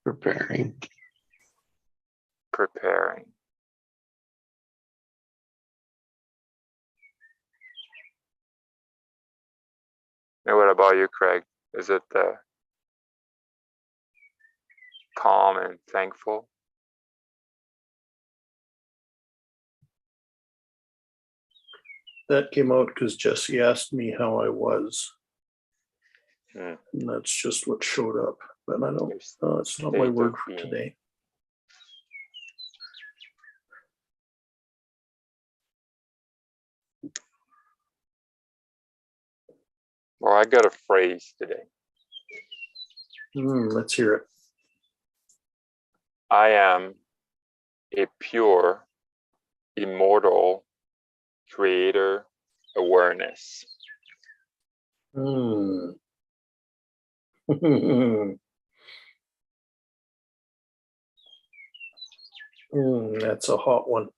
Preparing. Preparing. And what about you, Craig? Is it calm and thankful? That came out because Jesse asked me how I was. Hmm. And that's just what showed up. But I don't, Your it's not my state of word for being. today. Well, I got a phrase today. Let's hear it. I am a pure, immortal creator awareness. That's a hot one.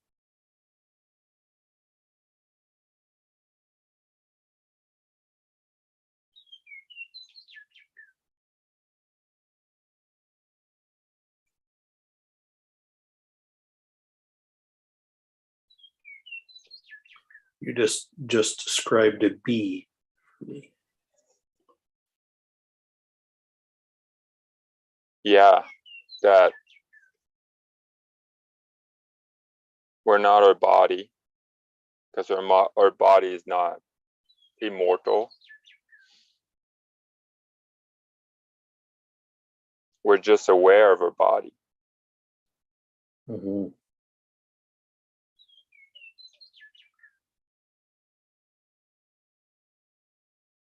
You just described a bee for me. Yeah, that we're not our body, because our body is not immortal. We're just aware of our body. Mm-hmm.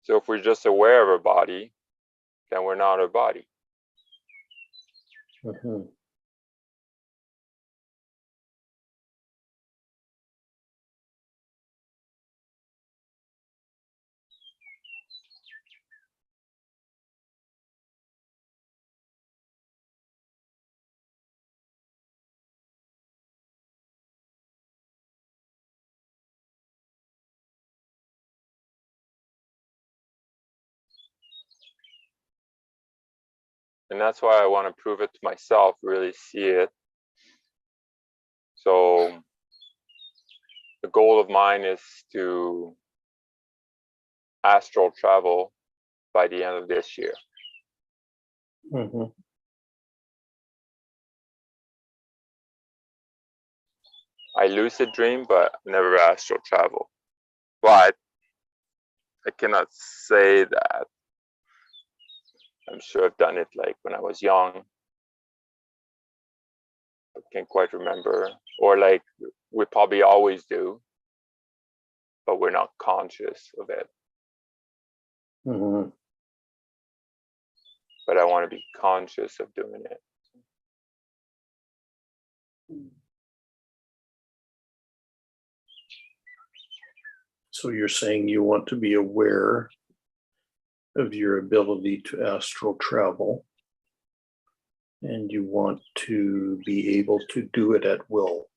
So if we're just aware of our body, then we're not our body. Mm-hmm. And that's why I want to prove it to myself, really see it. So the goal of mine is to astral travel by the end of this year. Mm-hmm. I lucid dream, but never astral travel. But I cannot say that. I'm sure I've done it like when I was young. I can't quite remember. Or like we probably always do, but we're not conscious of it. Mm-hmm. But I want to be conscious of doing it. So you're saying you want to be aware of your ability to astral travel, and you want to be able to do it at will.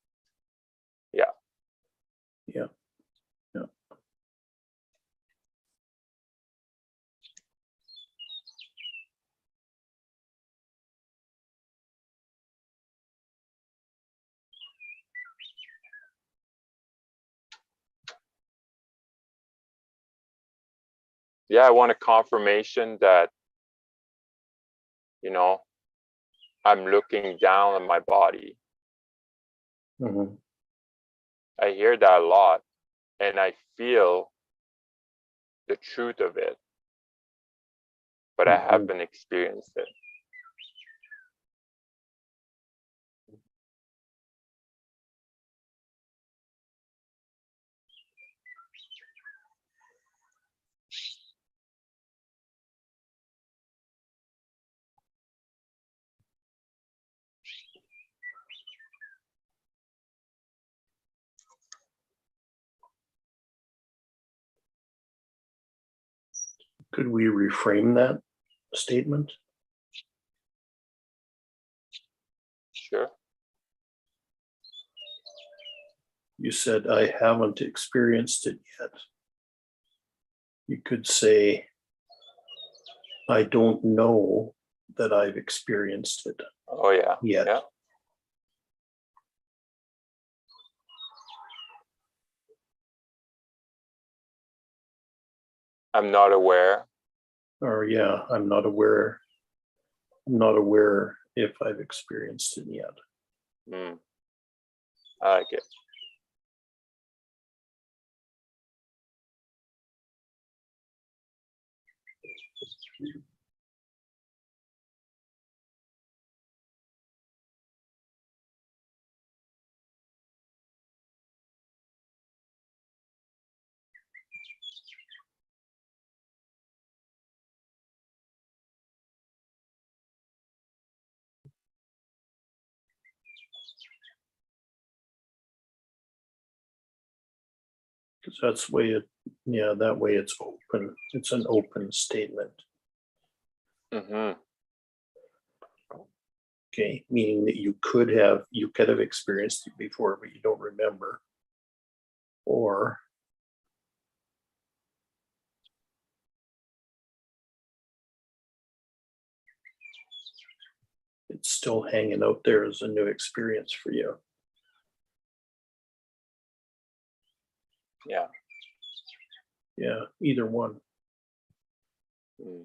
Yeah. Yeah. Yeah. Yeah, I want a confirmation that, you know, I'm looking down on my body. Mm-hmm. I hear that a lot, and I feel the truth of it, but I haven't experienced it. Could we reframe that statement? Sure. You said, I haven't experienced it yet. You could say, I don't know that I've experienced it Oh yeah. yet. Yeah. I'm not aware. Or yeah, I'm not aware if I've experienced it yet. Mm. I like it. Because that's the way it, yeah, that way it's open. It's an open statement. Mm-hmm. Okay, meaning that you could have experienced it before, but you don't remember. Or it's still hanging out there as a new experience for you. Yeah. Yeah, either one. Mm.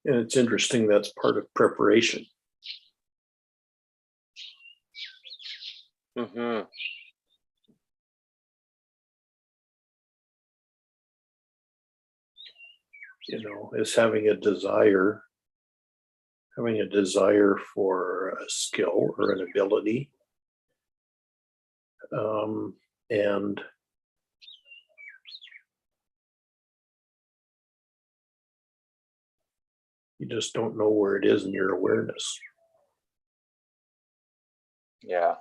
And it's interesting, that's part of preparation. Mm-hmm. You know, is having a desire for a skill or an ability. And you just don't know where it is in your awareness. Yeah.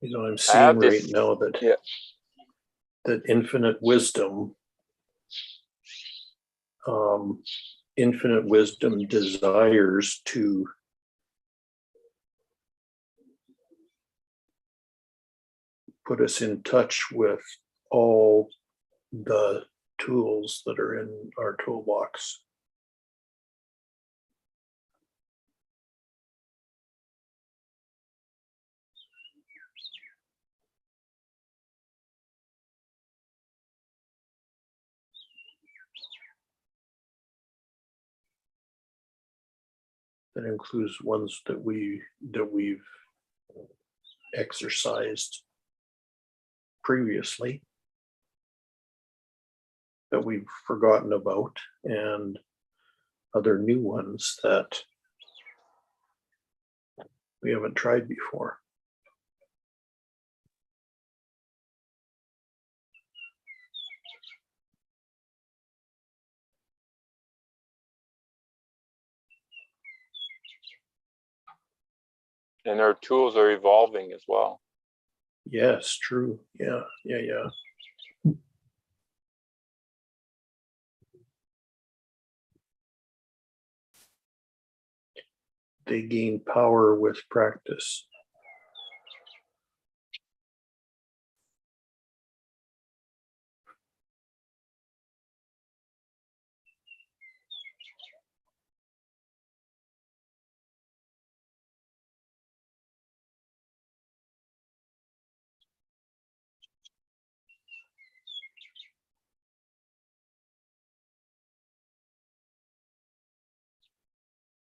You know, I'm I seeing have right this. now that Yeah. that infinite wisdom desires to put us in touch with all the tools that are in our toolbox. That includes ones that we've exercised previously, that we've forgotten about, and other new ones that we haven't tried before. And our tools are evolving as well. Yes, true. Yeah. They gain power with practice.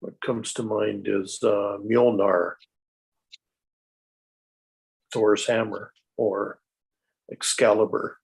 What comes to mind is Mjolnir, Thor's hammer, or Excalibur.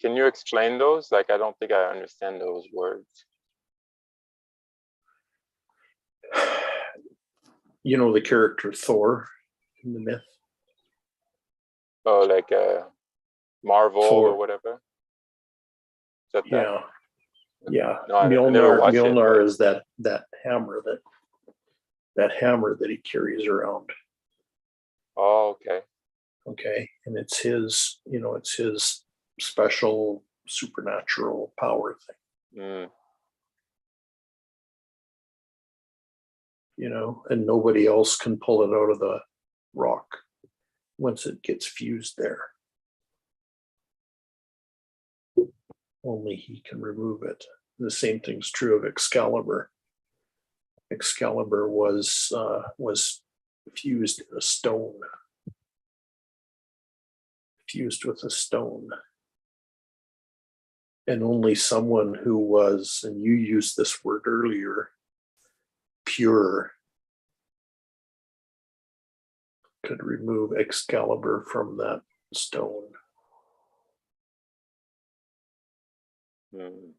Can you explain those? Like, I don't think I understand those words. You know the character Thor in the myth? Oh, like Marvel Thor. or whatever? Is that Yeah. Yeah. No, I never watched it, Mjolnir but- is that hammer that he carries around. Oh, okay. Okay. And it's his special supernatural power thing. Mm. And nobody else can pull it out of the rock once it gets fused there. Only he can remove it. The same thing's true of Excalibur. Excalibur was fused in a stone. Fused with a stone. And only someone who was, and you used this word earlier, pure, could remove Excalibur from that stone. Mm.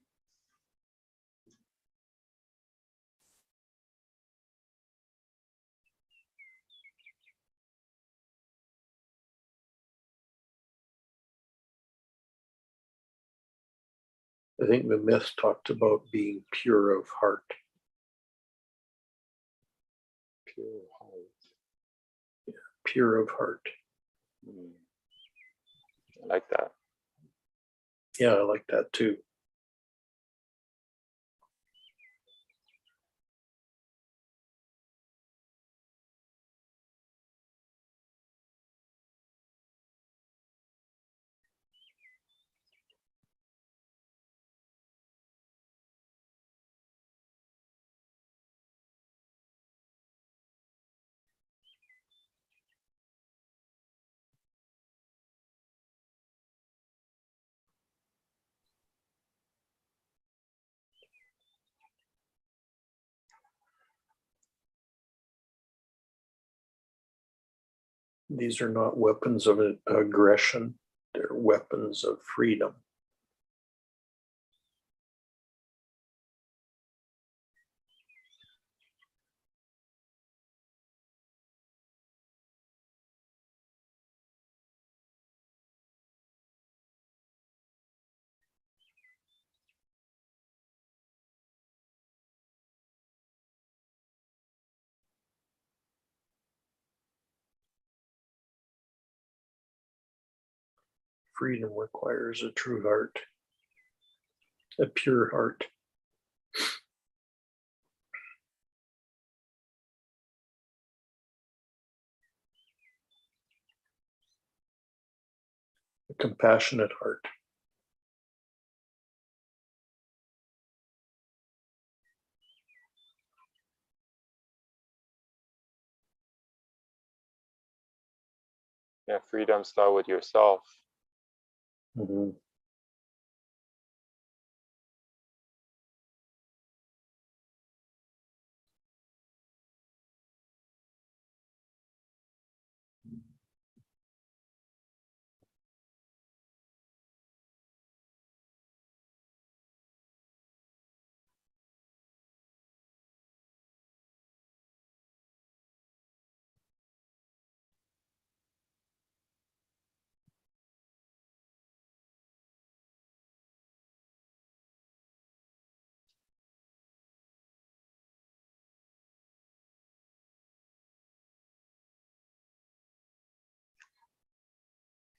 I think the myth talked about being pure of heart. Pure heart. Pure of heart. Mm. I like that. Yeah, I like that too. These are not weapons of aggression, they're weapons of freedom. Freedom requires a true heart, a pure heart. A compassionate heart. Yeah, freedom start with yourself. Mm-hmm.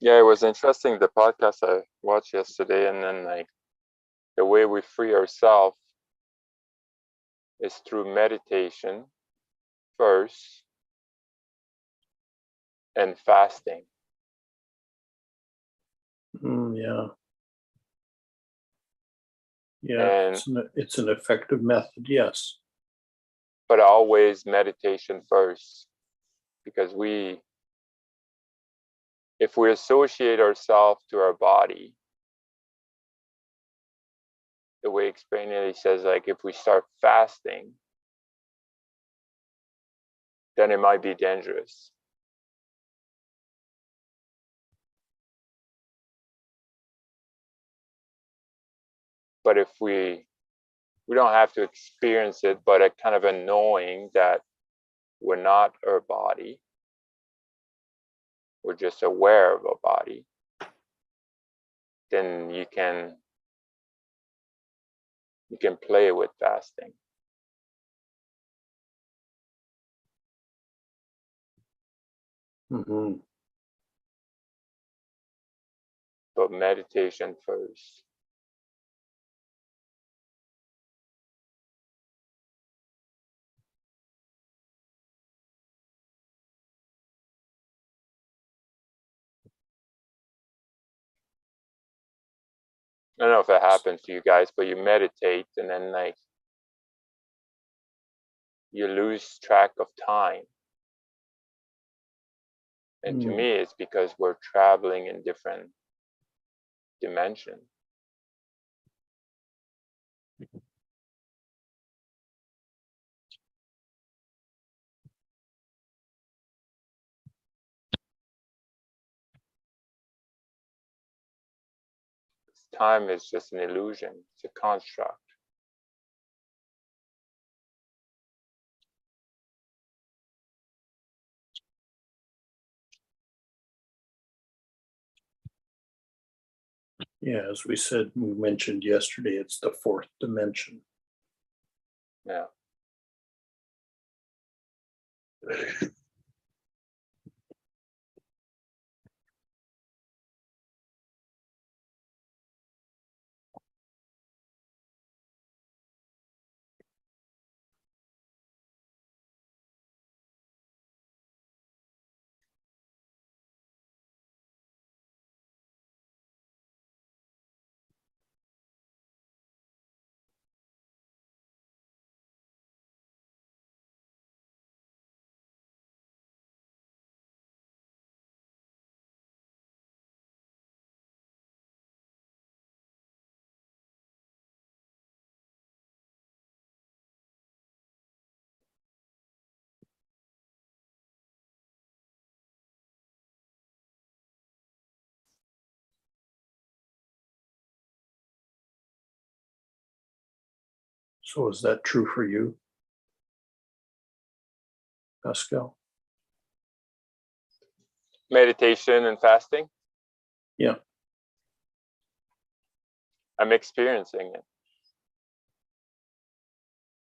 Yeah, it was interesting, the podcast I watched yesterday, and then like the way we free ourselves is through meditation first and fasting. Yeah. Yeah, And it's an effective method, yes. but always meditation first, because if we associate ourselves to our body, the way he explained it, he says, like, if we start fasting, then it might be dangerous. But if we don't have to experience it, but a kind of a knowing that we're not our body, we're just aware of our body, then you can play with fasting. Mm-hmm. But meditation first. I don't know if it happens to you guys, but you meditate and then, like, you lose track of time. And to me, it's because we're traveling in different dimensions. Time is just an illusion, it's a construct. Yeah, as we mentioned yesterday, it's the fourth dimension. Yeah. So is that true for you, Pascal? Meditation and fasting? Yeah. I'm experiencing it.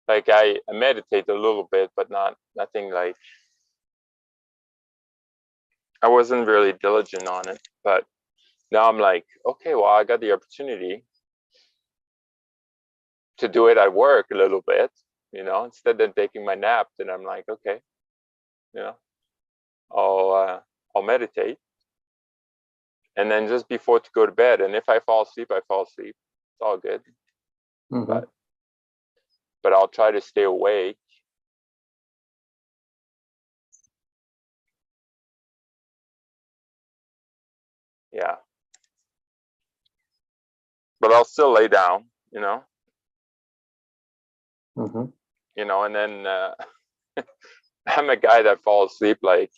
Like, I meditate a little bit, but nothing like, I wasn't really diligent on it. But now I'm like, okay, well, I got the opportunity to do it at work a little bit, instead of taking my nap. Then I'm like, okay, I'll meditate, and then just before to go to bed. And if I fall asleep, I fall asleep. It's all good. Mm-hmm. But I'll try to stay awake. Yeah. But I'll still lay down, Mm-hmm. And then I'm a guy that falls asleep like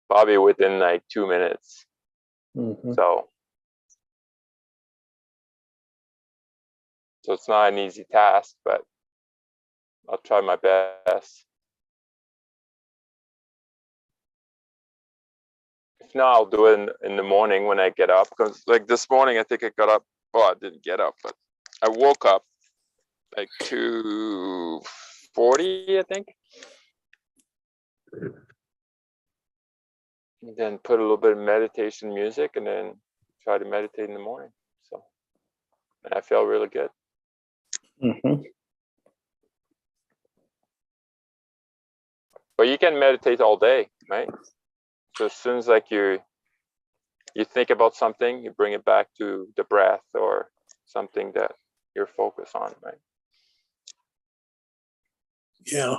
probably within like 2 minutes. Mm-hmm. So it's not an easy task, but I'll try my best. If not, I'll do it in the morning when I get up. Because like this morning, I think I got up. Well, I didn't get up, but I woke up like 2:40, I think. And then put a little bit of meditation music, and then try to meditate in the morning. So, and I feel really good. Mm-hmm. But you can meditate all day, right? So as soon as like you think about something, you bring it back to the breath or something that you're focused on, right? Yeah.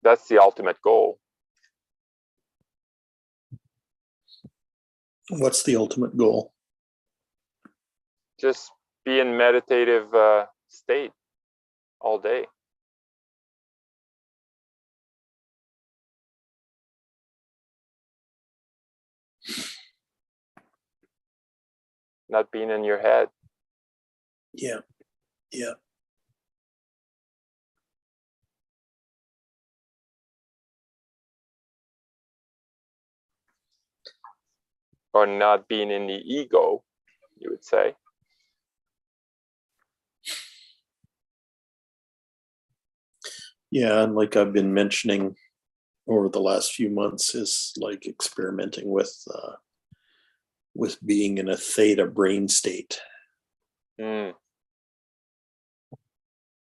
That's the ultimate goal. What's the ultimate goal? Just be in meditative state all day. Not being in your head. Yeah. Yeah. Or not being in the ego, you would say. Yeah, and like I've been mentioning over the last few months is like experimenting with being in a theta brain state, Mm.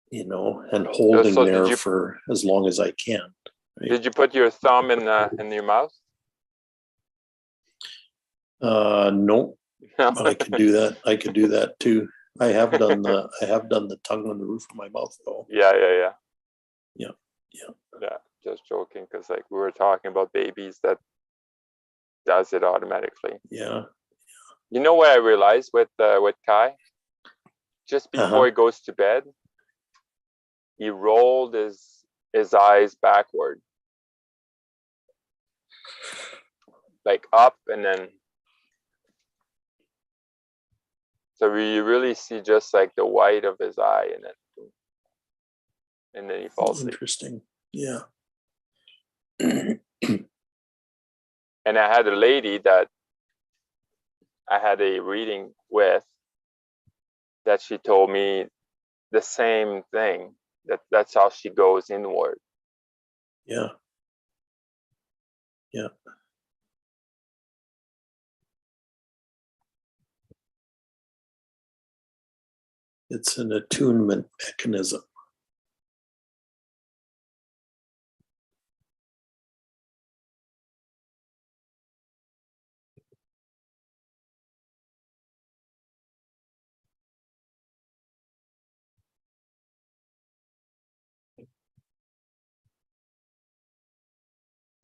you know, and holding So there for as long as I can. Right? Did you put your thumb in your mouth? No, No. I could do that. I could do that too. I have done the tongue on the roof of my mouth though. Yeah. Yeah. Yeah, just joking, because like we were talking about babies that does it automatically. Yeah. You know what I realized with Kai? Just before he goes to bed, he rolled his eyes backward, like up, and then so we really see just like the white of his eye, and then he falls asleep. Interesting. Yeah. And I had a lady that I had a reading with that she told me the same thing, that's how she goes inward. Yeah. Yeah. It's an attunement mechanism.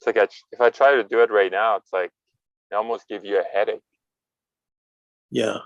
It's like if I try to do it right now, it's like it almost give you a headache. Yeah.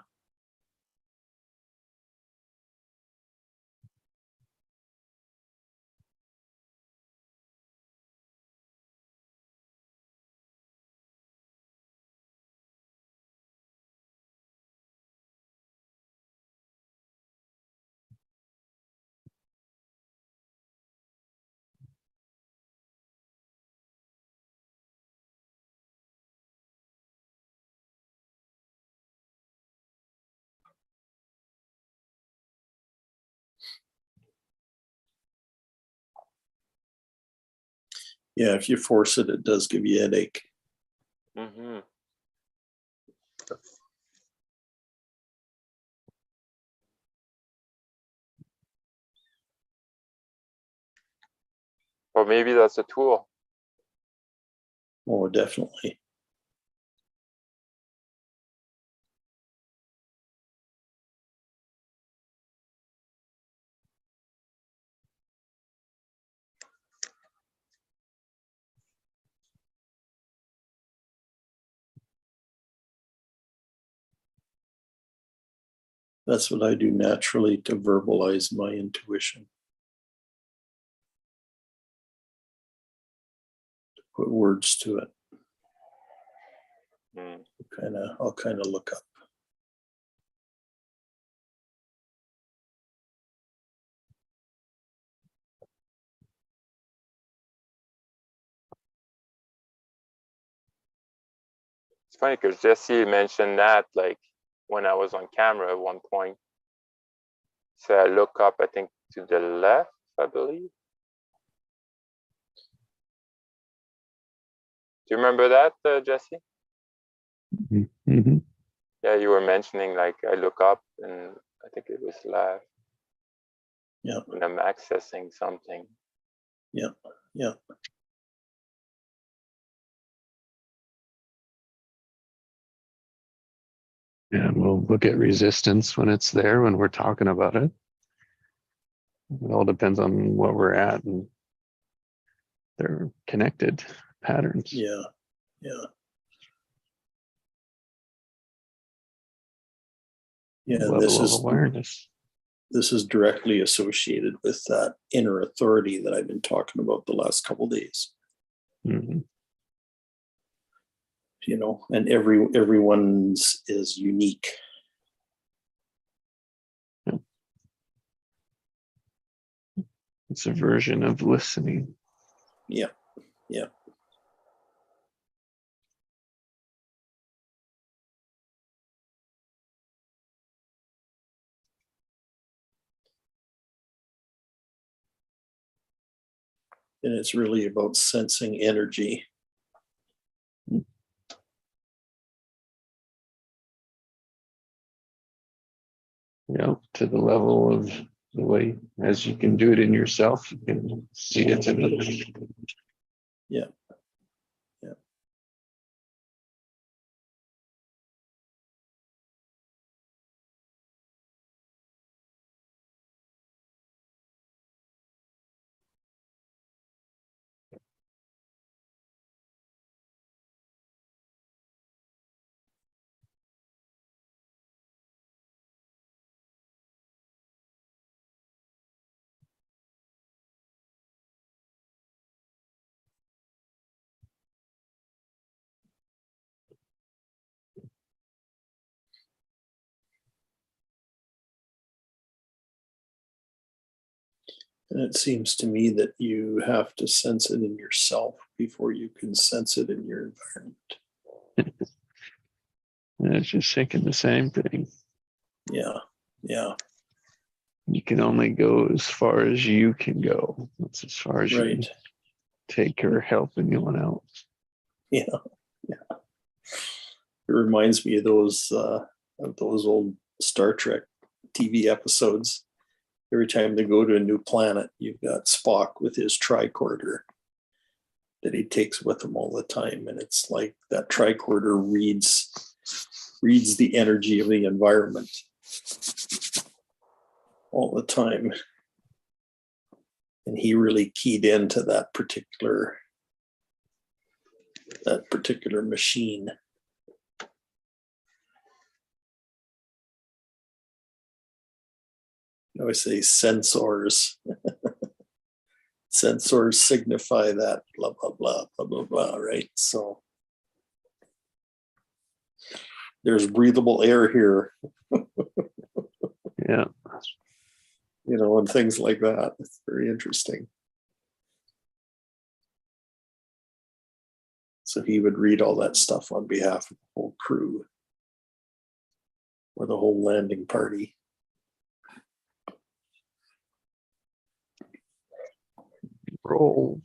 Yeah, if you force it, it does give you a headache. Mm-hmm. Or maybe that's a tool. Oh, definitely. That's what I do naturally to verbalize my intuition. To put words to it. Mm. I'll kind of look up. It's funny because Jesse mentioned that like when I was on camera at one point. So I look up, I think to the left, I believe. Do you remember that, Jesse? Mm-hmm. Yeah, you were mentioning like I look up and I think it was left. Yeah. when I'm accessing something. Yeah. Yeah. Yeah, we'll look at resistance when it's there, when we're talking about it. It all depends on what we're at, and they're connected patterns. Yeah. Yeah. Yeah. And Level of awareness. this is directly associated with that inner authority that I've been talking about the last couple of days. Mhm. You know, and everyone's is unique. It's a version of listening. Yeah. Yeah. And it's really about sensing energy. To the level of the way as you can do it in yourself, you can see it in others. Yeah. Yeah. And it seems to me that you have to sense it in yourself before you can sense it in your environment. And it's just thinking the same thing. Yeah. Yeah. You can only go as far as you can go. That's as far as you Right. can take or help anyone else. Yeah. Yeah. It reminds me of those old Star Trek TV episodes. Every time they go to a new planet, you've got Spock with his tricorder that he takes with him all the time. And it's like that tricorder reads the energy of the environment all the time. And he really keyed into that particular machine. I always say sensors. Sensors signify that blah, blah, blah, blah, blah, blah, right? So there's breathable air here, Yeah. and things like that. It's very interesting. So he would read all that stuff on behalf of the whole crew or the whole landing party. Roll.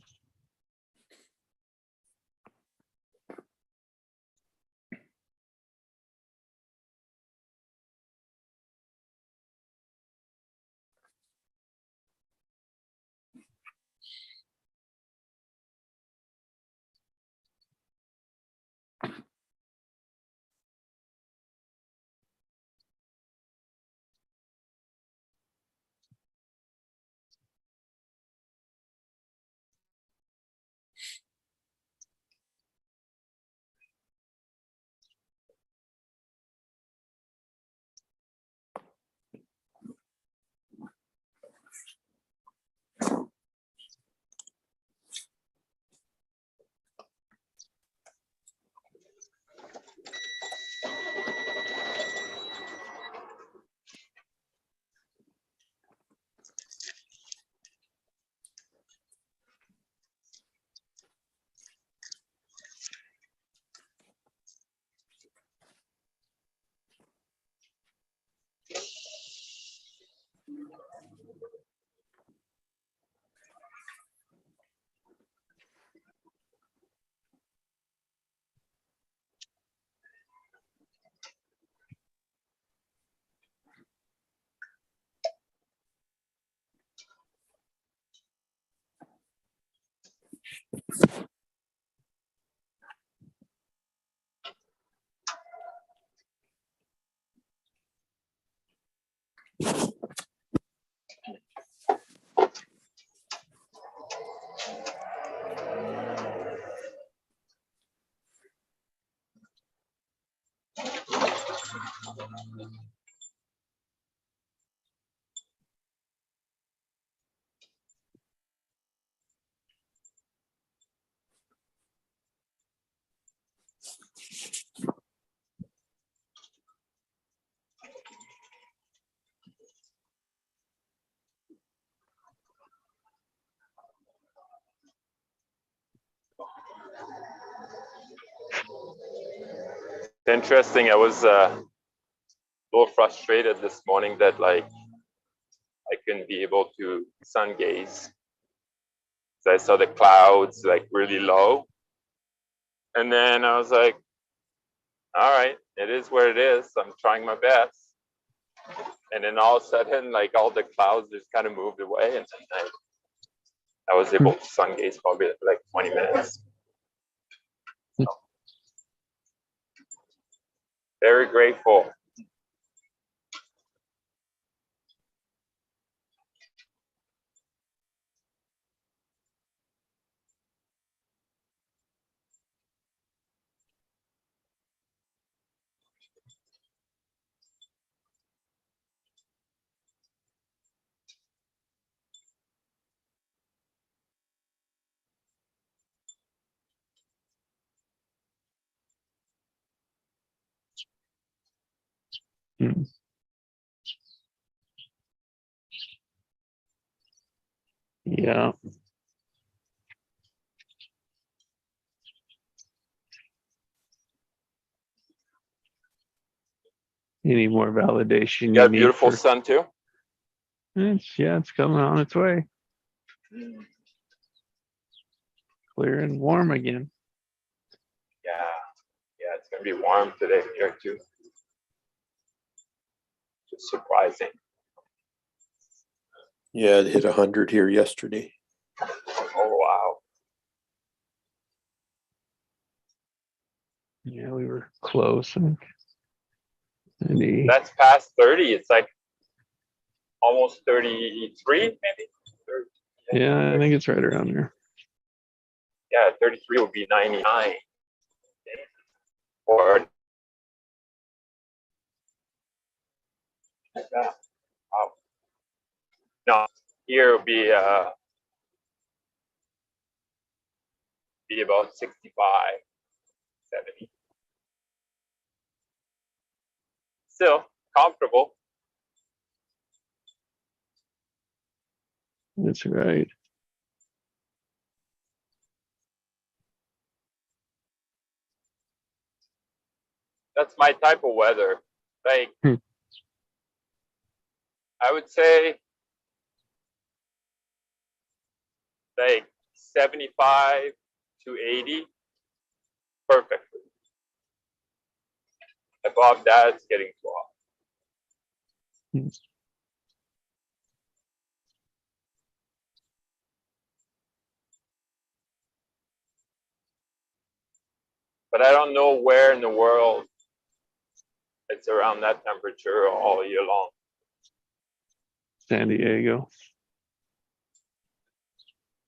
Interesting. I was a little frustrated this morning that like I couldn't be able to sun gaze. So I saw the clouds like really low. And then I was like, all right, it is what it is. I'm trying my best. And then all of a sudden, like all the clouds just kind of moved away. And then I was able to sun gaze probably like 20 minutes. Very grateful. Hmm. Yeah. Any more validation You you got a need beautiful for sun too? it's coming on its way. Clear and warm again. Yeah. Yeah, it's gonna be warm today here too. Just surprising. Yeah, it hit 100 here yesterday. Oh wow. Yeah, we were close. And That's past 30. It's like almost 33, maybe. 30, yeah, I think it's right around there. yeah, 33 would be 99. Or like that. Wow. No, here would be about 65, 70. Still comfortable. That's right. That's my type of weather. Like Hmm. I would say like 75 to 80. Perfect. Above that, it's getting too hot. Hmm. But I don't know where in the world it's around that temperature all year long. San Diego.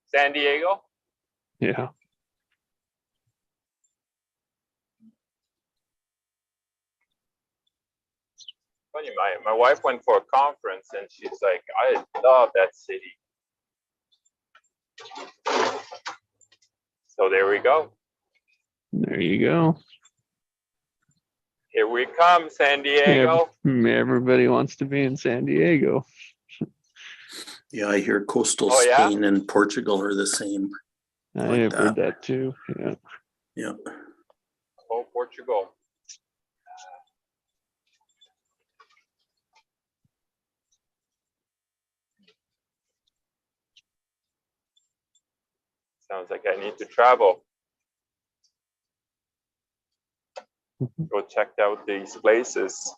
San Diego? Yeah. Funny, my wife went for a conference and she's like, I love that city. So there we go. There you go. Here we come, San Diego. Everybody wants to be in San Diego. Yeah, I hear coastal Oh, yeah? Spain and Portugal are the same. I Like have heard that. that too. Yeah. Yeah. Oh, Portugal. Sounds like I need to travel. Go check out these places.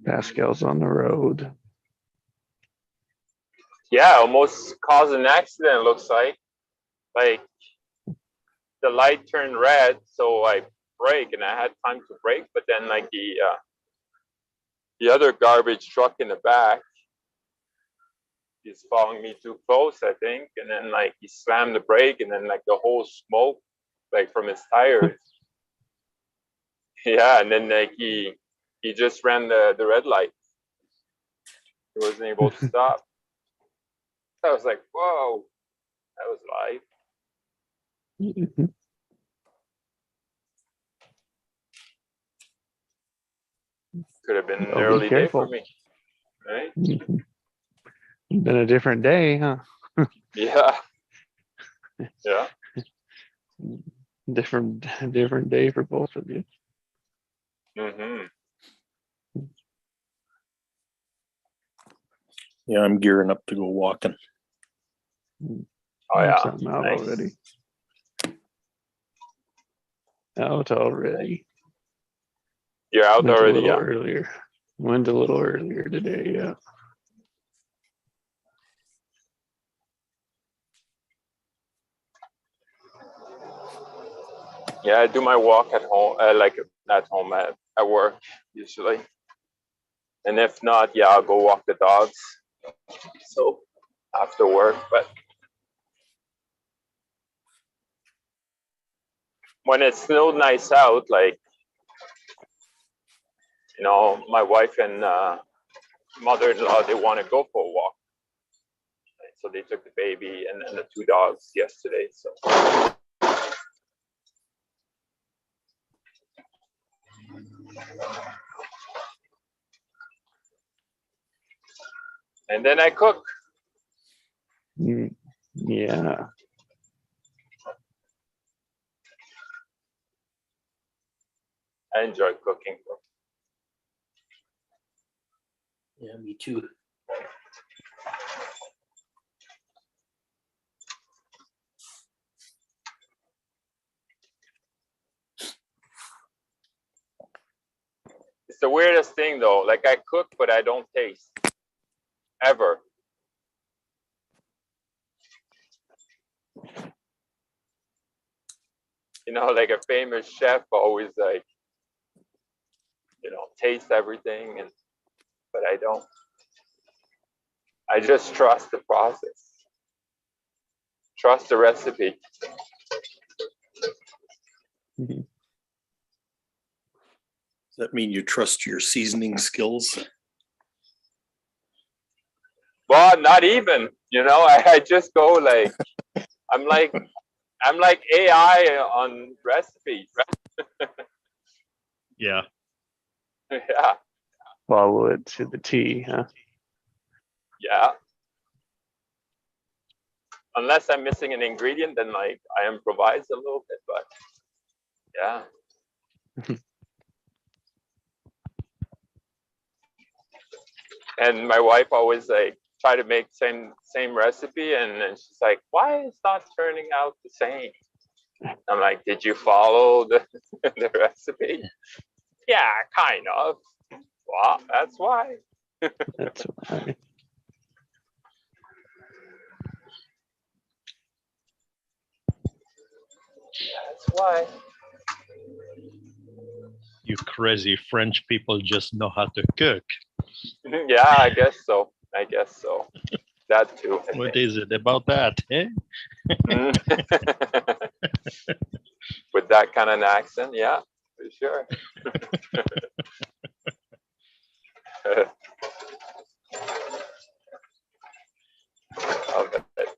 Pascal's on the road. Yeah, almost caused an accident, looks like. Like the light turned red, so I brake and I had time to brake, but then like the other garbage truck in the back is following me too close, I think, and then like he slammed the brake and then like the whole smoke like from his tires. Yeah, and then like he just ran the red light. He wasn't able to stop. I was like, whoa, that was live. Mhm. Could have been an Oh, be early day for careful. me, right? Mhm. Been a different day, huh? Yeah, yeah. Different day for both of you. Mm-hmm. Yeah, I'm gearing up to go walking. Oh yeah, Something out nice. already. Out already. You're out Went already, a little yeah. earlier. Went a little earlier today, yeah. Yeah, I do my walk at home, like at home at work usually. And if not, yeah, I'll go walk the dogs. So after work, but when it's still nice out, like, you know, my wife and mother-in-law, they want to go for a walk. So they took the baby and the two dogs yesterday. So and then I cook. Mm, yeah. I enjoy cooking. Yeah, me too. It's the weirdest thing though. Like I cook, but I don't taste ever. You know, like a famous chef always like, you know, taste everything, and but I don't. I just trust the process, trust the recipe. Mhm. Does that mean you trust your seasoning skills? Well, not even. You know, I just go like I'm like AI on recipes. Yeah. Yeah, Follow it to the T, huh? yeah. Unless I'm missing an ingredient, then like I improvise a little bit. But yeah. And my wife always like try to make same recipe, and then she's like, "Why is not turning out the same?" I'm like, "Did you follow the the recipe?" Yeah, kind of. Wow, that's why. That's why. That's why. You crazy French people just know how to cook. Yeah, I guess so. I guess so. That too. I What think. is it about that? Eh? Mm. With that kind of an accent, yeah, for sure. Love it.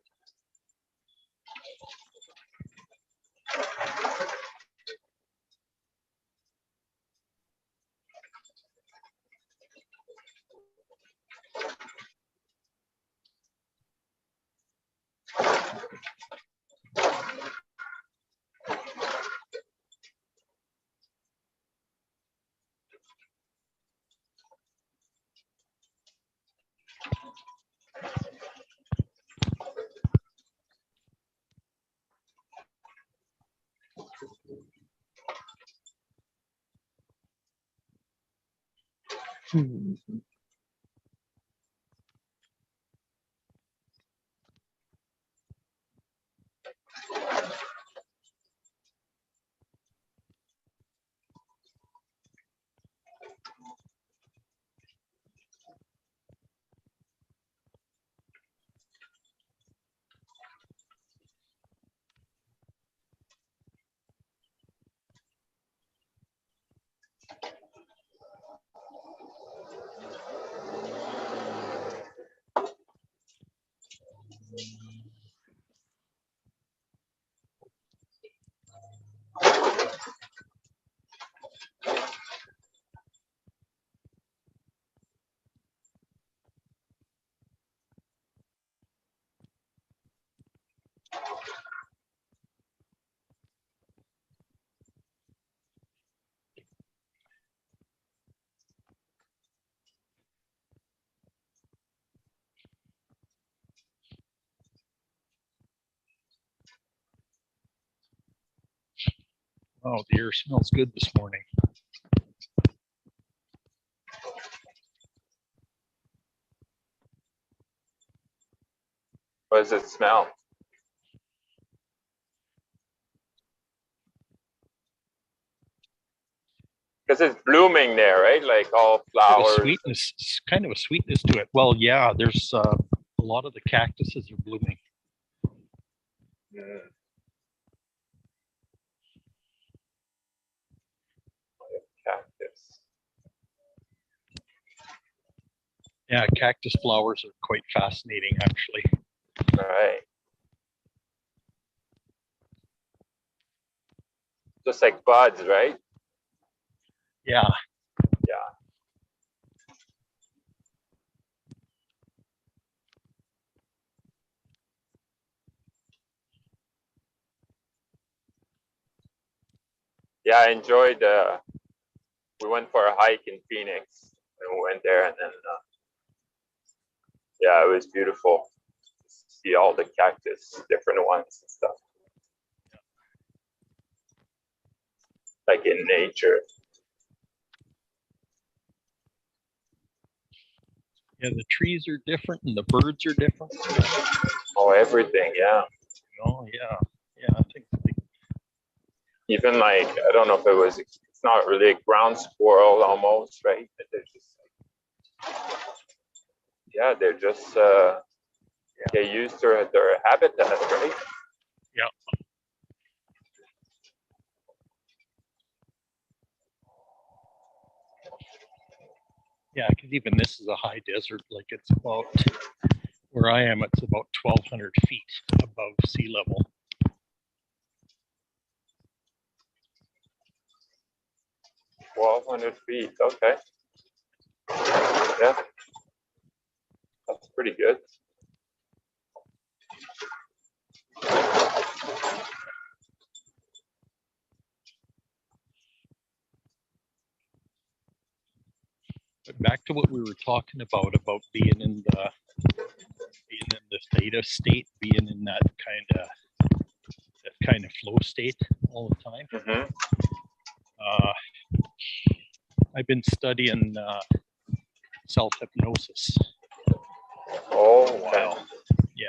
Hmm. Oh, the air smells good this morning. What does it smell? Because it's blooming there, right? Like all A flowers. sweetness, kind of a sweetness to it. Well, yeah, there's a lot of the cactuses are blooming. Mm. Cactus. Yeah, cactus flowers are quite fascinating, actually. All right. Just like buds, right? Yeah, Yeah. Yeah, I enjoyed. We went for a hike in Phoenix, and we went there, and then yeah, it was beautiful. See all the cactus, different ones and stuff, like in nature. yeah, the trees are different and the birds are different. Oh, everything, yeah. Oh, yeah, yeah. I think Even like I don't know if it was. It's not really a ground squirrel almost, right? But they're just. Yeah, they're just get used to their habitat, right? yeah. Yeah, because even this is a high desert. Like it's about where I am. It's about 1,200 feet above sea level. 1,200 feet. Okay. Yeah, that's pretty good. But back to what we were talking about being in the theta state, being in that kind of flow state all the time. Mm-hmm. I've been studying self-hypnosis Oh, for a while. Yeah.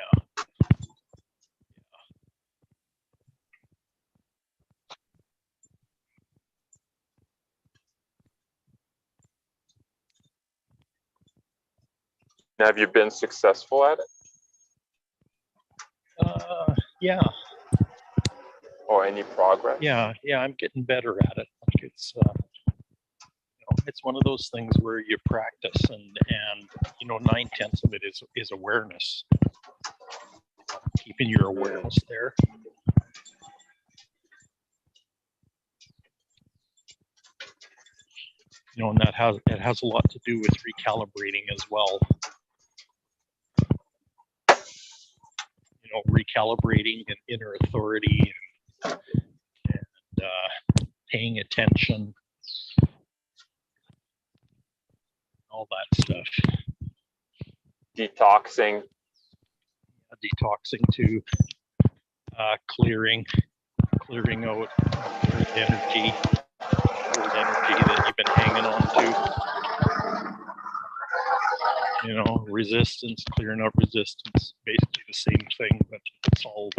have you been successful at it Yeah. or any progress? Yeah. I'm getting better at it. Like it's it's one of those things where you practice and 9/10 of it is awareness, keeping your awareness there. And it has a lot to do with recalibrating as well. Recalibrating an inner authority and paying attention, all that stuff. Detoxing. Detoxing too, clearing out old energy that you've been hanging on to. Resistance, clearing out resistance, basically the same thing, but it's all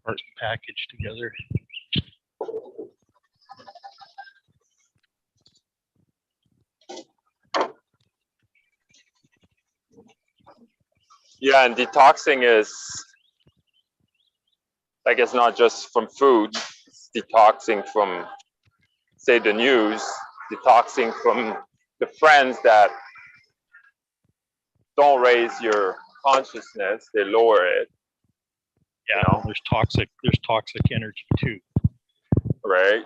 part and package together. Yeah, and detoxing is like it's not just from food, it's detoxing from, say, the news, detoxing from the friends that don't raise your consciousness, they lower it. Yeah, there's toxic energy too. Right.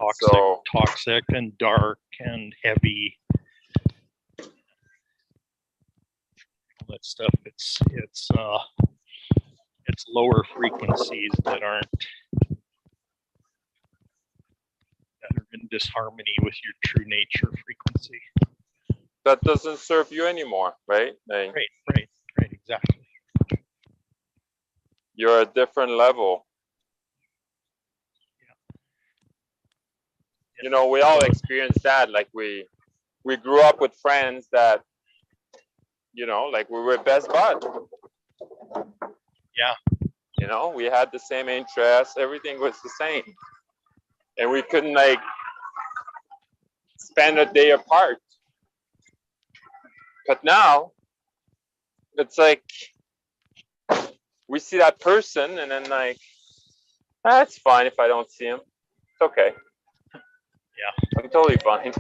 Toxic and dark and heavy. All that stuff. It's lower frequencies that are in disharmony with your true nature frequency. That doesn't serve you anymore, right? Like, Right, exactly. you're a different level. Yeah. We all experience that. Like we grew up with friends that, like we were best buds. Yeah. We had the same interests, everything was the same. And we couldn't like spend a day apart. But now it's like we see that person and then like, it's fine if I don't see him. It's okay. Yeah. I'm totally fine.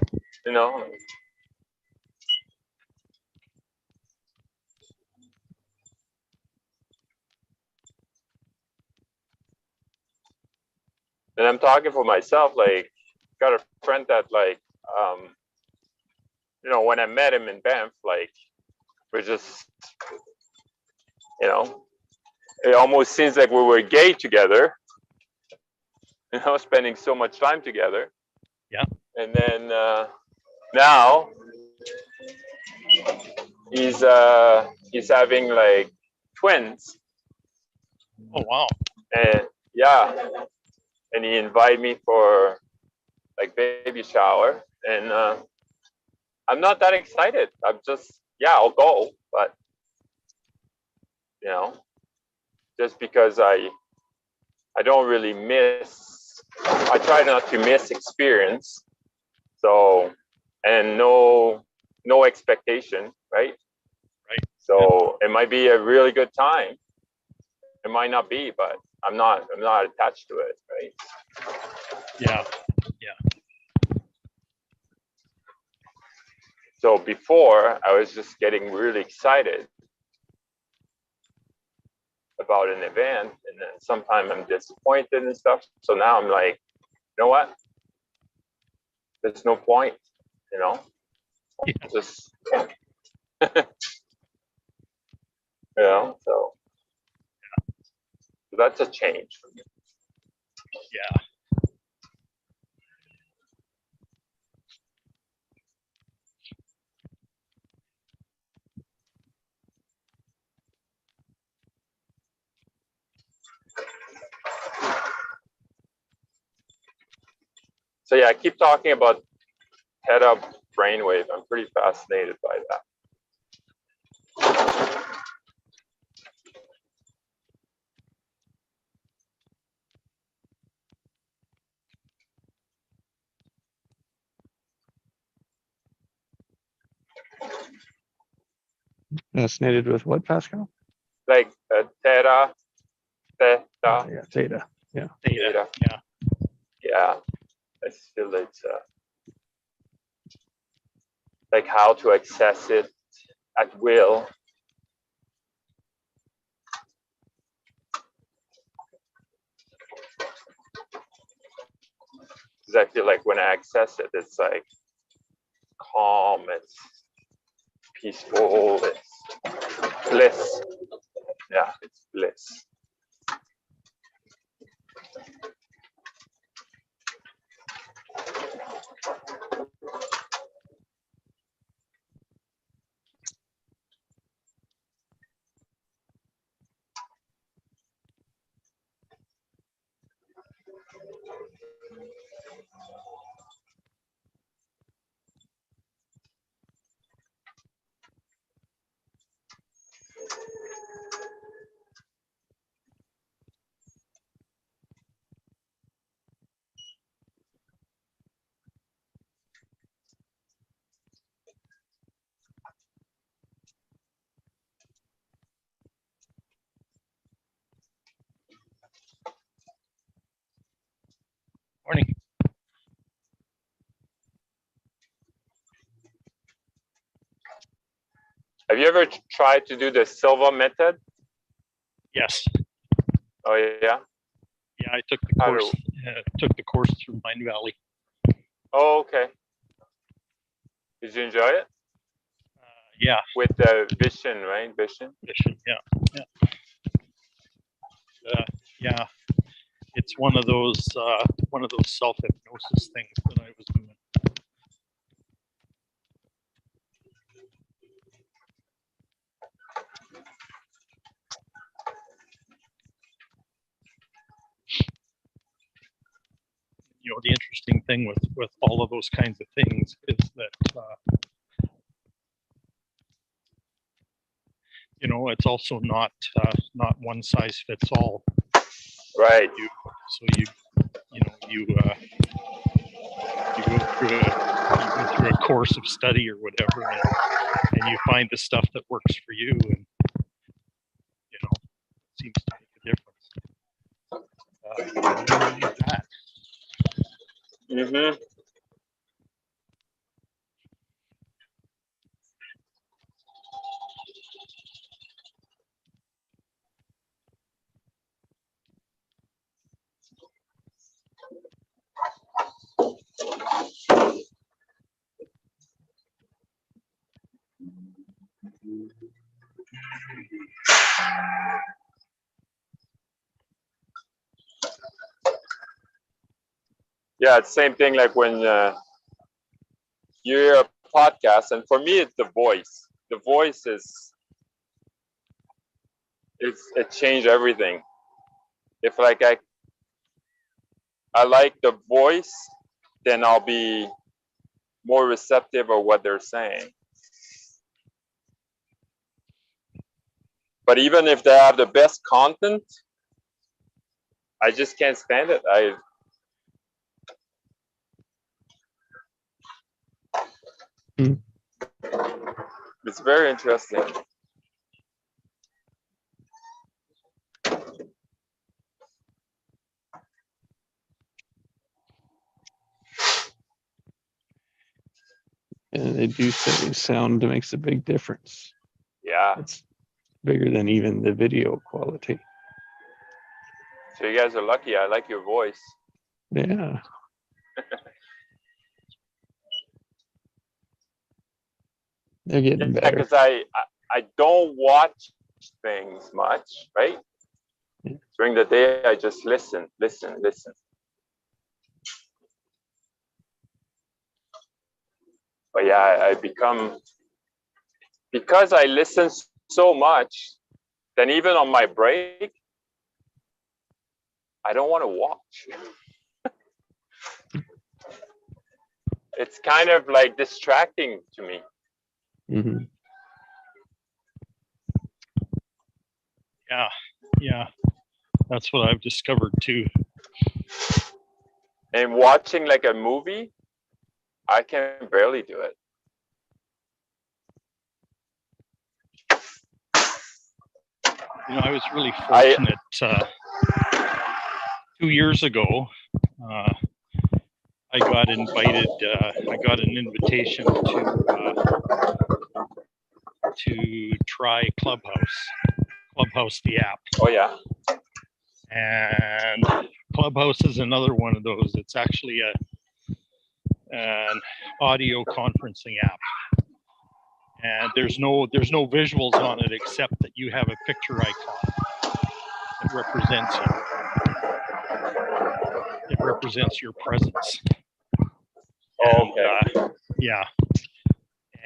And I'm talking for myself, like, got a friend that like, when I met him in Banff, like, we're just, it almost seems like we were gay together, spending so much time together. Yeah. And then now he's having like twins. Oh wow. And yeah, and he invited me for like baby shower, and I'm not that excited. I'm just, I'll go, but just because I don't really I try not to miss experience. So, and no expectation, right? Right. So it might be a really good time. It might not be, but I'm not attached to it, right? Yeah. So before, I was just getting really excited about an event, and then sometimes I'm disappointed and stuff. So now I'm like, you know what? There's no point, Yeah. just, so that's a change for me. Yeah. So yeah, I keep talking about theta brainwave. I'm pretty fascinated by that. Fascinated with what, Pascal? Like theta, Yeah, theta. Theta, Theta. yeah. yeah. I feel it's like how to access it at will. Because I feel like when I access it, it's like calm, it's peaceful, it's bliss. Yeah, it's bliss. Morning. Have you ever tried to do the Silva method? Yes. Oh yeah. Yeah, I took the How course. Took the course through Mind Valley. Oh, okay. Did you enjoy it? Yeah, With the Vision, right? Vision. Vision. Yeah. Yeah. It's one of those self hypnosis things that I was doing. You know, the interesting thing with all of those kinds of things is that you know, it's also not one size fits all. Right. You go through a course of study or whatever, and you find the stuff that works for you, and you know, it seems to make a difference. And like that. Mm-hmm. Yeah, it's same thing like when you hear a podcast, and for me, it's the voice. The voice it changed everything. If like I like the voice, then I'll be more receptive of what they're saying. But even if they have the best content, I just can't stand it. It's very interesting. And they do say sound makes a big difference. Yeah. It's bigger than even the video quality. So you guys are lucky. I like your voice. Yeah. They're getting Yeah, better. because I don't watch things much, right? Yeah. During the day, I just listen. But yeah, I become, because I listen so much, then even on my break, I don't want to watch. it's kind of like distracting to me. Mhm. Yeah, that's what I've discovered too. And watching like a movie, I can barely do it. You know, I was really fortunate. 2 years ago, I got invited. I got an invitation to try Clubhouse, the app. Oh yeah. And Clubhouse is another one of those. It's actually an audio conferencing app, and there's no visuals on it except that you have a picture icon that represents you. It represents your presence. And, Okay. yeah,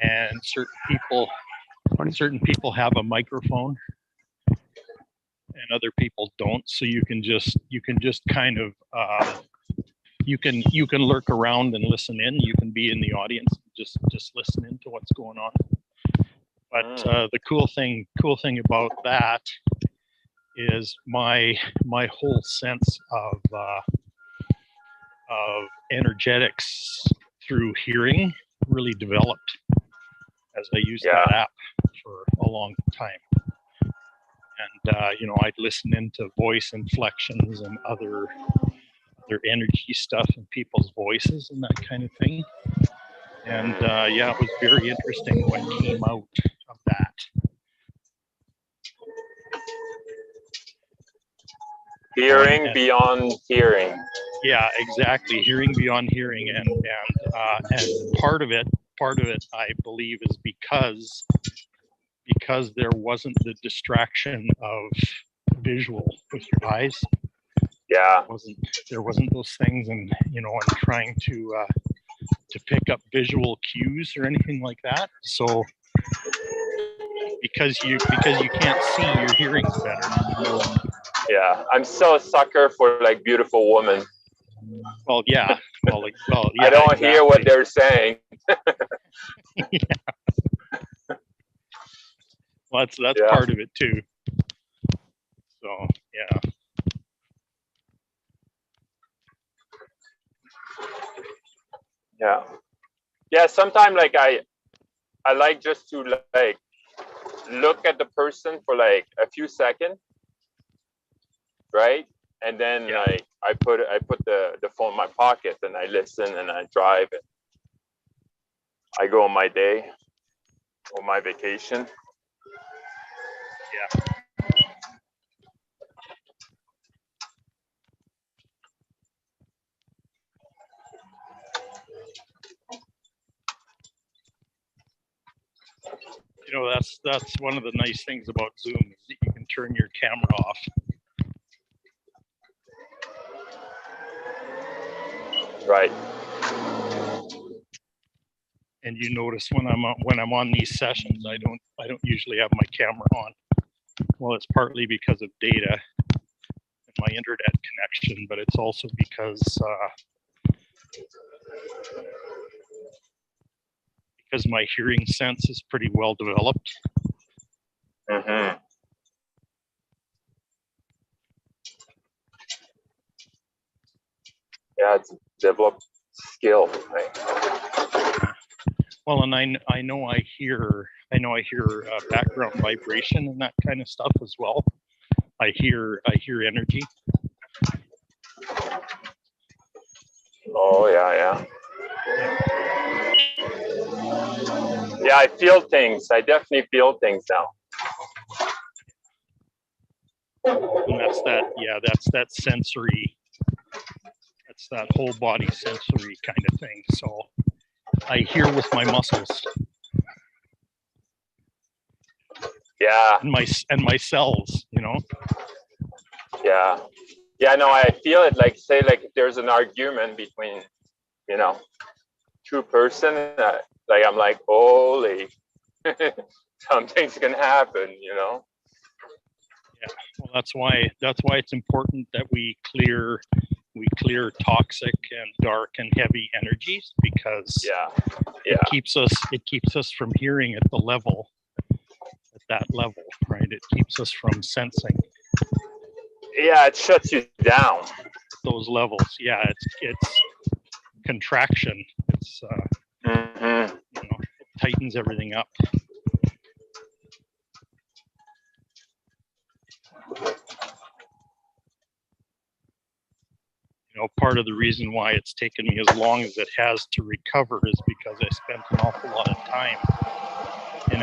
and certain people have a microphone and other people don't, so you can just kind of you can lurk around and listen in. You can be in the audience, just listen into what's going on. But the cool thing about that is my whole sense of energetics through hearing really developed as I used that app for a long time. And you know, I'd listen into voice inflections and other energy stuff in people's voices and that kind of thing. And yeah, it was very interesting what came out of that. Hearing beyond hearing. Yeah, exactly. Hearing beyond hearing, and part of it, I believe, is because there wasn't the distraction of visual with your eyes. Yeah. There wasn't those things, and you know, and trying to pick up visual cues or anything like that. So because you can't see, your hearing's better. Yeah, I'm so a sucker for like beautiful women. Well, yeah. Yeah, I don't hear what they're saying. Yeah. Well, that's part of it too. So yeah. Yeah. Sometimes like I like just to like look at the person for like a few seconds, right? And then like I put the phone in my pocket and I listen and I drive and I go on my day or my vacation. Yeah. You know, that's one of the nice things about Zoom is that you can turn your camera off. Right. And you notice when I'm on these sessions, I don't usually have my camera on. Well, it's partly because of data and my internet connection, but it's also because my hearing sense is pretty well developed. Mm-hmm. Yeah, it's a developed skill, right? Well, and I know I hear background vibration and that kind of stuff as well. I hear energy. Oh yeah. Yeah, I feel things. I definitely feel things now. And that's that sensory. That's that whole body sensory kind of thing. So I hear with my muscles. Yeah. And my cells, you know. Yeah. Yeah, no, I feel it like say like if there's an argument between, you know, two person, like I'm like, holy, something's gonna happen, you know. Yeah, well, that's why it's important that we clear we clear toxic and dark and heavy energies because Yeah. it keeps us from hearing at the level, at that level, right? It keeps us from sensing Yeah, it shuts you down. those levels. Yeah, it's contraction. It's Mm-hmm. it tightens everything up. Part of the reason why it's taken me as long as it has to recover is because I spent an awful lot of time in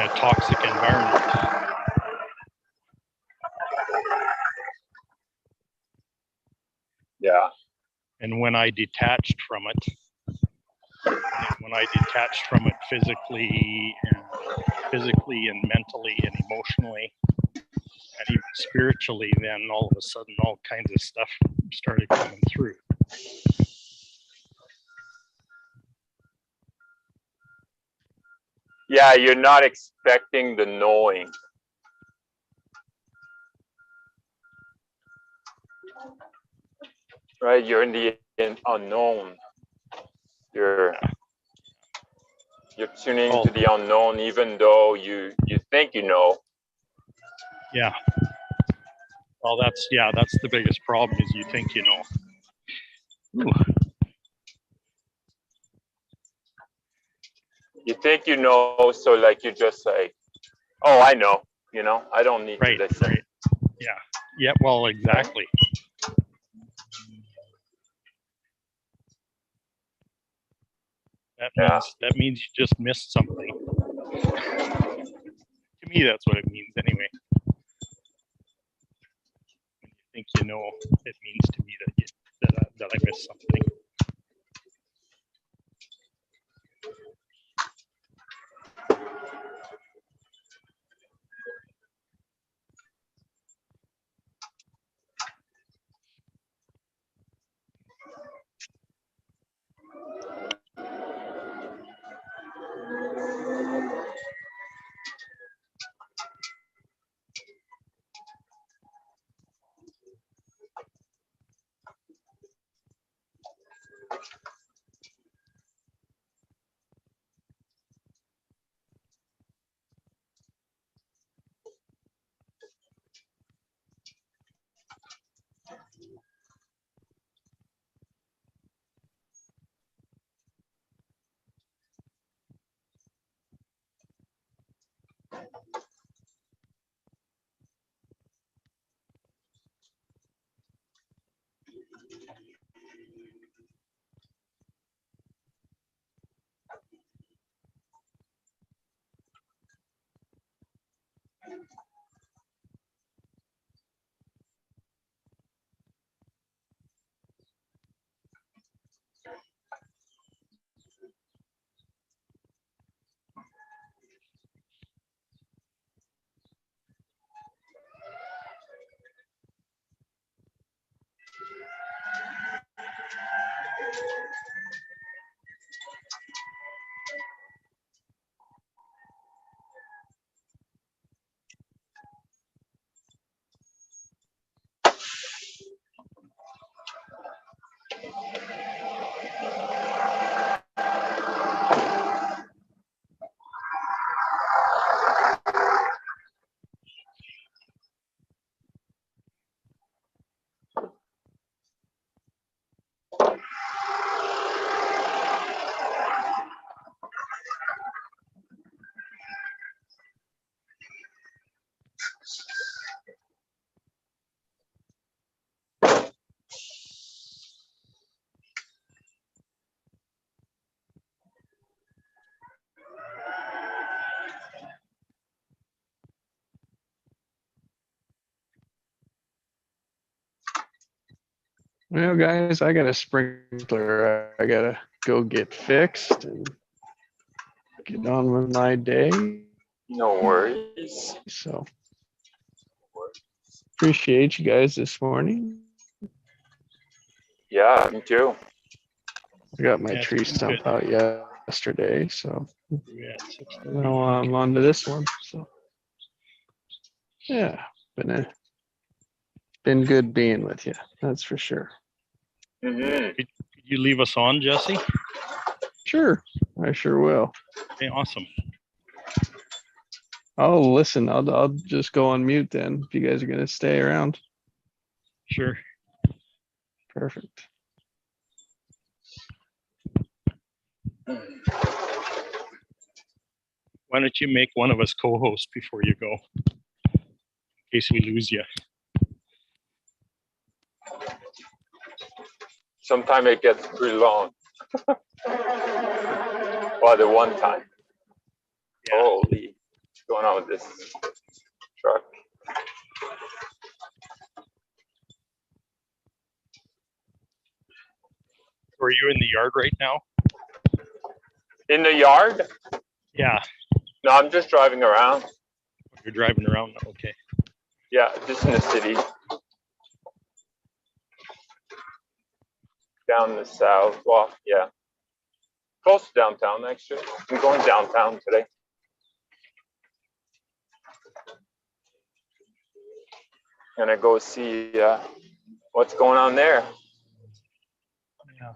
a toxic environment. Yeah. And when I detached from it, physically and mentally and emotionally and even spiritually, then all of a sudden all kinds of stuff started coming through. Yeah, you're not expecting the knowing. Right? You're in the unknown. You're tuning into the unknown, even though you think you know. Yeah. Well, that's the biggest problem is you think you know. Ooh. You think you know, so like you're just like, oh, I know, I don't need to listen. Right. Yeah, well, exactly. That means you just missed something. To me, that's what it means anyway. When you think you know, it means to me that I missed something. Well, guys, I got a sprinkler. I gotta go get fixed and get on with my day. No worries. So appreciate you guys this morning. Yeah, me too. I got my Yeah, it's tree been stump good. out yesterday, so Yeah, now I'm on to this one. So yeah, been good being with you. That's for sure. Hmm. Could you leave us on, Jesse? Sure, I sure will. Okay, awesome. I'll listen. I'll just go on mute then if you guys are gonna stay around. Sure. Perfect. Why don't you make one of us co-host before you go, in case we lose you? Sometimes it gets pretty long. Well, the one time. Yeah. Holy, what's going on with this truck? Are you in the yard right now? In the yard? Yeah. No, I'm just driving around. You're driving around now. Okay. Yeah, just in the city. Down the south. Well, yeah. Close to downtown, actually. I'm going downtown today. Gonna go see what's going on there. Yeah.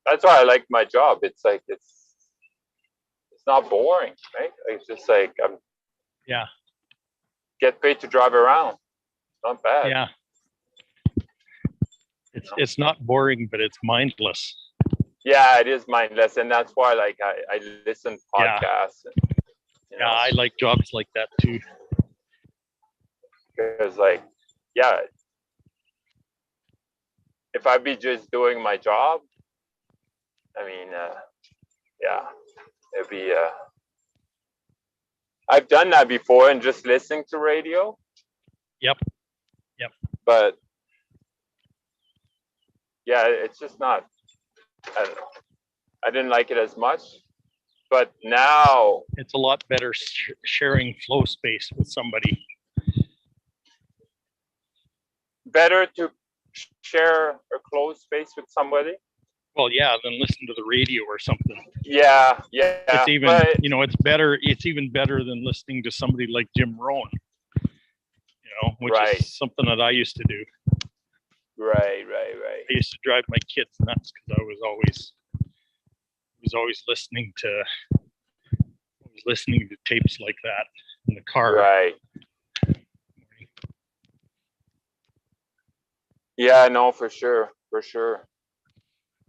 That's why I like my job. It's like it's not boring, right? It's just like I'm Yeah. get paid to drive around. Not bad. Yeah. It's not boring, but it's mindless. Yeah, it is mindless, and that's why like I listen Yeah. podcasts. And, you Yeah, know, I like jobs like that too. because like yeah, if I'd be just doing my job, I mean, yeah, it'd be. I've done that before and just listening to radio. Yep. But yeah, it's just not. I don't know. I didn't like it as much, but now It's a lot better sharing flow space with somebody. better to share a closed space with somebody. Well, yeah, than listen to the radio or something. Yeah, It's even, but it's better. It's even better than listening to somebody like Jim Rohn, which Right. is something that I used to do. right. I used to drive my kids nuts because I was always listening to tapes like that in the car. Right. Yeah, no, for sure.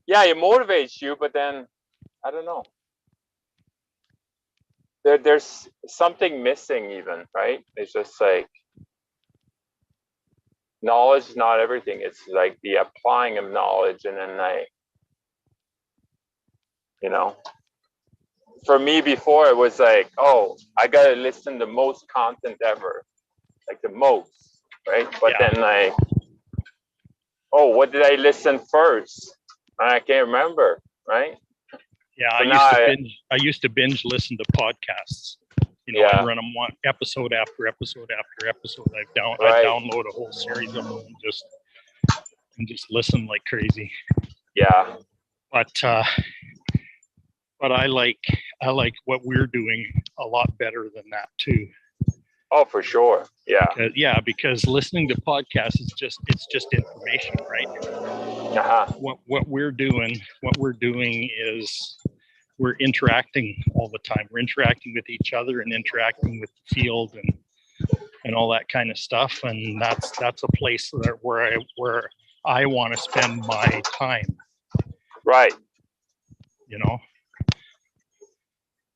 Yeah, it motivates you, but then I don't know. There's something missing even, right? It's just like knowledge is not everything. It's like the applying of knowledge, and then for me before it was like, oh, I gotta listen to most content ever, like the most, right? But Yeah. then like, oh, what did I listen first? I can't remember, right? Yeah, So I used to binge listen to podcasts. Yeah. I run them one episode after episode after episode. I Right. download a whole series of them and just listen like crazy. Yeah. But I like what we're doing a lot better than that too. Oh, for sure. Yeah. Because listening to podcasts is just information, right? Uh-huh. What we're doing is we're interacting all the time. We're interacting with each other and interacting with the field and all that kind of stuff. And that's a place where I want to spend my time. Right.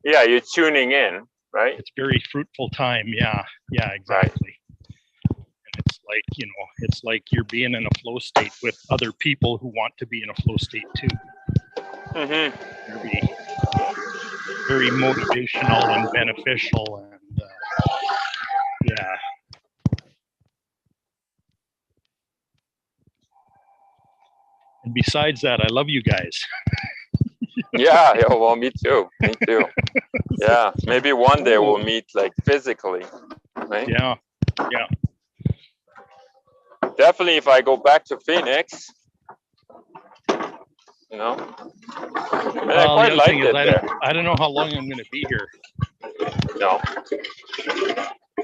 Yeah, you're tuning in, right? It's very fruitful time. Yeah, exactly. And it's like you're being in a flow state with other people who want to be in a flow state too. Mm-hmm. Very motivational and beneficial, and yeah. And besides that, I love you guys. Yeah, well, me too. Yeah, maybe one day we'll meet like physically, right? Yeah. Definitely if I go back to Phoenix, and I quite the other liked thing is it there. I don't know how long I'm going to be here. No.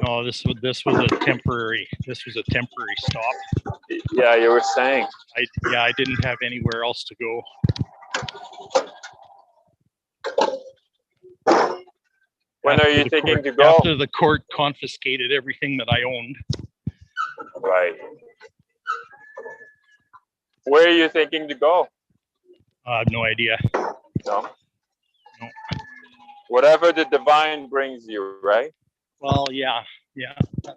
No, this was a temporary stop. Yeah, you were saying. I didn't have anywhere else to go. When are After you the thinking court- to go? After the court confiscated everything that I owned. Right. Where are you thinking to go? I have no idea. No. No. Whatever the divine brings you, right? Well, yeah,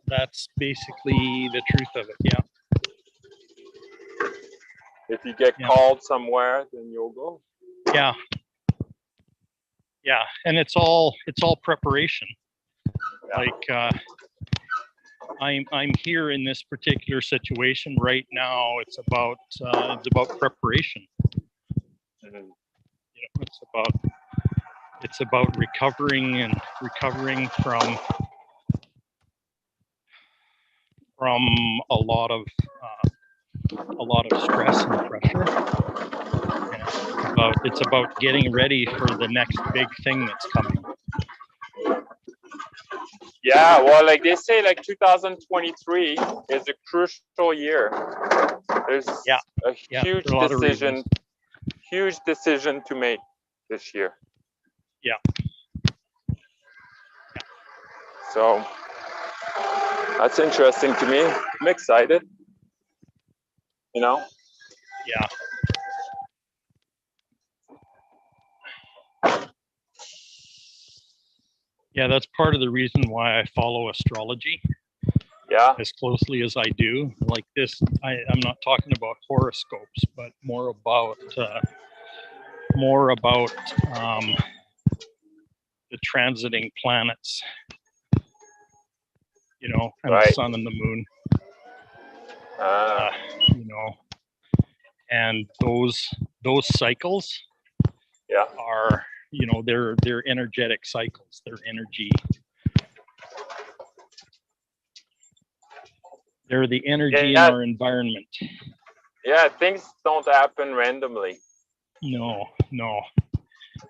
that's basically the truth of it. Yeah, If you get Yeah. called somewhere, then you'll go. yeah, and it's all preparation. Yeah. Like I'm here in this particular situation right now. It's about preparation. Mhm. You know, it's about recovering from a lot of stress and pressure. And it's about getting ready for the next big thing that's coming. Yeah, well, like they say, like 2023 is a crucial year. There's Yeah. a Yeah, huge for a lot of reasons. decision to make this year. Yeah. So that's interesting to me. I'm excited. You know? Yeah. Yeah, that's part of the reason why I follow astrology Yeah. as closely as I do. Like this, I'm not talking about horoscopes, but more about the transiting planets, you know, and Right. the sun and the moon, you know, and those cycles Yeah. are, you know, they're energetic cycles. They're energy. They're the energy Yeah. in our environment. Yeah, things don't happen randomly. No.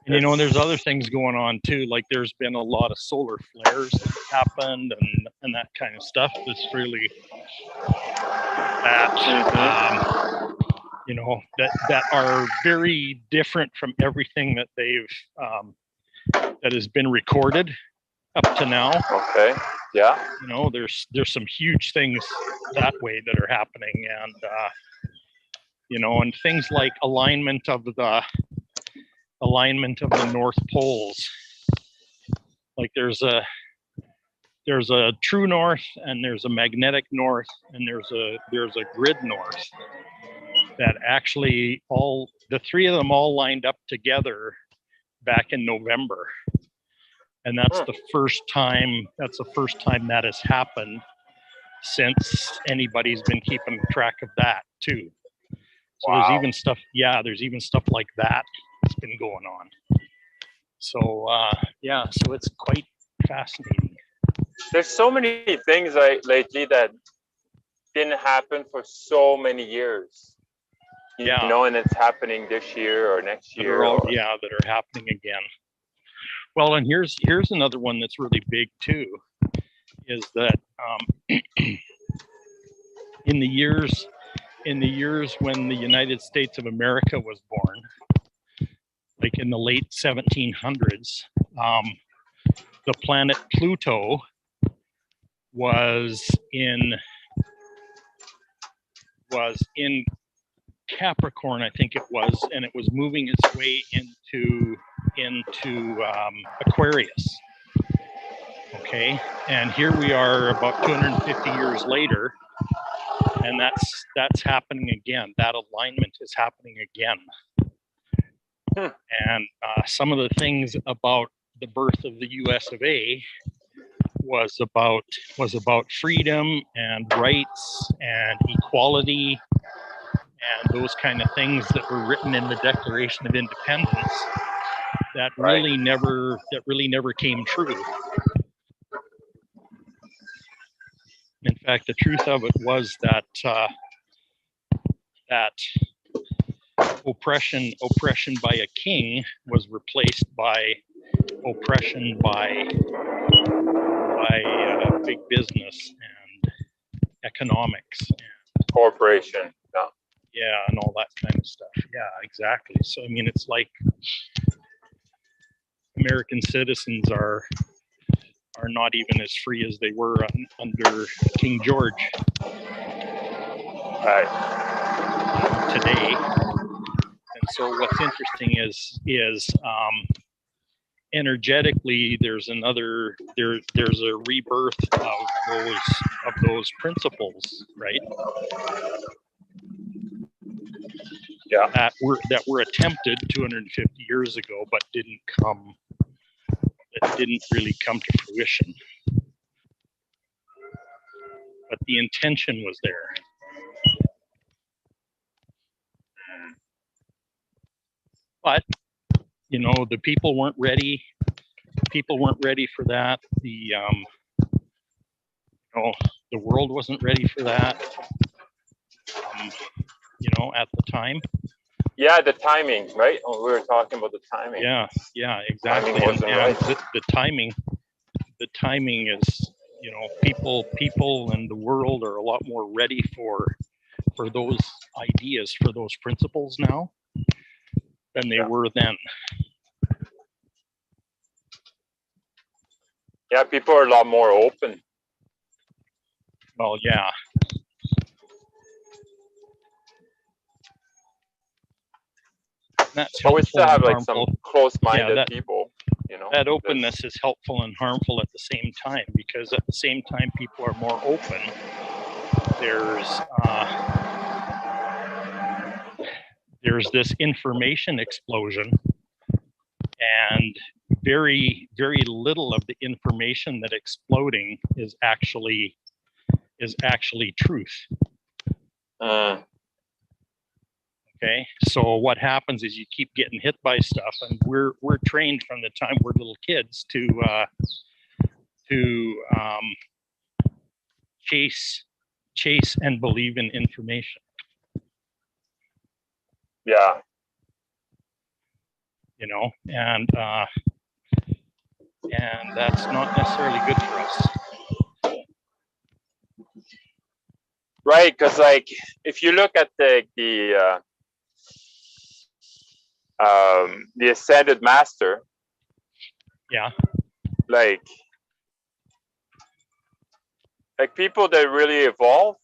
And you know, there's other things going on too. Like there's been a lot of solar flares that happened and that kind of stuff. That's really that you know, that are very different from everything that they've that has been recorded up to now. Okay. Yeah. You know, there's some huge things that way that are happening, and you know, and things like alignment of the North Poles. Like there's a true north, and there's a magnetic north, and there's a grid north. That actually the three of them all lined up together back in November. And that's the first time that has happened since anybody's been keeping track of that too. So Wow. there's even stuff like that that's been going on. So so it's quite fascinating. There's so many things lately that didn't happen for so many years. You know, and it's happening this year or next year. That are happening again. Well, and here's another one that's really big too, is that in the years when the United States of America was born, like in the late 1700s, the planet Pluto was in Capricorn, I think it was, and it was moving its way into Aquarius. Okay, and here we are about 250 years later, and that's happening again. That alignment is happening again. And some of the things about the birth of the US of A was about freedom and rights and equality and those kind of things that were written in the Declaration of Independence that really never came true. In fact, the truth of it was that oppression by a king was replaced by oppression by big business and economics and corporation. Yeah. Yeah, and all that kind of stuff. Yeah, exactly. So I mean, it's like American citizens are not even as free as they were under King George Right. today. And so what's interesting is energetically there's a rebirth of those principles, right? Yeah. That were attempted 250 years ago, but didn't really come to fruition. But the intention was there. But the people weren't ready. People weren't ready for that. The world wasn't ready for that. At the time. Yeah, the timing, right? Oh, we were talking about the timing. Yeah, exactly. Timing wasn't right. The timing is, people and the world are a lot more ready for those ideas, for those principles now than they were then. Yeah, people are a lot more open. Well, yeah. That's But we still have helpful like and some harmful. close-minded people, That openness is helpful and harmful at the same time, because at the same time people are more open. There's this information explosion, and very, very little of the information that exploding is actually truth. Okay, so what happens is you keep getting hit by stuff, and we're trained from the time we're little kids to chase and believe in information. Yeah. And that's not necessarily good for us. Right, because like if you look at the ascended master, Yeah. like people that really evolve,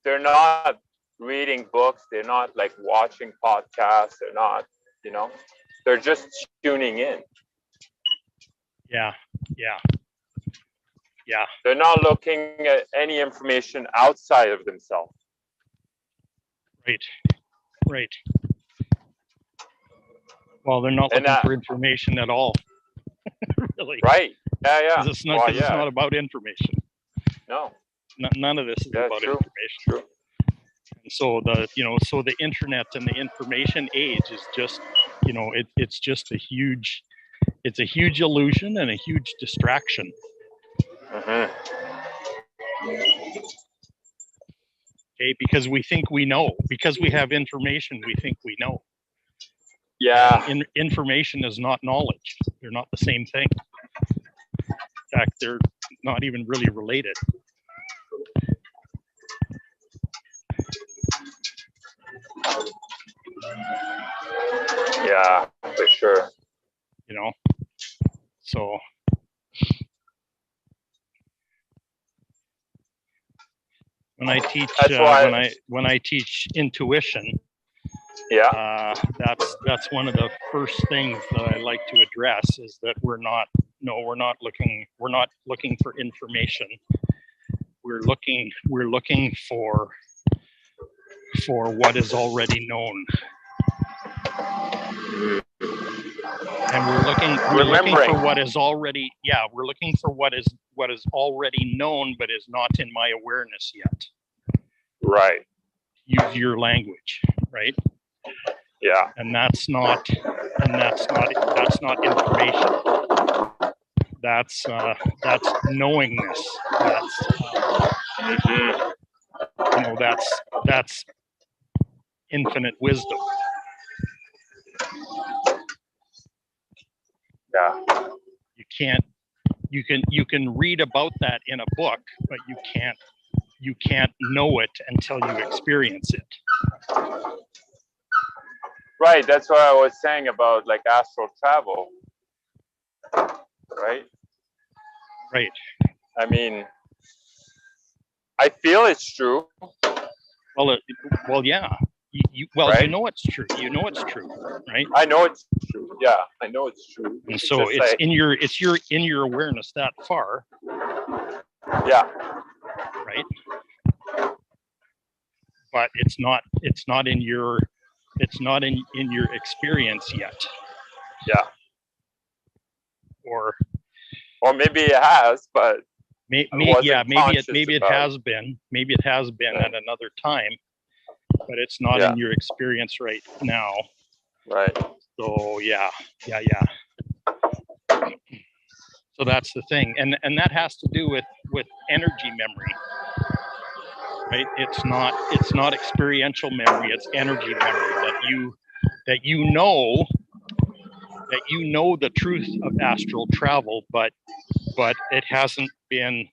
they're not reading books, they're not like watching podcasts, they're not, they're just tuning in. Yeah. They're not looking at any information outside of themselves. Right. Well, they're not looking for information at all. Really. Right. Yeah. 'Cause it's not about information. No. None of this is about information. True. And so the internet and the information age is just, it's just a huge illusion and a huge distraction. Mm-hmm. Okay, because we think we know, because we have information, we think we know. Yeah. Information is not knowledge. They're not the same thing. In fact, they're not even really related. Yeah, for sure. So when I teach when I teach intuition, that's one of the first things that I like to address, is that we're not looking for information. We're looking for what is already known. And we're looking for what is already known, but is not in my awareness yet. Right. Use your language, right? Yeah. And that's not information. That's knowingness. That's infinite wisdom. Yeah. You can read about that in a book, but you can't you can't know it until you experience it. Right, that's what I was saying about like astral travel. Right? Right. I mean, I feel it's true. Well, yeah. You Right? know it's true. You know it's true, right? I know it's true. Yeah, I know it's true. And so just it's like, in your awareness that far, yeah, right? But it's not in your experience yet. yeah. Or maybe it has, but maybe wasn't it conscious has been. Maybe it has been at another time, but it's not Yeah. in your experience right now. right. So yeah. So that's the thing, and that has to do with energy memory, right? It's not experiential memory. It's energy memory that you know the truth of astral travel, but it hasn't been.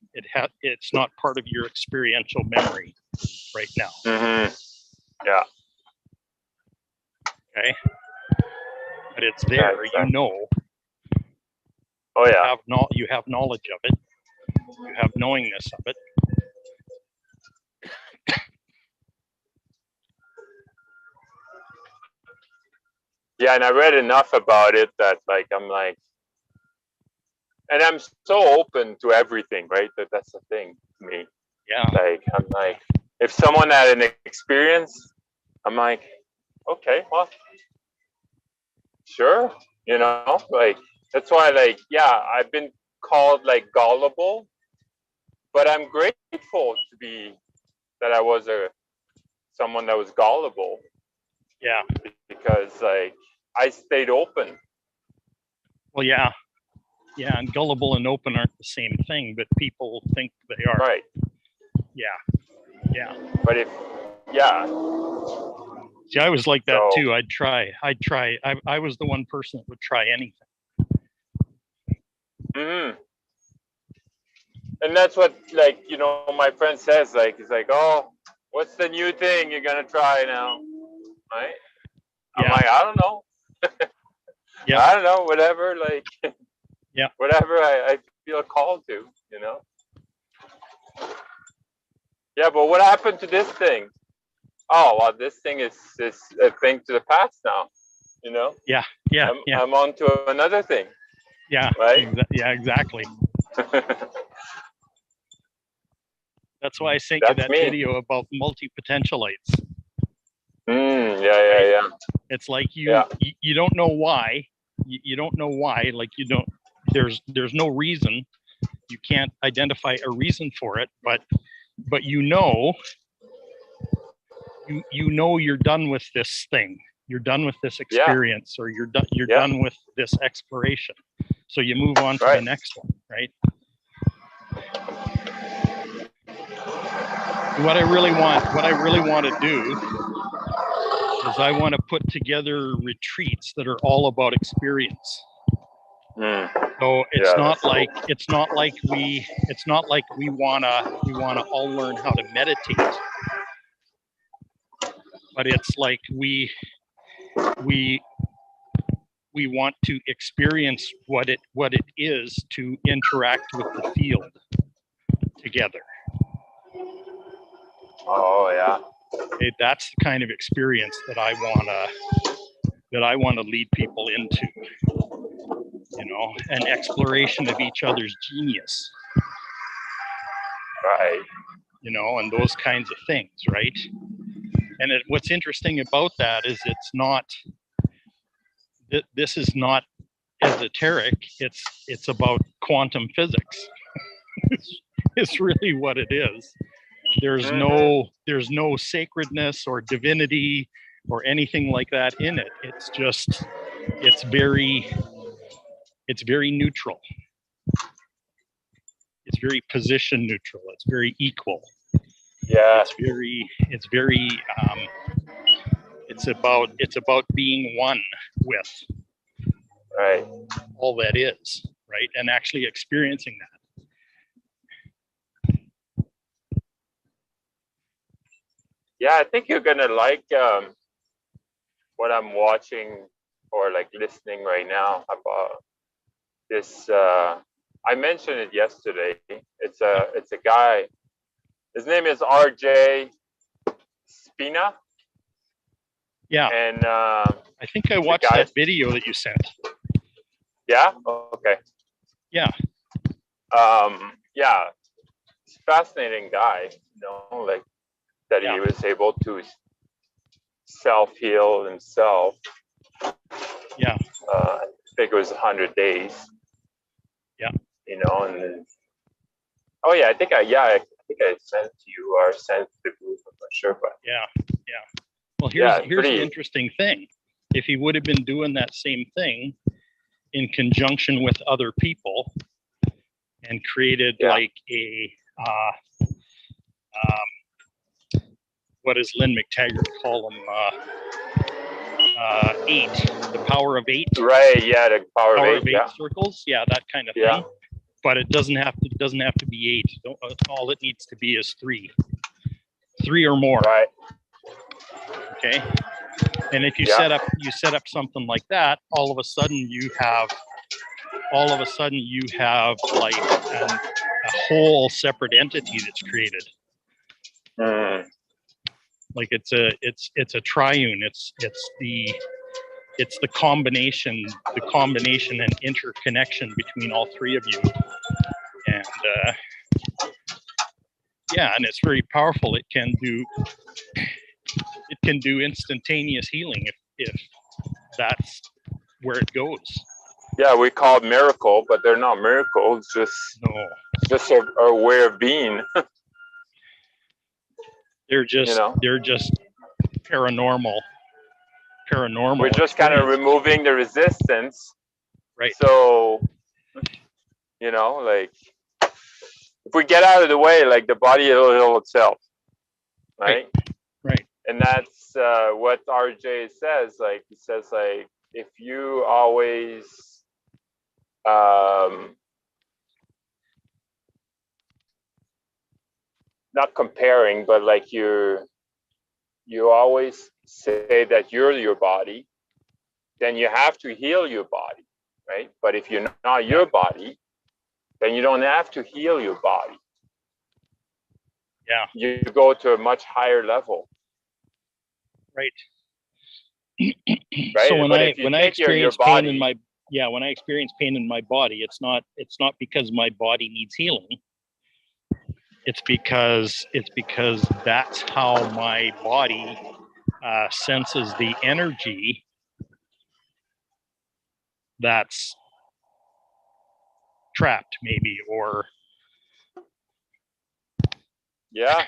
It's not part of your experiential memory right now. Mm-hmm. Yeah. Okay, but it's there. Yeah, exactly. You know. Oh yeah. You have knowledge of it. You have knowingness of it. Yeah, and I read enough about it that like I'm like, and I'm so open to everything, right? That's the thing to me. Yeah. Like I'm like, if someone had an experience, I'm like, okay, well, sure, you know, like that's why, like, yeah, I've been called like gullible, but I'm grateful to be that I was someone that was gullible. Yeah. Because like I stayed open. Well, yeah. Yeah, and gullible and open aren't the same thing, but people think they are. Right. Yeah. But yeah. See, I was like that So, too. I'd try. I was the one person that would try anything. mm-hmm. And that's what, like, you know, my friend says, like, he's like, oh, what's the new thing you're gonna try now? Right? I'm like, I don't know. Yeah. I don't know, whatever, like, yeah, whatever I feel called to, you know. Yeah, but what happened to this thing? Oh, well, this thing is a thing to the past now, you know. Yeah. I'm on to another thing. Yeah. Right. Yeah. Exactly. That's why I sent you that me. video about multi-potentialites. Yeah. It's like you don't know why. You don't know why. Like you don't. There's no reason. You can't identify a reason for it, but you know you're done with this thing. You're done with this experience, or you're done with this exploration. So you move on to the next one, right? What I really want to do is I want to put together retreats that are all about experience. So it's not like we wanna all learn how to meditate, but it's like we want to experience what it is to interact with the field together. Oh yeah. Okay, that's the kind of experience that I wanna lead people into. You know, an exploration of each other's genius. Right. You know, and those kinds of things, right? And what's interesting about that is this is not esoteric. It's about quantum physics. It's really what it is. There's no sacredness or divinity or anything like that in it. It's just it's very neutral. It's very position neutral. It's very equal. Yeah. It's about being one with all that is, right? And actually experiencing that. Yeah, I think you're gonna like what I'm watching or like listening right now about this. I mentioned it yesterday. It's a guy. His name is RJ Spina, Yeah, and I think I watched guy- that video that you sent. yeah, okay, Yeah, yeah, it's a fascinating guy. You know, like that he Yeah. was able to self-heal himself. yeah, I think it was 100 days. Yeah. You know, and then, oh yeah, I think I sent to you or sent to the group. I'm not sure, but yeah, yeah. Well, Yeah, here's pretty- the interesting thing. If he would have been doing that same thing in conjunction with other people and created Yeah. like a what does Lynn McTaggart call them? 8, the power of 8. right, yeah, the power Power of of 8, 8 yeah, circles, yeah, that kind of Yeah. thing. But it doesn't have to be 8. All it needs to be is 3 or more. right, Okay, and if you Yeah. set up something like that, all of a sudden you have like a whole separate entity that's created. Mm, Like it's a triune. It's the combination and interconnection between all three of you. And yeah, and it's very powerful. It can do instantaneous healing if that's where it goes. yeah. We call it miracle, but they're not miracles. No, Just a way of being. they're just know. paranormal. We're just kind of experiences. removing the resistance. Right. So, you know, like if we get out of the way, like the body will heal itself, right? Right. And that's what RJ says. Like he says, like if you always not comparing, but like you always say that you're your body, then you have to heal your body, right? But if you're not your body, then you don't have to heal your body. Yeah. You go to a much higher level. Right. Right. So when But I if you when I take your experience body, pain in my when I experience pain in my body, it's not because my body needs healing. It's because that's how my body senses the energy that's trapped, maybe, or yeah,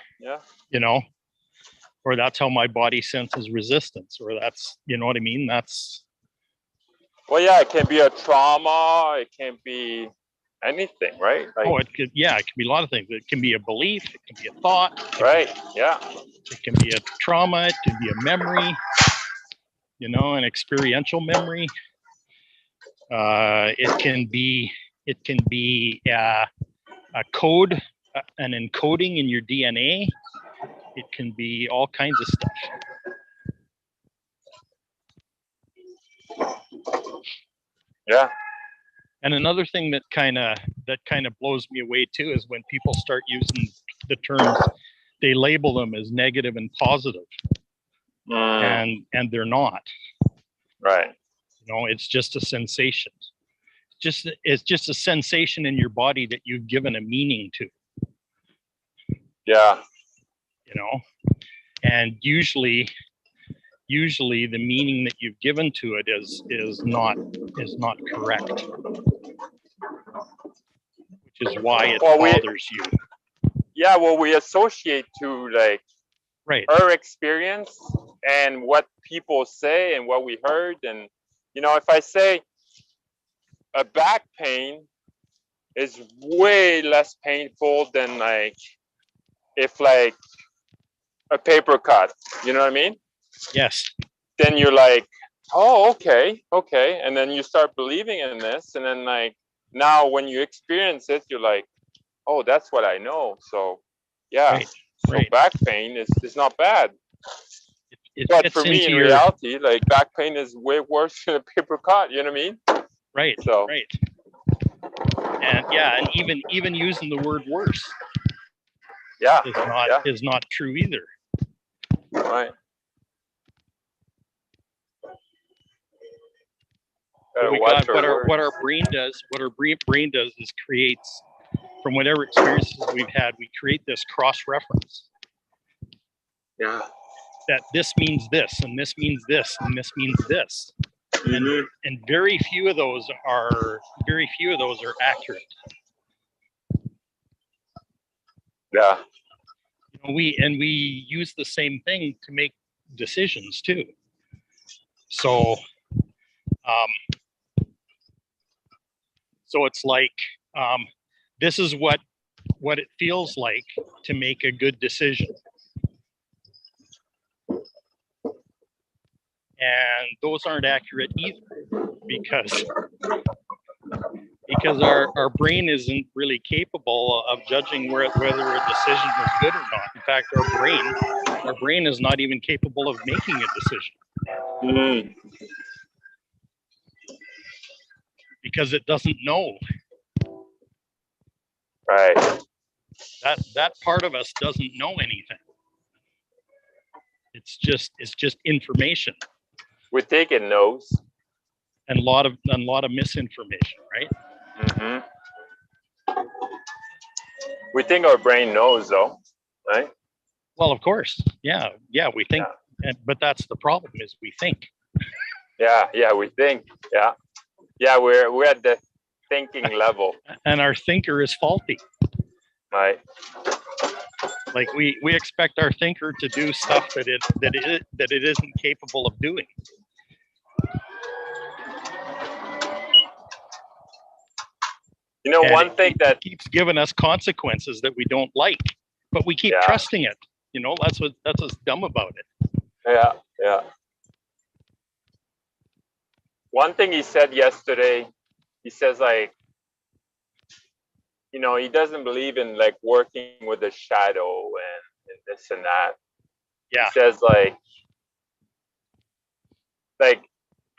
or that's how my body senses resistance, or that's, you know what I mean? That's well, yeah, it can be a trauma, it can be anything, right? Like, it could be a lot of things. It can be a belief, it can be a thought, right, yeah, it can be a trauma, it can be a memory, an experiential memory. It can be a code, an encoding in your DNA. It can be all kinds of stuff. yeah, And another thing that kind of blows me away too is when people start using the terms, they label them as negative and positive, and they're not. right, It's just a sensation. It's just a sensation in your body that you've given a meaning to. yeah, And usually the meaning that you've given to it is not correct, which is why it bothers you. Yeah, well, we associate to like our experience and what people say and what we heard. And if I say a back pain is way less painful than like if like a paper cut, you know what I mean? Yes. Then you're like, oh, okay. And then you start believing in this. And then like now when you experience it, you're like, oh, that's what I know. So yeah. Right. So Right. back pain is not bad. It But fits for me, into in your reality, like back pain is way worse than a paper cut. You know what I mean? right, So right. And yeah, and even using the word worse yeah, yeah, is not true either. right. But we got what our brain does. What our brain does is creates, from whatever experiences we've had, we create this cross reference Yeah. that this means this, and this means this, and this means this, Mhm. and very few of those are accurate. Yeah. You know, we use the same thing to make decisions too. So, so it's like this is what it feels like to make a good decision, and those aren't accurate either, because our brain isn't really capable of judging whether a decision was good or not. In fact, our brain is not even capable of making a decision Mm. because it doesn't know. Right. That part of us doesn't know anything. It's just information We think it knows. and a lot of misinformation, right? Hmm. We think our brain knows, though, right? Well, of course, yeah, we think, but that's the problem, is we think. Yeah, we think. Yeah, we're at the thinking level, And our thinker is faulty. right? Like we expect our thinker to do stuff that it isn't capable of doing. You know, And one thing that keeps giving us consequences that we don't like, but we keep trusting it. You know, that's what's dumb about it. yeah. One thing he said yesterday, he says, like, you know, he doesn't believe in like working with the shadow and this and that. Yeah. He says like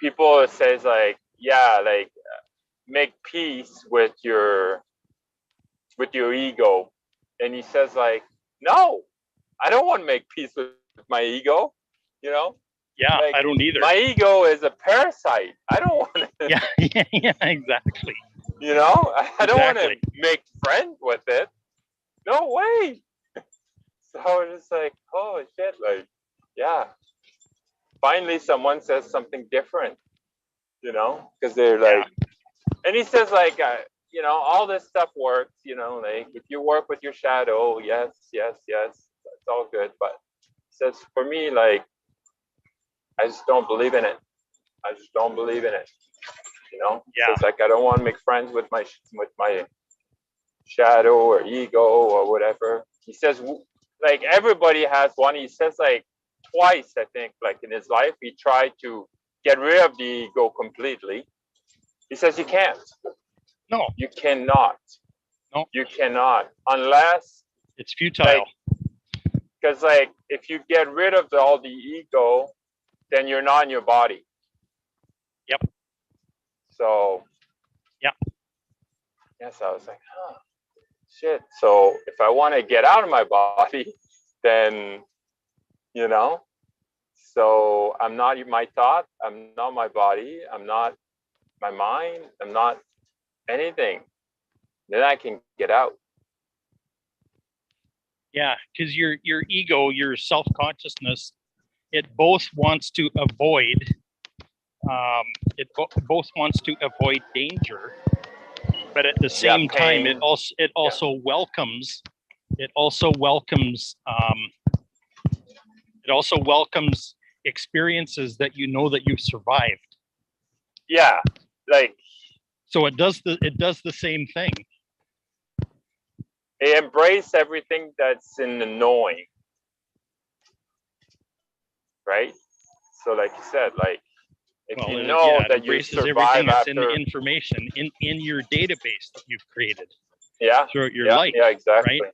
people says like, yeah, like make peace with your ego. And he says like, no, I don't want to make peace with my ego, you know? Yeah, like, I don't either. My ego is a parasite. I don't want to. Yeah, exactly. You know, I don't want to Exactly. make friends with it. No way. So I was just like, oh shit, like, yeah. Finally, someone says something different, you know, because they're like, and he says like, you know, all this stuff works, you know, like if you work with your shadow, yes, it's all good. But he says for me, like, I just don't believe in it. I just don't believe in it. You know, Yeah. It's like I don't want to make friends with my shadow or ego or whatever. He says like everybody has one. He says like twice, I think, like in his life, he tried to get rid of the ego completely. He says you can't. No. You cannot. No. You cannot unless it's futile. Because like if you get rid of all the ego, then you're not in your body. Yep. So. Yeah. Yes, I was like, shit. So if I want to get out of my body, then, you know, so I'm not my thought, I'm not my body, I'm not my mind, I'm not anything. Then I can get out. Yeah, because your ego, your self-consciousness, it both wants to avoid danger, but at the same time it also welcomes experiences that you know that you've survived. Yeah, like so it does the same thing. They embrace everything that's in the knowing, right? So like you said, like if you know that you survive after in information in your database that you've created throughout your life. Yeah, exactly. Right?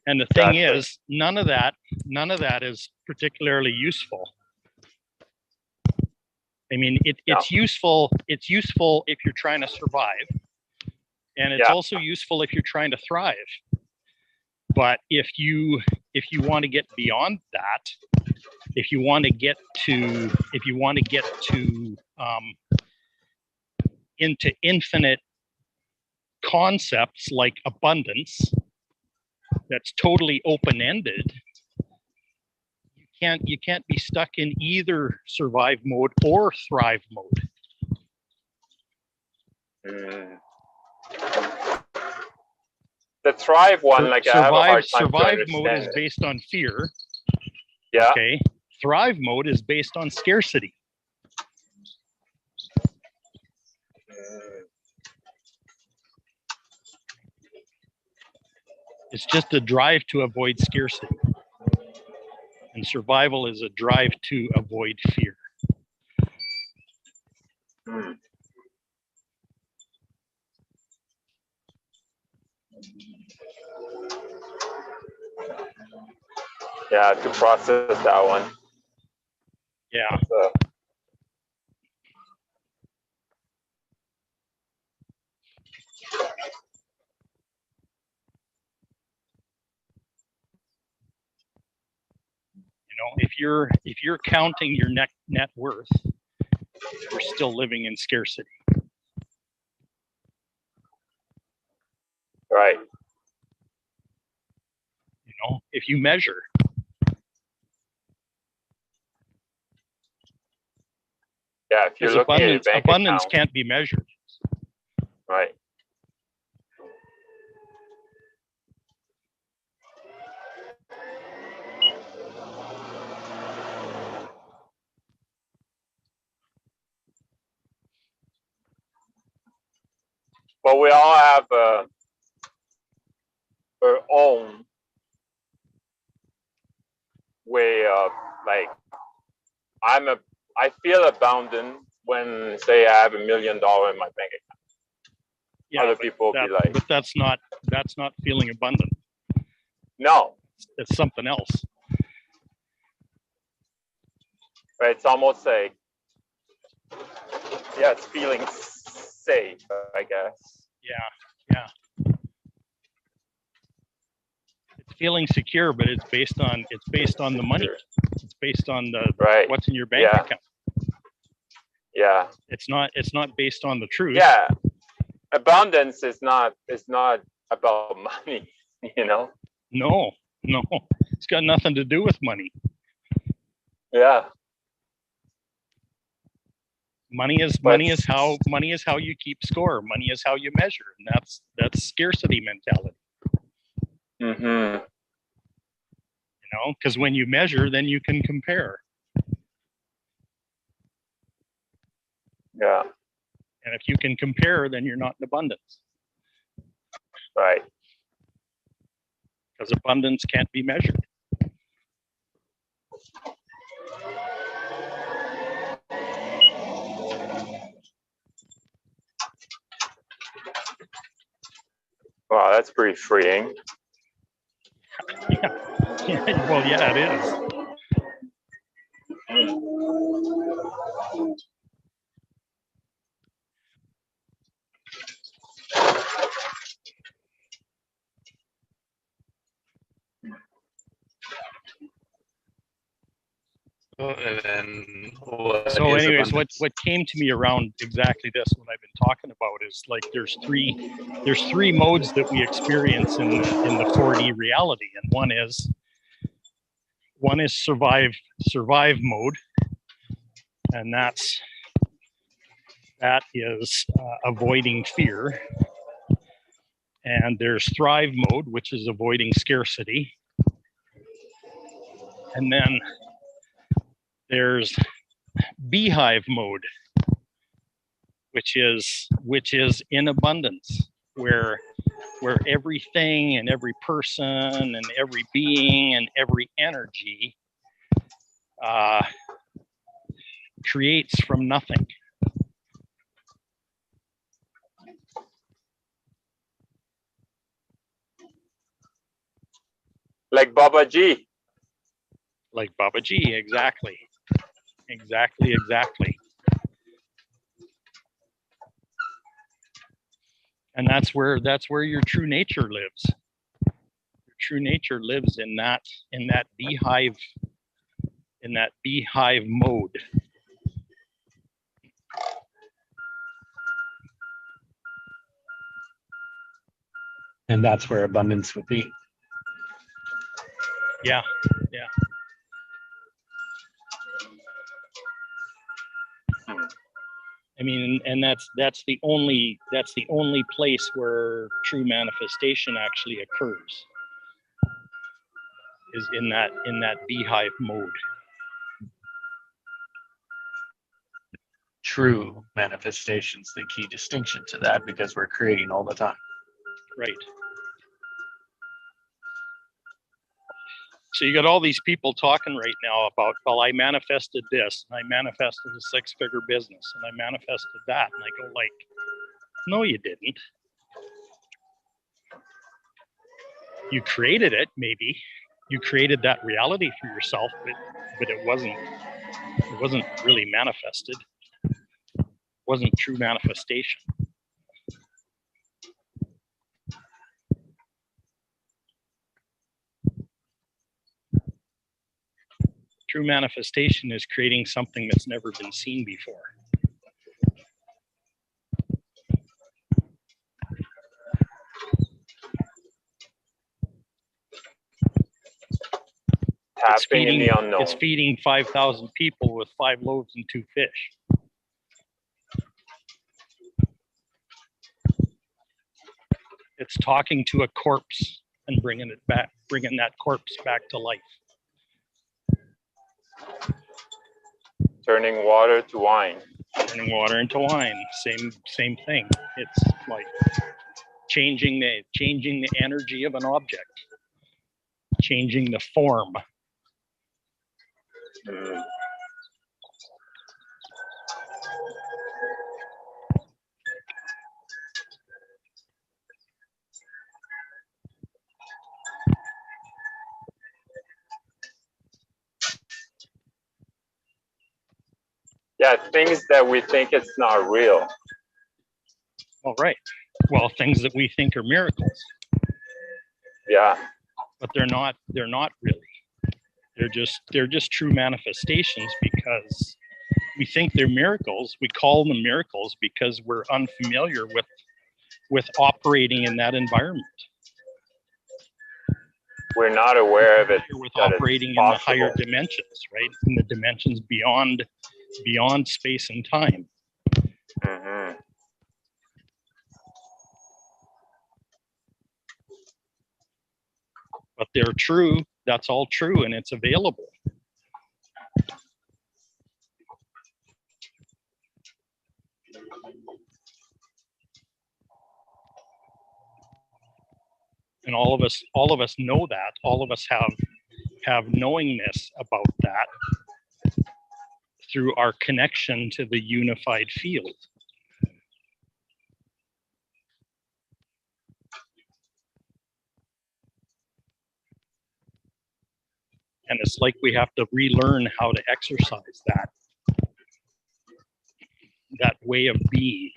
And the thing Exactly. is, none of that is particularly useful. I mean, it's useful if you're trying to survive, and it's Yeah. also useful if you're trying to thrive. But if you want to get beyond that, if you want to get to into infinite concepts like abundance, that's totally open-ended, you can't be stuck in either survive mode or thrive mode. Mm. The thrive one, like I have a hard time to Survive mode understand is it. based on fear. Yeah. Okay. Thrive mode is based on scarcity. Mm. It's just a drive to avoid scarcity. And survival is a drive to avoid fear. Mm. Yeah, to process that one. Yeah. So, You know, if you're counting your net worth, you're still living in scarcity. right. You know, if you measure, Yeah, if you're because looking at your bank abundance account, can't be measured. right. But we all have our own way of, like, I feel abundant when, say, I have $1 million in my bank account. Yeah, Other people will be like, but that's not feeling abundant. no, It's something else. but it's almost like, yeah, it's feeling safe, I guess. Yeah. It's feeling secure, but it's based on the money. It's based on the Right. what's in your bank account. Yeah. It's not based on the truth. Yeah. Abundance is not about money, you know? No. It's got nothing to do with money. Yeah. Money is how you keep score. Money is how you measure, and that's scarcity mentality. Mm-hmm. You know, because when you measure, then you can compare. Yeah. And if you can compare, then you're not in abundance. Right. Because abundance can't be measured. Wow, that's pretty freeing. Yeah. Well, yeah, it is. So anyways, what came to me around exactly this, what I've been talking about, is like there's three modes that we experience in the 4D reality, and one is survive mode, and that is avoiding fear. And there's thrive mode, which is avoiding scarcity. And then there's beehive mode, which is in abundance, where everything and every person and every being and every energy creates from nothing. Like Baba G. Like Baba G, exactly. Exactly. And that's where your true nature lives. Your true nature lives in that beehive mode. And that's where abundance would be. Yeah. I mean, and that's the only place where true manifestation actually occurs, is in that beehive mode. True manifestation's the key distinction to that, because we're creating all the time. Right. So you got all these people talking right now about, well, I manifested this, and I manifested a 6-figure business, and I manifested that. And I go like, no, you didn't. You created it, maybe. You created that reality for yourself, but it wasn't really manifested. It wasn't true manifestation. True manifestation is creating something that's never been seen before. Tapping in the unknown. It's feeding 5,000 people with 5 loaves and 2 fish. It's talking to a corpse and bringing that corpse back to life. Turning water to wine. Turning water into wine, same thing. It's like changing the energy of an object, changing the form. Yeah, things that we think it's not real. All right. Well, things that we think are miracles. Yeah. But they're not really. They're just true manifestations, because we think they're miracles. We call them miracles because we're unfamiliar with operating in that environment. We're not aware of it. With operating in the higher dimensions, right? In the dimensions beyond space and time. Mm-hmm. But they're true. That's all true, and it's available. And all of us know that. All of us have knowingness about that through our connection to the unified field. And it's like we have to relearn how to exercise that way of being.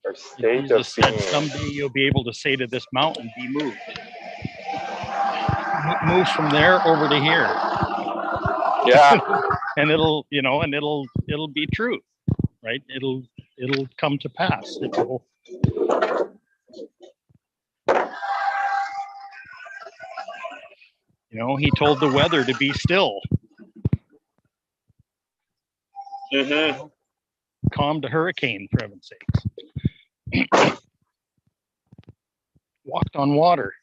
Or state of Jesus said, being. someday you'll be able to say to this mountain, be moved. Move from there over to here. Yeah. And it'll be true, right? It'll come to pass. He told the weather to be still. Mm-hmm. Calmed a hurricane, for heaven's sakes. Walked on water.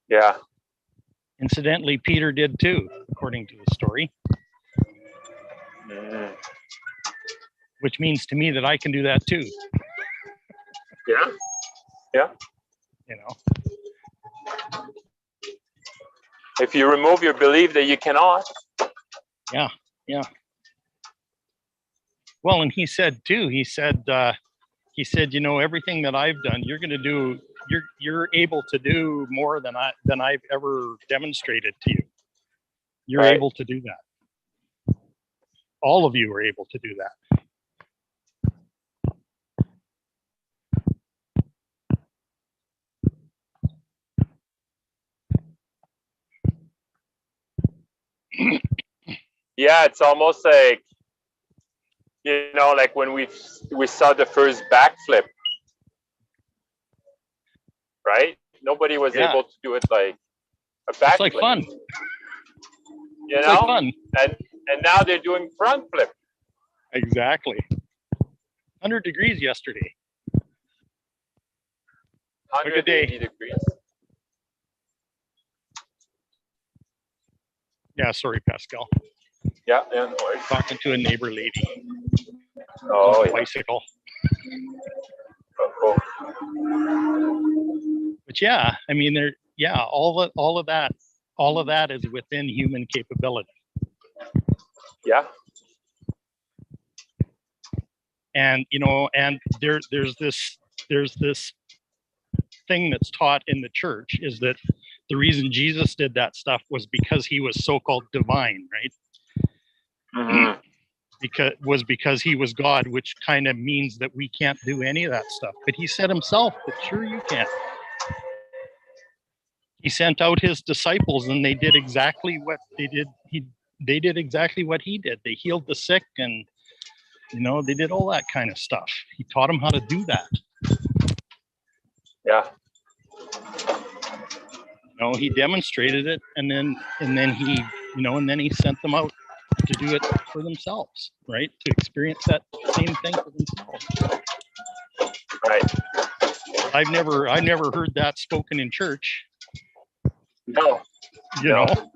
Yeah. Incidentally, Peter did too, according to the story. Mm-hmm. Which means to me that I can do that too. Yeah. Yeah. You know, If you remove your belief that you cannot. yeah. Well, and he said too, he said, you know, everything that I've done, you're going to do, you're able to do more than I've ever demonstrated to you. You're Right. able to do that. All of you are able to do that. Yeah, it's almost like, you know, like when we saw the first backflip, right? Nobody was Yeah. able to do it like a backflip. It's like fun. You It's know, like fun. and now they're doing front flip. Exactly. 100 degrees yesterday. a good day. 180 degrees. Yeah, sorry, Pascal. Yeah, yeah, no worries. Talking to a neighbor lady Oh, on a yeah. bicycle. Oh, But yeah, I mean, all of that is within human capability. yeah, And you know, and there's this thing that's taught in the church is that the reason Jesus did that stuff was because he was so-called divine, right? mhm. Because he was God, which kind of means that we can't do any of that stuff. But he said himself that sure you can. He sent out his disciples and they did exactly what they did. They did exactly what he did. They healed the sick and, you know, they did all that kind of stuff. He taught them how to do that. Yeah, You know, he demonstrated it and then he, you know, and then he sent them out to do it for themselves, right? To experience that same thing for themselves. right. I've never heard that spoken in church. No, You no, know,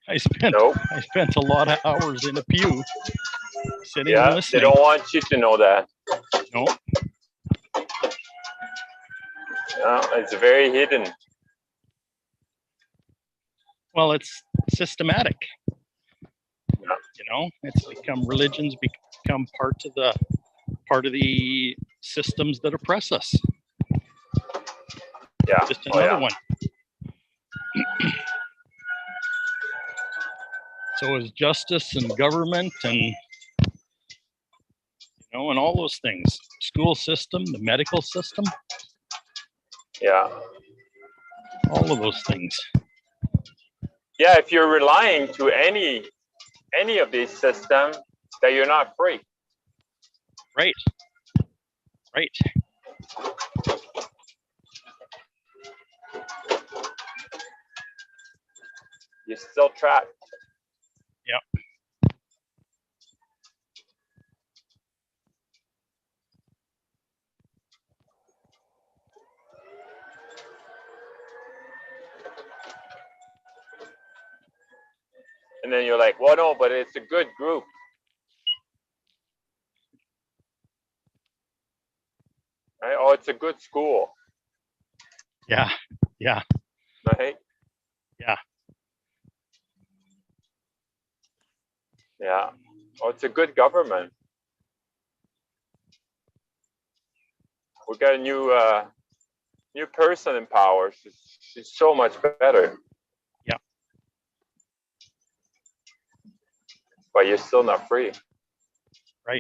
I spent nope. a lot of hours in a pew sitting and Yeah, they listening. don't want you to know that. No, Yeah, it's very hidden. well, it's systematic. Yeah. You know, it's become religions become part of the systems that oppress us. Yeah. Just Oh, another yeah. one. So is justice and government and, you know, and all those things. School system, the medical system, Yeah. all of those things. Yeah, if you're relying to any of these systems, that you're not free. Right. Right. You're still trapped. Yep. And then you're like, well, no, but it's a good group. Right? Oh, it's a good school. Yeah. Yeah. Right? Yeah. Yeah. Oh, it's a good government. We got a new person in power. She's so much better. Yeah. But you're still not free. Right.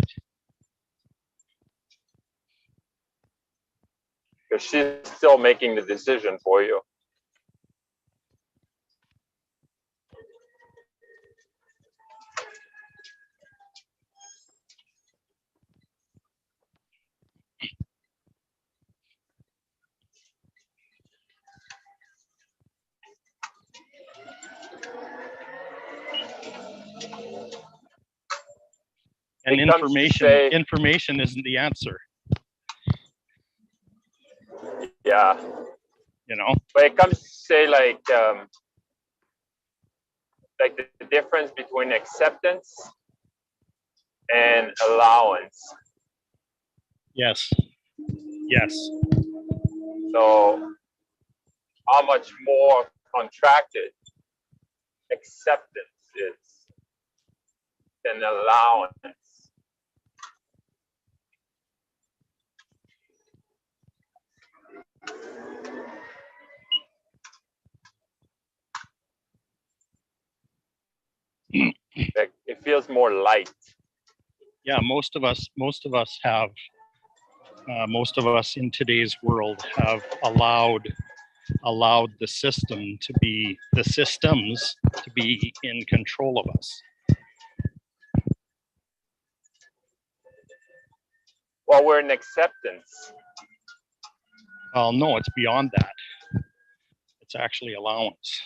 Because she's still making the decision for you. And It comes to say- information isn't the answer, Yeah. you know? But it comes to say like the difference between acceptance and allowance. Yes. Yes. So how much more contracted acceptance is than allowance? Like, it feels more light. Yeah, most of us have most of us in today's world have allowed the systems to be in control of us. Well, we're in acceptance. Well, no, it's beyond that. It's actually allowance.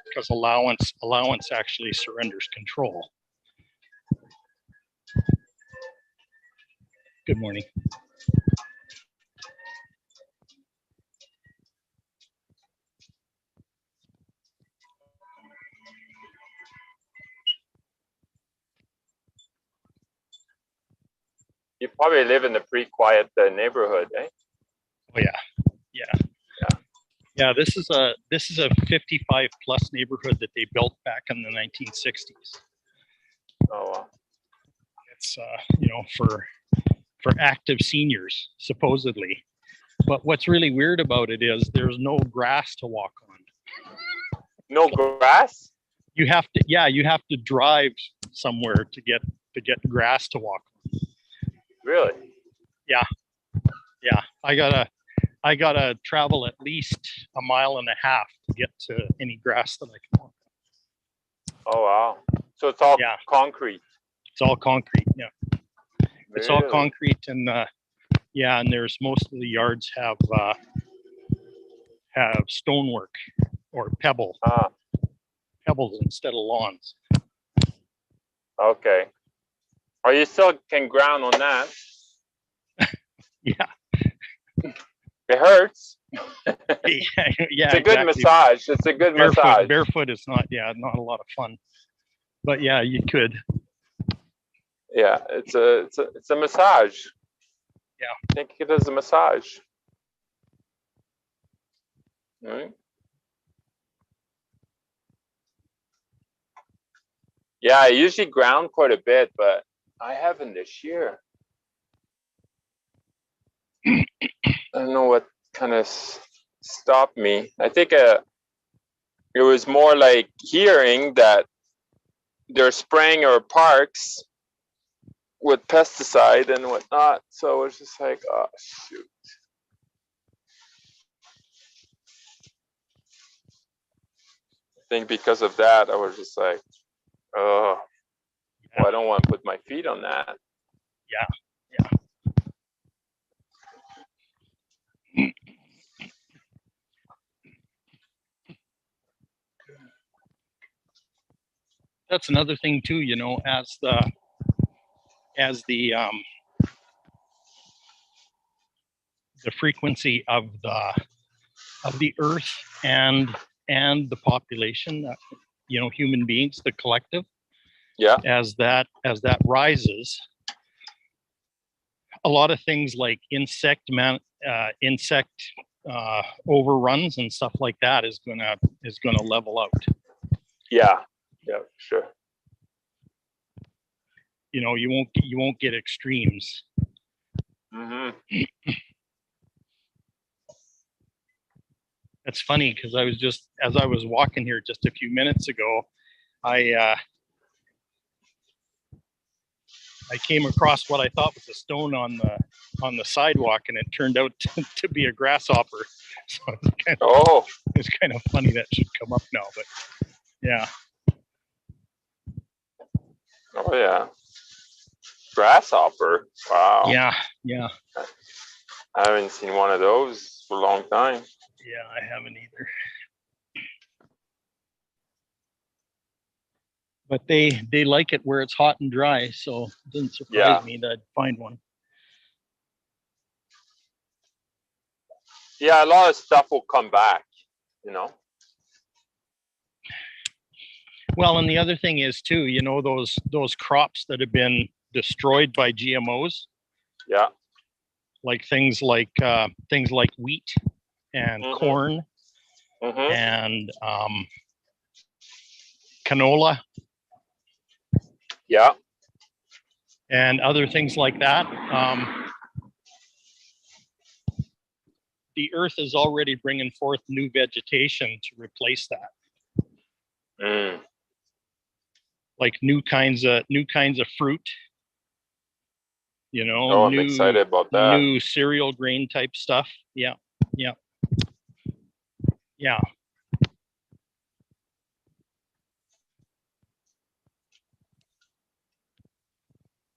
Because allowance actually surrenders control. Good morning. You probably live in a pretty quiet neighborhood, eh? Oh yeah. This is a 55 plus neighborhood that they built back in the 1960s. Oh, wow. It's for active seniors supposedly, but what's really weird about it is there's no grass to walk on. No grass? You have to drive somewhere to get grass to walk on. Really? Yeah, I gotta travel at least a mile and a half to get to any grass that I can walk on. Oh, wow. So it's all concrete. It's all concrete. Yeah, it's all Really? concrete, and and there's most of the yards have stonework or pebbles instead of lawns. Okay. Or you still can ground on that. Yeah. It hurts. Yeah, It's a good massage. It's a good massage. Barefoot is not a lot of fun. But yeah, you could. Yeah, it's a massage. Yeah. I think it is a massage. Right? Yeah, I usually ground quite a bit, but I haven't this year. I don't know what kind of stopped me. I think it was more like hearing that they're spraying our parks with pesticide and whatnot. So it was just like, oh, shoot. I think because of that, I was just like, oh, well, I don't want to put my feet on that. Yeah. That's another thing too, as the frequency of the earth and the population, human beings, the collective, as that rises, a lot of things like insect overruns and stuff like that is gonna level out. Yeah, sure. You won't get extremes. Mm-hmm. That's funny because as I was walking here just a few minutes ago, I came across what I thought was a stone on the sidewalk, and it turned out to be a grasshopper. So it's kind of funny that should come up now, but yeah. Oh yeah, grasshopper. Wow. Yeah. I haven't seen one of those for a long time. Yeah, I haven't either. But they like it where it's hot and dry, so it doesn't surprise me that I'd find one. Yeah, a lot of stuff will come back, Well, and the other thing is too, you know, those crops that have been destroyed by GMOs, Yeah. like things like wheat and Mhm. corn Mm-hmm. and canola Yeah. and other things like that. The earth is already bringing forth new vegetation to replace that, Mm. like new kinds of fruit. You know, Oh, I'm excited about that. new cereal grain type stuff. Yeah, yeah, yeah.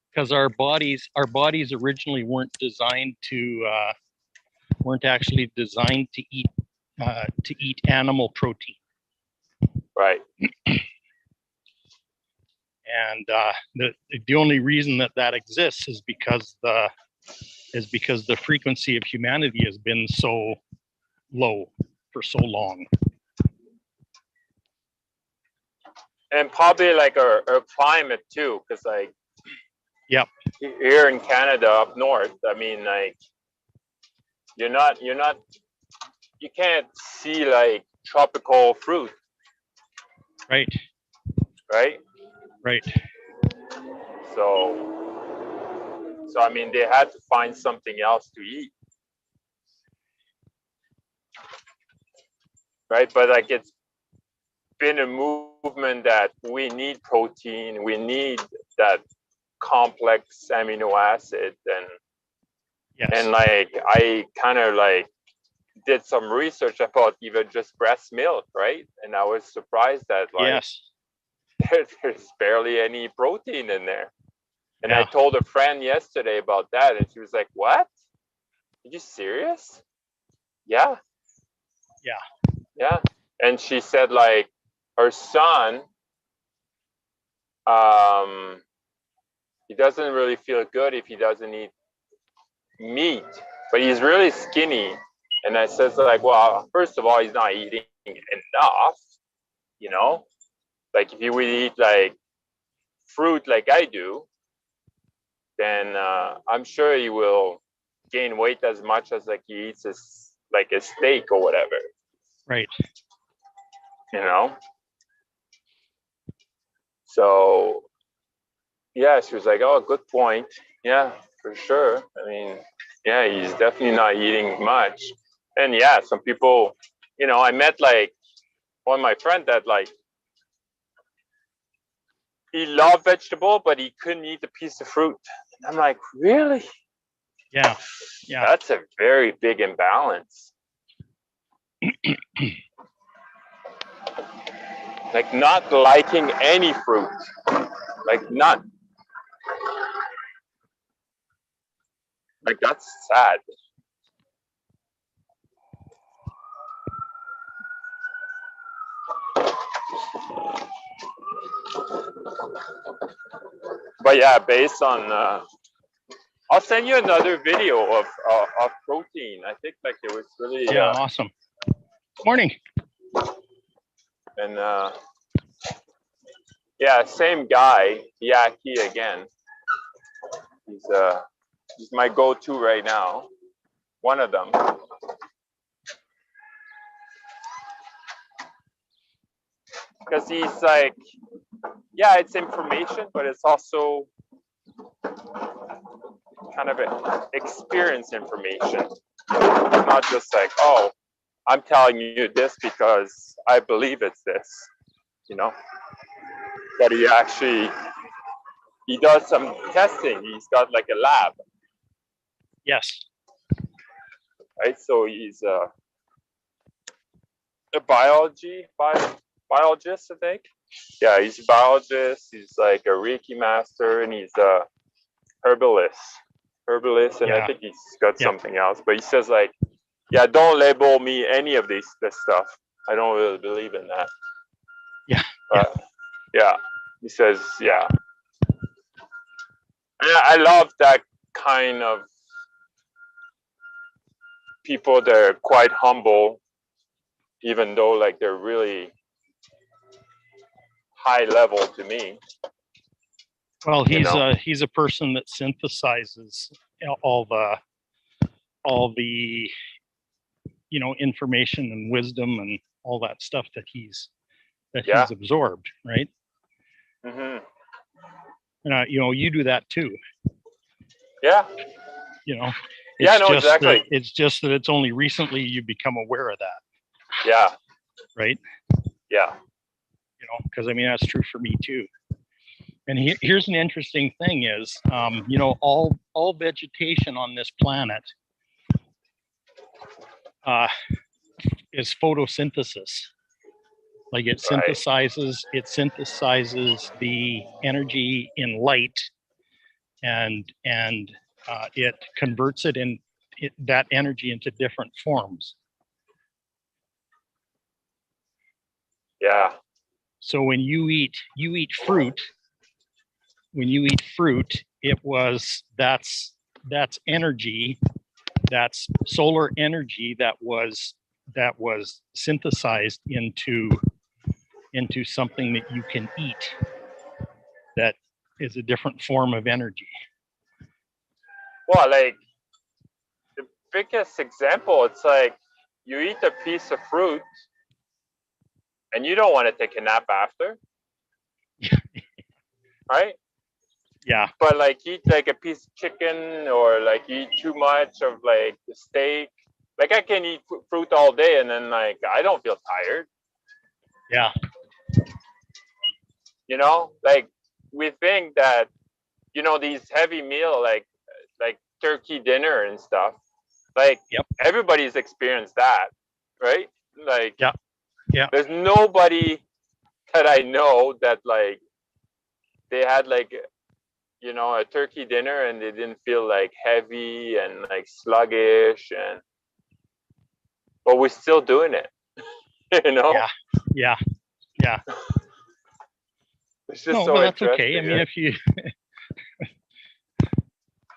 Because our bodies originally weren't actually designed to eat animal protein. Right. And the only reason that exists is because the frequency of humanity has been so low for so long. And probably like our climate too, because like, Yep. Here in Canada up north, I mean, like, you can't see like tropical fruit, Right. right? Right. So I mean, they had to find something else to eat, right? But like, it's been a movement that we need protein, we need that complex amino acid, Yes. and like, I kind of like did some research about even just breast milk, right? And I was surprised that like, yes. there's barely any protein in there. And I Yeah. told a friend yesterday about that, and she was like, "What? Are you serious?" Yeah. Yeah. Yeah. And she said like her son, he doesn't really feel good if he doesn't eat meat, but he's really skinny. And I says like, well, first of all, he's not eating enough, you know? Like if he would eat like fruit like I do, then I'm sure he will gain weight as much as like he eats like a steak or whatever, Right. you know? So yeah, she was like, oh, good point. Yeah, for sure. I mean, yeah, he's definitely not eating much. And yeah, some people, you know, I met like one of my friend that like, he loved vegetable, but he couldn't eat a piece of fruit. And I'm like, really? Yeah. Yeah. That's a very big imbalance. Like not liking any fruit, like none. Like that's sad. But yeah, based on, I'll send you another video of protein. I think like it was really, Yeah. Awesome. Morning. and yeah, same guy, Yaki again. He's my go-to right now. One of them. Because he's like, yeah, it's information, but it's also kind of experience information. It's not just like, oh, I'm telling you this because I believe it's this, you know? But he does some testing. He's got like a lab, Yes. right? So he's a biologist, I think. Yeah, he's a biologist. He's like a Reiki master, and he's a herbalist, and I Yeah. think he's got Yeah. something else. But he says like, yeah, don't label me any of this stuff. I don't really believe in that. Yeah. But yeah, he says, yeah. And I love that kind of people that are quite humble, even though like they're really high level to me. Well, You know? he's a person that synthesizes all the information and wisdom and all that stuff that he's Yeah. absorbed, right? Hmm. And you do that too. Yeah. Yeah, No, exactly. It's just that it's only recently you become aware of that, Yeah. right? Yeah. Because I mean that's true for me too. And here's an interesting thing is, all vegetation on this planet is photosynthesis. Like it synthesizes the energy in light, and it converts that energy into different forms. Yeah. So when you eat fruit, that's energy, that's solar energy that was synthesized into something that you can eat, that is a different form of energy. Well, like the biggest example, it's like you eat a piece of fruit and you don't want to take a nap after. Right? Yeah. But like eat like a piece of chicken, or like eat too much of like the steak. Like I can eat fruit all day and then like I don't feel tired. Yeah. Like we think that, these heavy meal like turkey dinner and stuff, like Yep. everybody's experienced that, right? Like Yeah. There's nobody that I know that like they had like a turkey dinner and they didn't feel like heavy and like sluggish, but we're still doing it. Yeah. It's just No, so but that's interesting. okay. I mean, if you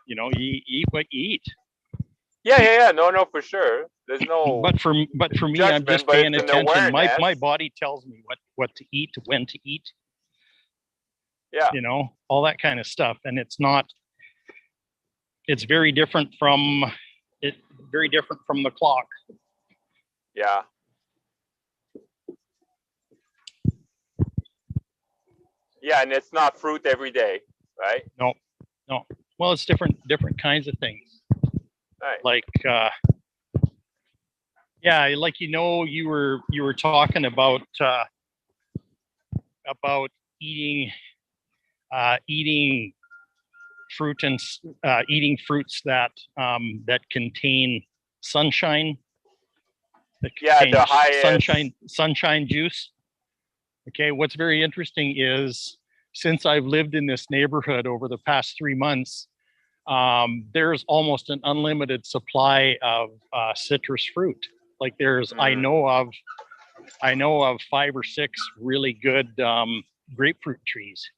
you eat what you eat. Yeah. No, for sure. There's no. But for me, I'm just paying attention. My body tells me what to eat, when to eat. Yeah. All that kind of stuff, and it's very different from the clock. Yeah. Yeah, and it's not fruit every day, right? No. Well, it's different kinds of things. Right. Like, like you were talking about eating fruit and eating fruits that contain sunshine. The highest sunshine juice. Okay, what's very interesting is, since I've lived in this neighborhood over the past 3 months, there's almost an unlimited supply of citrus fruit. Like I know of 5 or 6 really good grapefruit trees.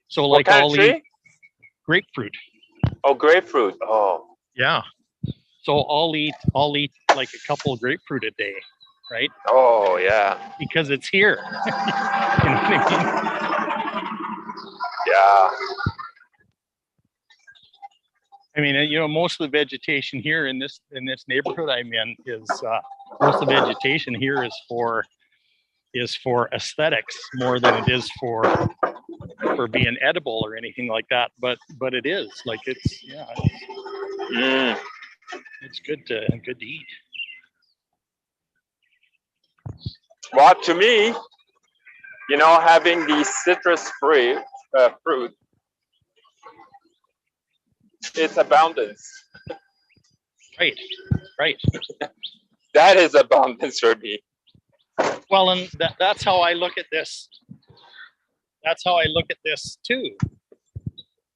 So what kind of tree? Grapefruit. Oh, grapefruit. Oh. Yeah. So I'll eat like a couple of grapefruit a day, right? Oh yeah. Because it's here. You know what I mean? Yeah. I mean, most of the vegetation here in this neighborhood I'm in is most of the vegetation here is for aesthetics more than it is for being edible or anything like that. But it is like it's good to eat. Well, to me, having these citrus fruit, it's abundance. Right. That is abundance for me. Well, and that's how I look at this. That's how I look at this too.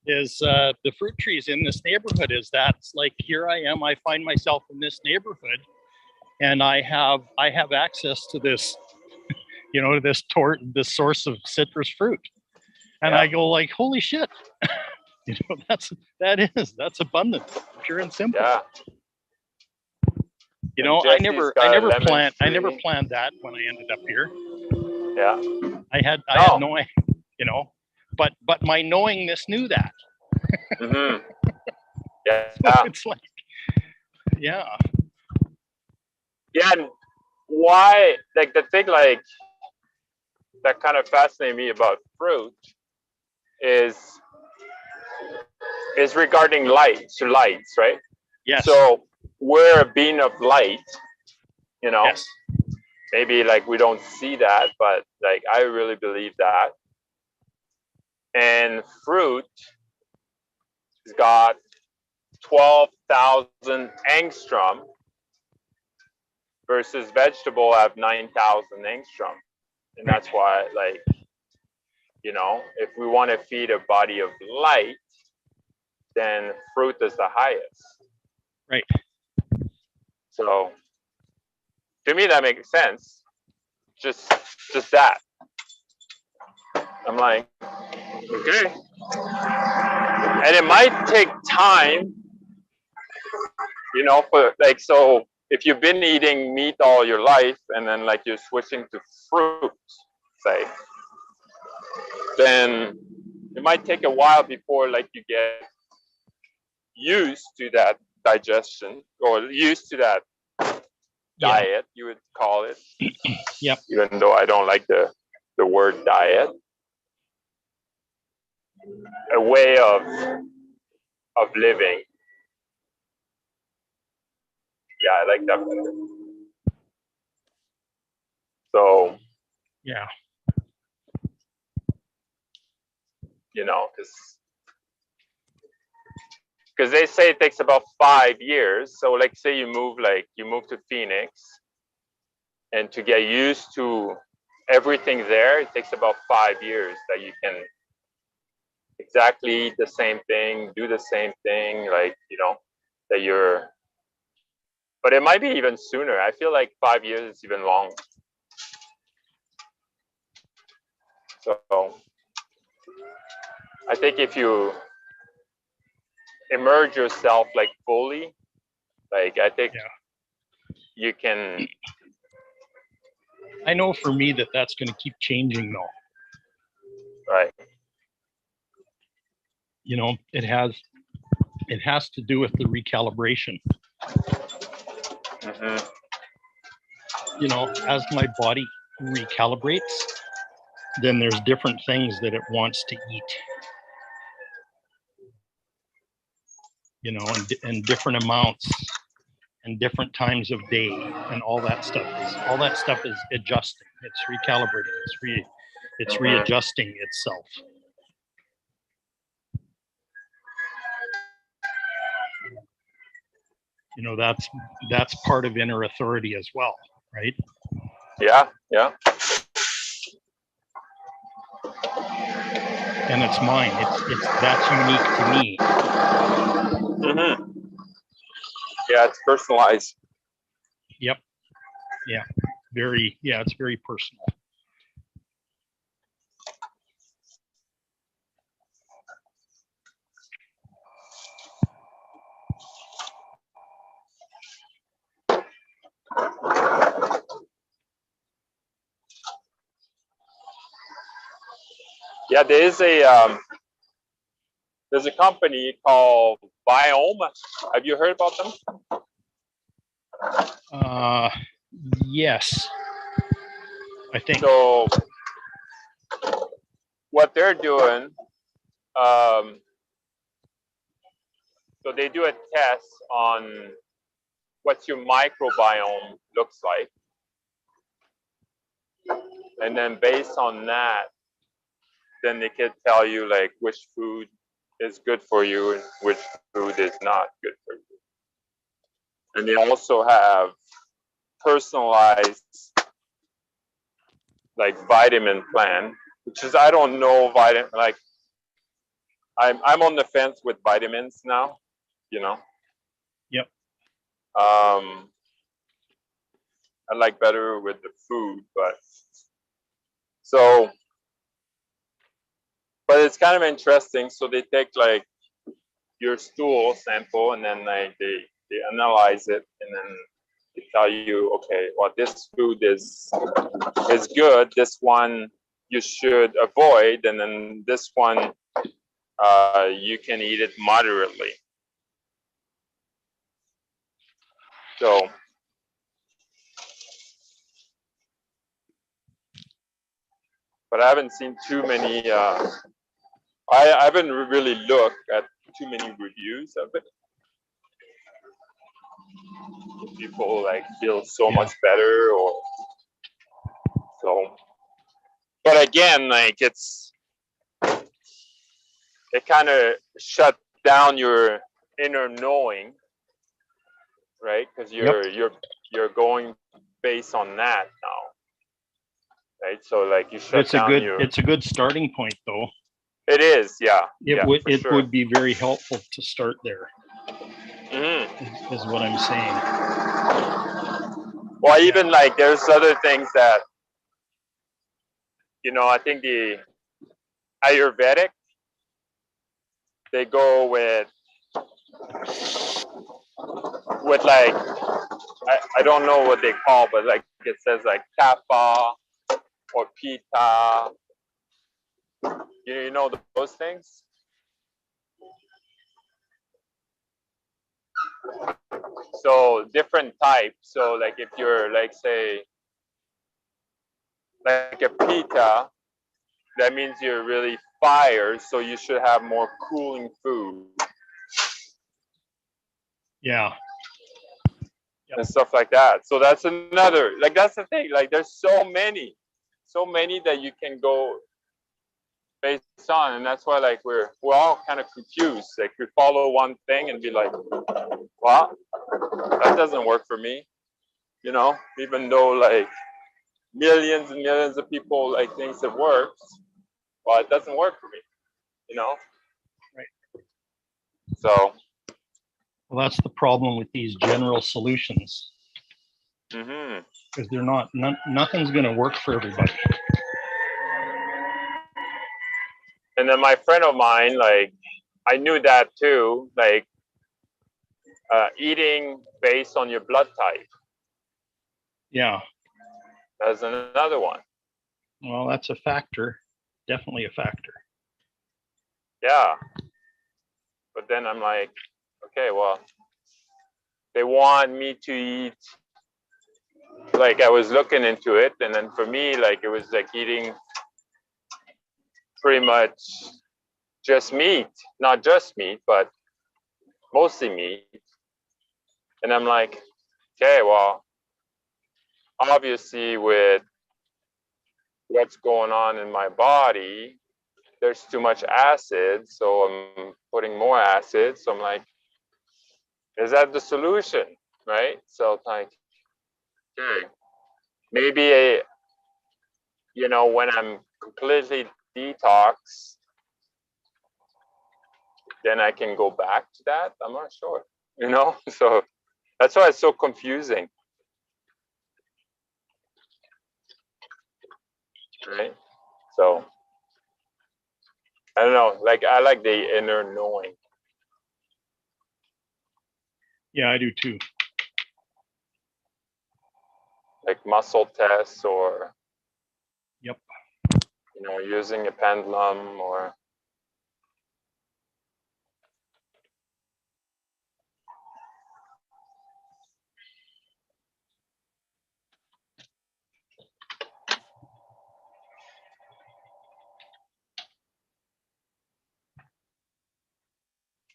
Is the fruit trees in this neighborhood? Is that's like, here I am. I find myself in this neighborhood, and I have access to this, this source of citrus fruit, and I go like, holy shit. That's abundant, pure and simple. Yeah. I never planned that when I ended up here. Yeah. I had Oh. no, you know, but my knowingness knew that. Hmm. Yeah. So it's like, yeah, Yeah. And why, like the thing like that kind of fascinated me about fruit is regarding lights, right? yes, So we're a being of light, you know, yes, maybe like we don't see that, but like I really believe that. And fruit has got 12,000 angstrom versus vegetable have 9,000 angstrom. And that's why, like, you know, if we want to feed a body of light, then fruit is the highest. right. So to me, that makes sense. Just that. I'm like, okay. And it might take time, you know, for like, so if you've been eating meat all your life and then like you're switching to fruit, say, then it might take a while before like you get used to that digestion or used to that Yeah. diet, you would call it. Yep. Even though I don't like the word diet. A way of living. Yeah, I like that better. So, Yeah. you know, because they say it takes about 5 years. So like say you move to Phoenix, and to get used to everything there, it takes about 5 years that you can exactly eat the same thing, do the same thing, like, you know, that you're, but it might be even sooner. I feel like 5 years is even long. So I think if you immerse yourself like fully, like I think you can. I know for me that's going to keep changing though. Right. You know, it has to do with the recalibration. Mm-hmm. You know, as my body recalibrates, then there's different things that it wants to eat. You know, and different amounts and different times of day and all that stuff is adjusting. It's recalibrating. It's readjusting itself. You know, that's part of inner authority as well, right? Yeah, yeah. And it's mine. It's that's unique to me. Mm-hmm. Yeah, it's personalized. Yep. Yeah. Very. Yeah, it's very personal. Yeah, there's a company called Biome. Have you heard about them? Yes. I think. So what they're doing, so they do a test on what your microbiome looks like. And then based on that, then they can tell you like which food is good for you and which food is not good for you. And they also have personalized like vitamin plan, which is, I don't know vitamin, like I'm on the fence with vitamins now, you know. Yep. I like better with the food, but so, but it's kind of interesting. So they take like your stool sample and then like they analyze it and then they tell you, okay, well, this food is good. This one you should avoid, and then this one you can eat it moderately. So but I haven't seen too many. I haven't really looked at too many reviews of it. People like feel so Yeah. much better, or so. But again, like it kind of shut down your inner knowing, right? Because you're going based on that now, right? So like you shut It's a down good, your. it's a good starting point though. It is, yeah. It yeah, would, for it sure. would be very helpful to start there, Mhm. is what I'm saying. Well, even like there's other things that, I think the Ayurvedic, they go with like, I don't know what they call, but like it says like kapha or pitta. You know those things? So different types. So like if you're like say like a pitta, that means you're really fire, so you should have more cooling food Yeah. and stuff like that. So that's another, like that's the thing, like there's so many that you can go based on, and that's why like we're all kind of confused. Like we follow one thing and be like, well, that doesn't work for me, even though like millions and millions of people like thinks it works, well, it doesn't work for me, Right. So Well, that's the problem with these general solutions, mhm. because they're not, nothing's going to work for everybody. And then my friend of mine, like I knew that too, like eating based on your blood type. Yeah. That's another one. Well, that's a factor. Definitely a factor. Yeah. But then I'm like, okay, well, they want me to eat, like I was looking into it, and then for me, like it was like eating pretty much just meat, not just meat, but mostly meat. And I'm like, okay, well, obviously with what's going on in my body, there's too much acid, so I'm putting more acid. So I'm like, is that the solution, right? So it's like, okay, maybe when I'm completely detox, then I can go back to that. I'm not sure, So that's why it's so confusing, right? So I don't know. Like I like the inner knowing. Yeah, I do too. Like muscle tests, or Yep. using a pendulum, or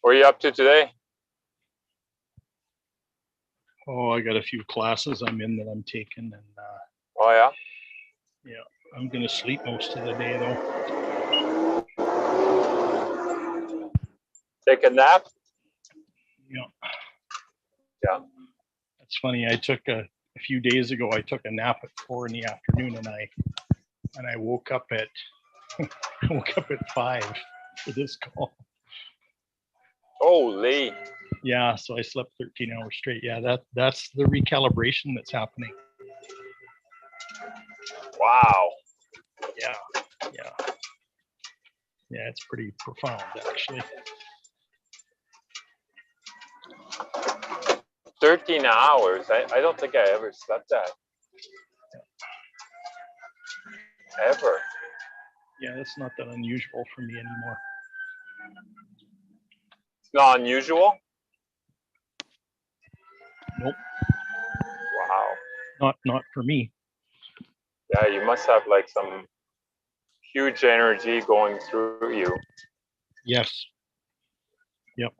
what are you up to today? Oh, I got a few classes I'm in that I'm taking, and Oh yeah. yeah, I'm going to sleep most of the day though. Take a nap. Yeah. Yeah. It's funny. I took a few days ago, I took a nap at 4 in the afternoon, and I woke up at 5 for this call. Holy. Yeah, so I slept 13 hours straight. Yeah, that's the recalibration that's happening. Wow. Yeah. Yeah, it's pretty profound actually. 13 hours. I don't think I ever slept that. Ever. Yeah, that's not that unusual for me anymore. It's not unusual. Nope, Wow. not for me. Yeah, you must have like some huge energy going through you. Yes. Yep.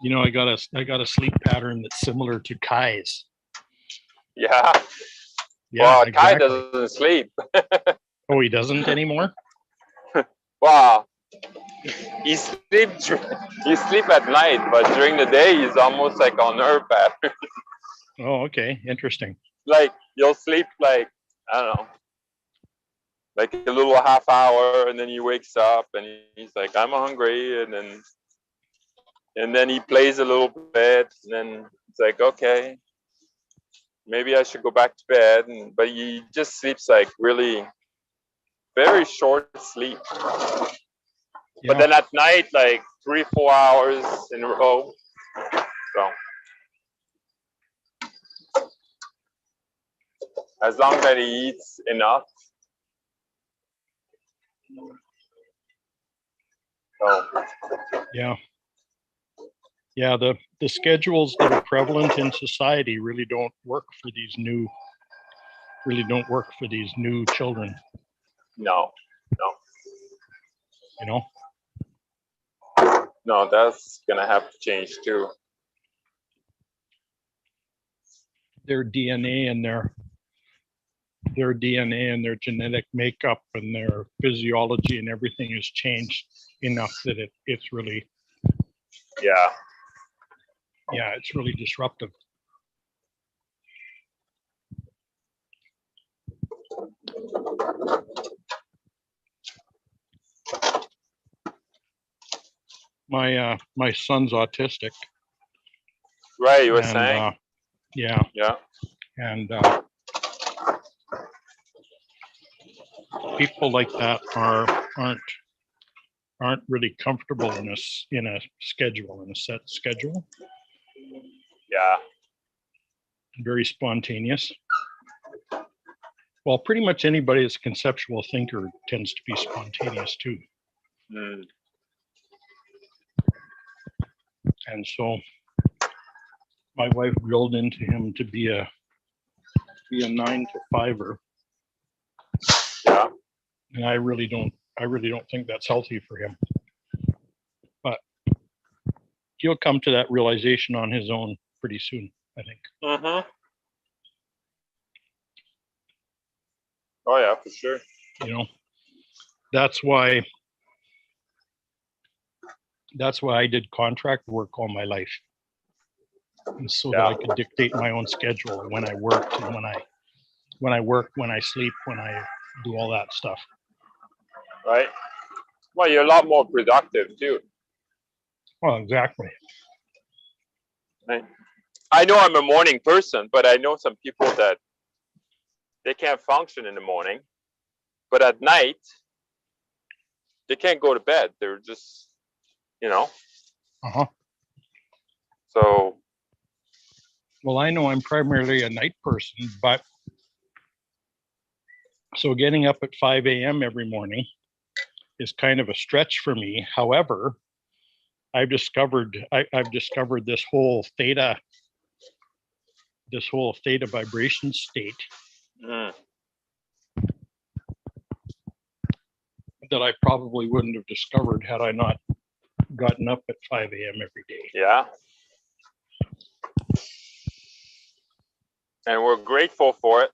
You know, I got a sleep pattern that's similar to Kai's. Yeah. Yeah, Well, Kai exactly. doesn't sleep. Oh, he doesn't anymore? Wow. He sleeps at night, but during the day he's almost like on herb pattern. Oh, okay. Interesting. Like you'll sleep like, I don't know, like a little half hour, and then he wakes up and he's like, I'm hungry, and then he plays a little bit, and then it's like, okay, maybe I should go back to bed, but he just sleeps like really very short sleep. Yeah. But then at night, like 3-4 hours in a row. So as long as he eats enough. So Yeah. Yeah, the schedules that are prevalent in society really don't work for these new children, no, you know? no, that's gonna have to change too. Their DNA and their genetic makeup and their physiology and everything has changed enough that it's really, Yeah. yeah, it's really disruptive. My son's autistic. Right, you were and saying? yeah, Yeah. and people like that aren't really comfortable in a set schedule. Yeah. Very spontaneous. Well, pretty much anybody that's a conceptual thinker tends to be spontaneous too. Mm. And so my wife drilled into him to be a 9 to 5er. Yeah. And I really don't think that's healthy for him. But he'll come to that realization on his own pretty soon, I think. Mm-hmm. Oh yeah, for sure. You know, that's why I did contract work all my life. And so that I could dictate my own schedule when I worked and when I work, when I sleep, when I do all that stuff. Right. Well, you're a lot more productive too. Well, exactly. Right. I know I'm a morning person, but I know some people that they can't function in the morning, but at night they can't go to bed. They're just, you know. Uh-huh. So. Well, I know I'm primarily a night person, but so getting up at 5 a.m. every morning is kind of a stretch for me. However, I've discovered this whole theta vibration state that I probably wouldn't have discovered had I not gotten up at 5 a.m. every day. Yeah. And we're grateful for it.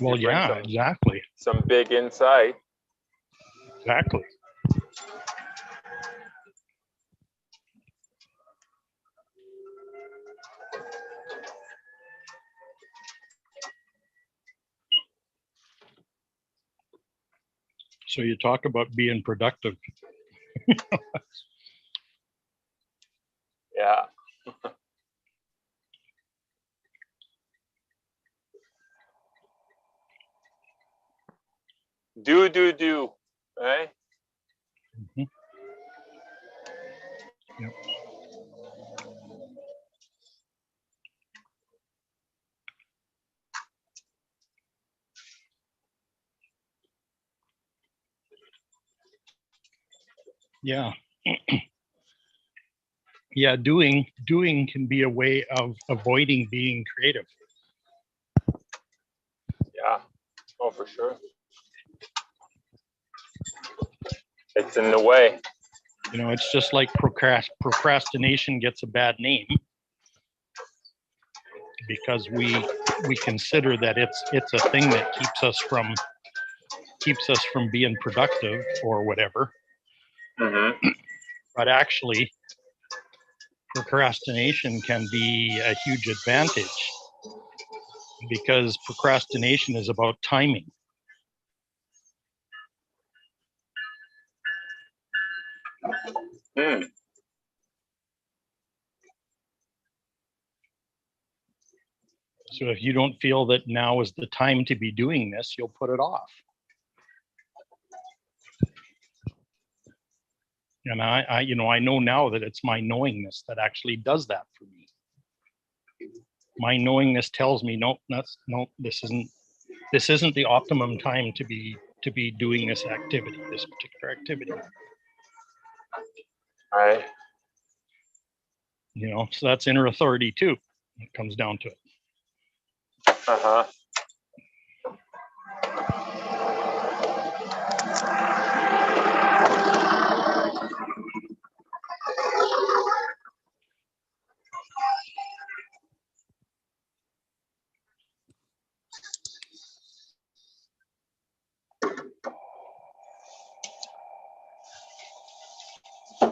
Well, yeah, exactly. Some big insight. Exactly. So you talk about being productive. Yeah. Do, right? Mm-hmm. Yep. Yeah. Yeah, doing can be a way of avoiding being creative. Yeah. Oh, for sure. It's in the way. You know, it's just like procrastination gets a bad name because we consider that it's a thing that keeps us from being productive or whatever. Mm-hmm. But actually, procrastination can be a huge advantage because procrastination is about timing. Mm. So if you don't feel that now is the time to be doing this, you'll put it off. And I know now that it's my knowingness that actually does that for me. My knowingness tells me, this isn't the optimum time to be doing this activity, this particular activity. Right. You know, so that's inner authority too. It comes down to it. Uh-huh.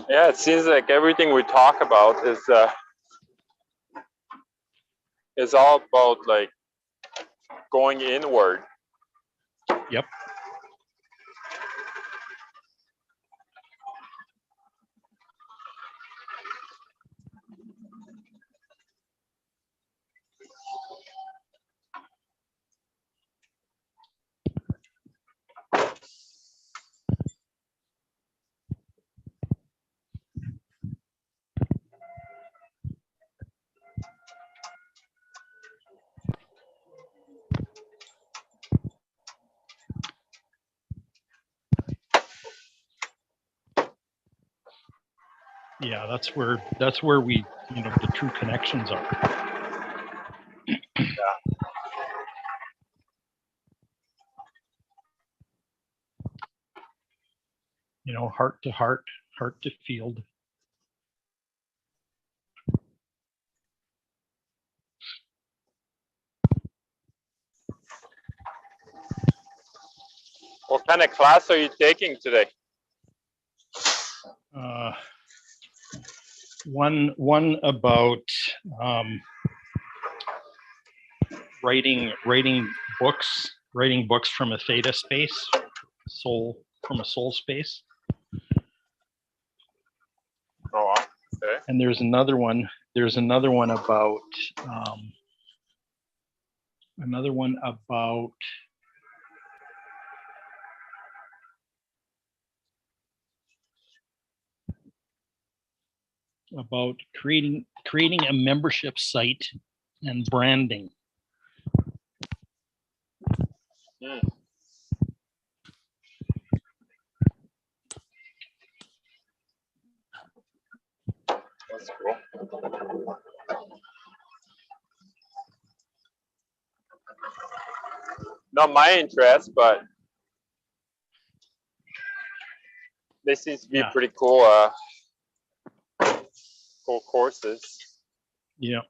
Yeah, it seems like everything we talk about is all about like going inward. Yep. Yeah, that's where we, the true connections are. You know, heart to heart, heart to field. What kind of class are you taking today? One about writing books from a theta space, from a soul space. Oh, wow. Okay. And there's another one about creating a membership site and branding. Mm. That's cool. Not my interest, but this seems to be Yeah. pretty cool. Cool courses. Yeah.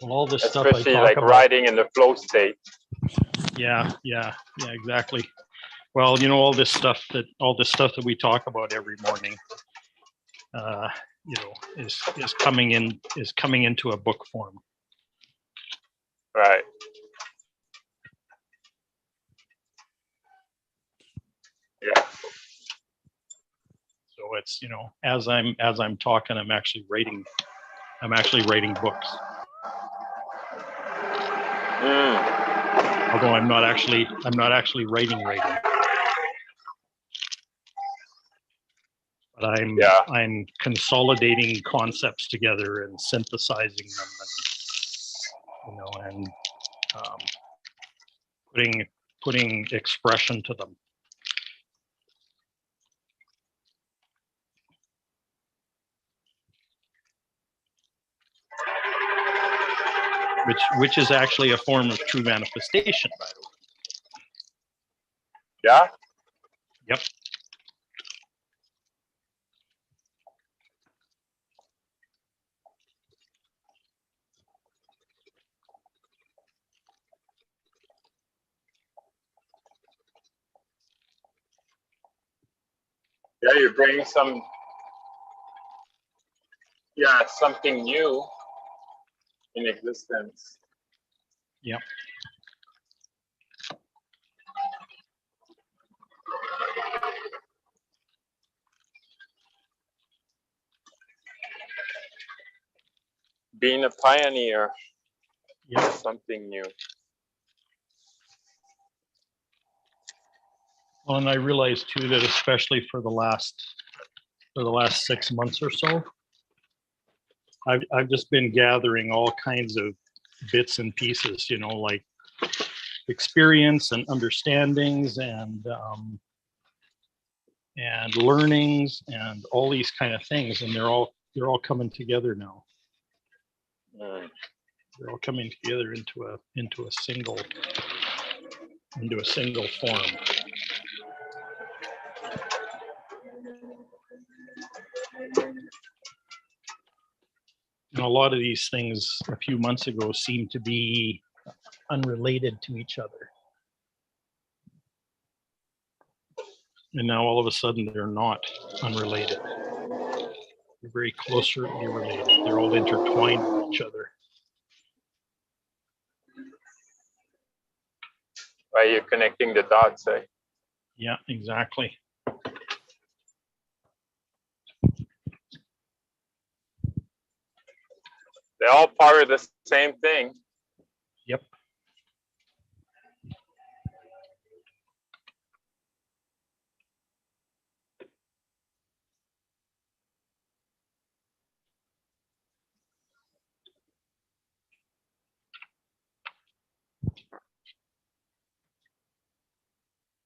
Well, all this stuff I Especially talk like about, riding in the flow state. Yeah, exactly. Well, all this stuff that we talk about every morning, is coming into a book form. Right. Yeah. So it's, as I'm talking, I'm actually writing books. Mm. Although I'm not actually writing. But I'm consolidating concepts together and synthesizing them, and putting putting expression to them. Which is actually a form of true manifestation, by the way. Yeah. Yep. Yeah, you bring some, something new in existence. Yep. Being a pioneer, Yep. something new. Well, and I realized too that especially for the last 6 months or so, I've just been gathering all kinds of bits and pieces, you know, like experience and understandings and learnings and all these kind of things, and they're all coming together now. Mm. They're all coming together into a single form. And a lot of these things a few months ago seemed to be unrelated to each other. And now all of a sudden they're not unrelated. They're very closely related. They're all intertwined with each other. Right, you're connecting the dots, eh? Yeah, exactly. They're all part of the same thing. Yep.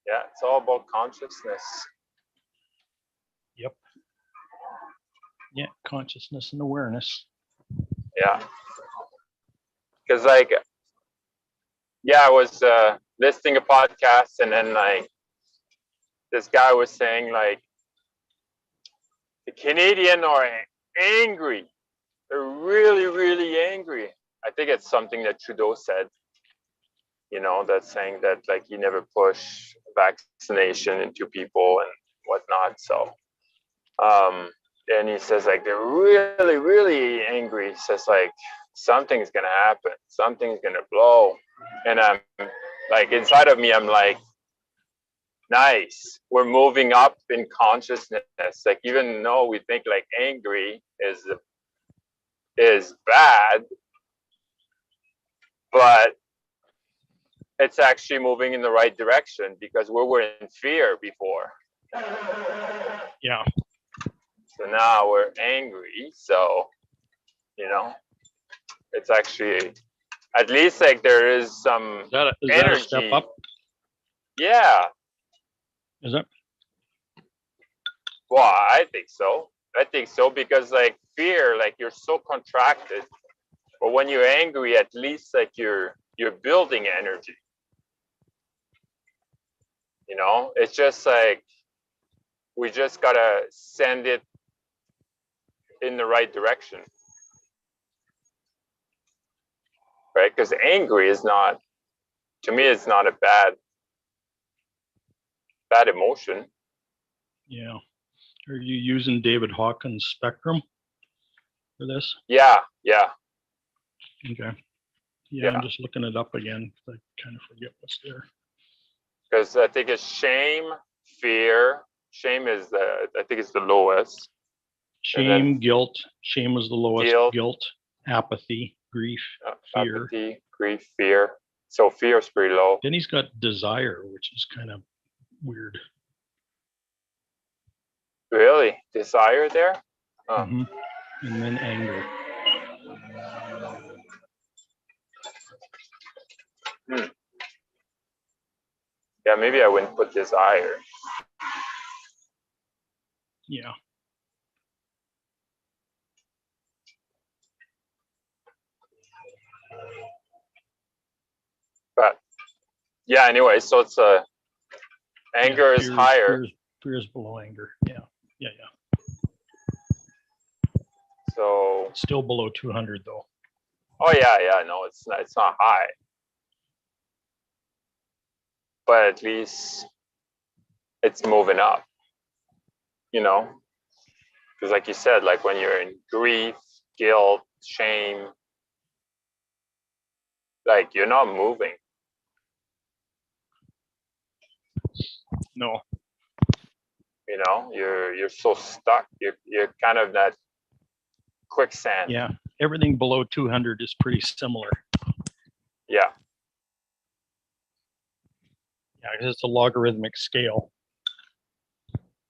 Yeah, it's all about consciousness. Yep. Yeah, consciousness and awareness. Yeah. Because like, yeah, I was listening to podcasts, and then like this guy was saying like the Canadian are angry. They're really, really angry. I think it's something that Trudeau said, you know, that's saying that like you never push vaccination into people and whatnot. So and he says like they're really, really angry. He says like something's gonna happen, something's gonna blow. And I'm like, inside of me, I'm like, nice, we're moving up in consciousness. Like, even though we think like angry is bad, but it's actually moving in the right direction, because we were in fear before. Yeah. So now we're angry. So, you know, it's actually, at least like there is some Is that energy. a step up? Yeah. Is it? Well, I think so. I think so, because like fear, like you're so contracted. But when you're angry, at least like you're building energy. You know, it's just like we just gotta send it in the right direction, right? Because angry is not, to me, it's not a bad emotion. Yeah. Are you using David Hawkins' spectrum for this? Yeah. Okay. Yeah, Yeah. I'm just looking it up again because I kind of forget what's there. Because I think it's shame, fear. Shame is I think it's the lowest. Shame, guilt. Shame was the lowest. Guilt, apathy, grief, fear. Apathy, grief, fear. So fear is pretty low. Then he's got desire, which is kind of weird. Really? Desire there? Oh. Mm-hmm. And then anger. Yeah, maybe I wouldn't put this higher. Yeah. But yeah, anyway, so it's anger is higher. Fears below anger. Yeah. Yeah. So Still below 200 though. oh yeah, no, it's not high. But at least it's moving up, you know? Because like you said, like when you're in grief, guilt, shame, like you're not moving. No. You know, you're so stuck. You're kind of that quicksand. Yeah. Everything below 200 is pretty similar. Yeah. Yeah, because it's a logarithmic scale.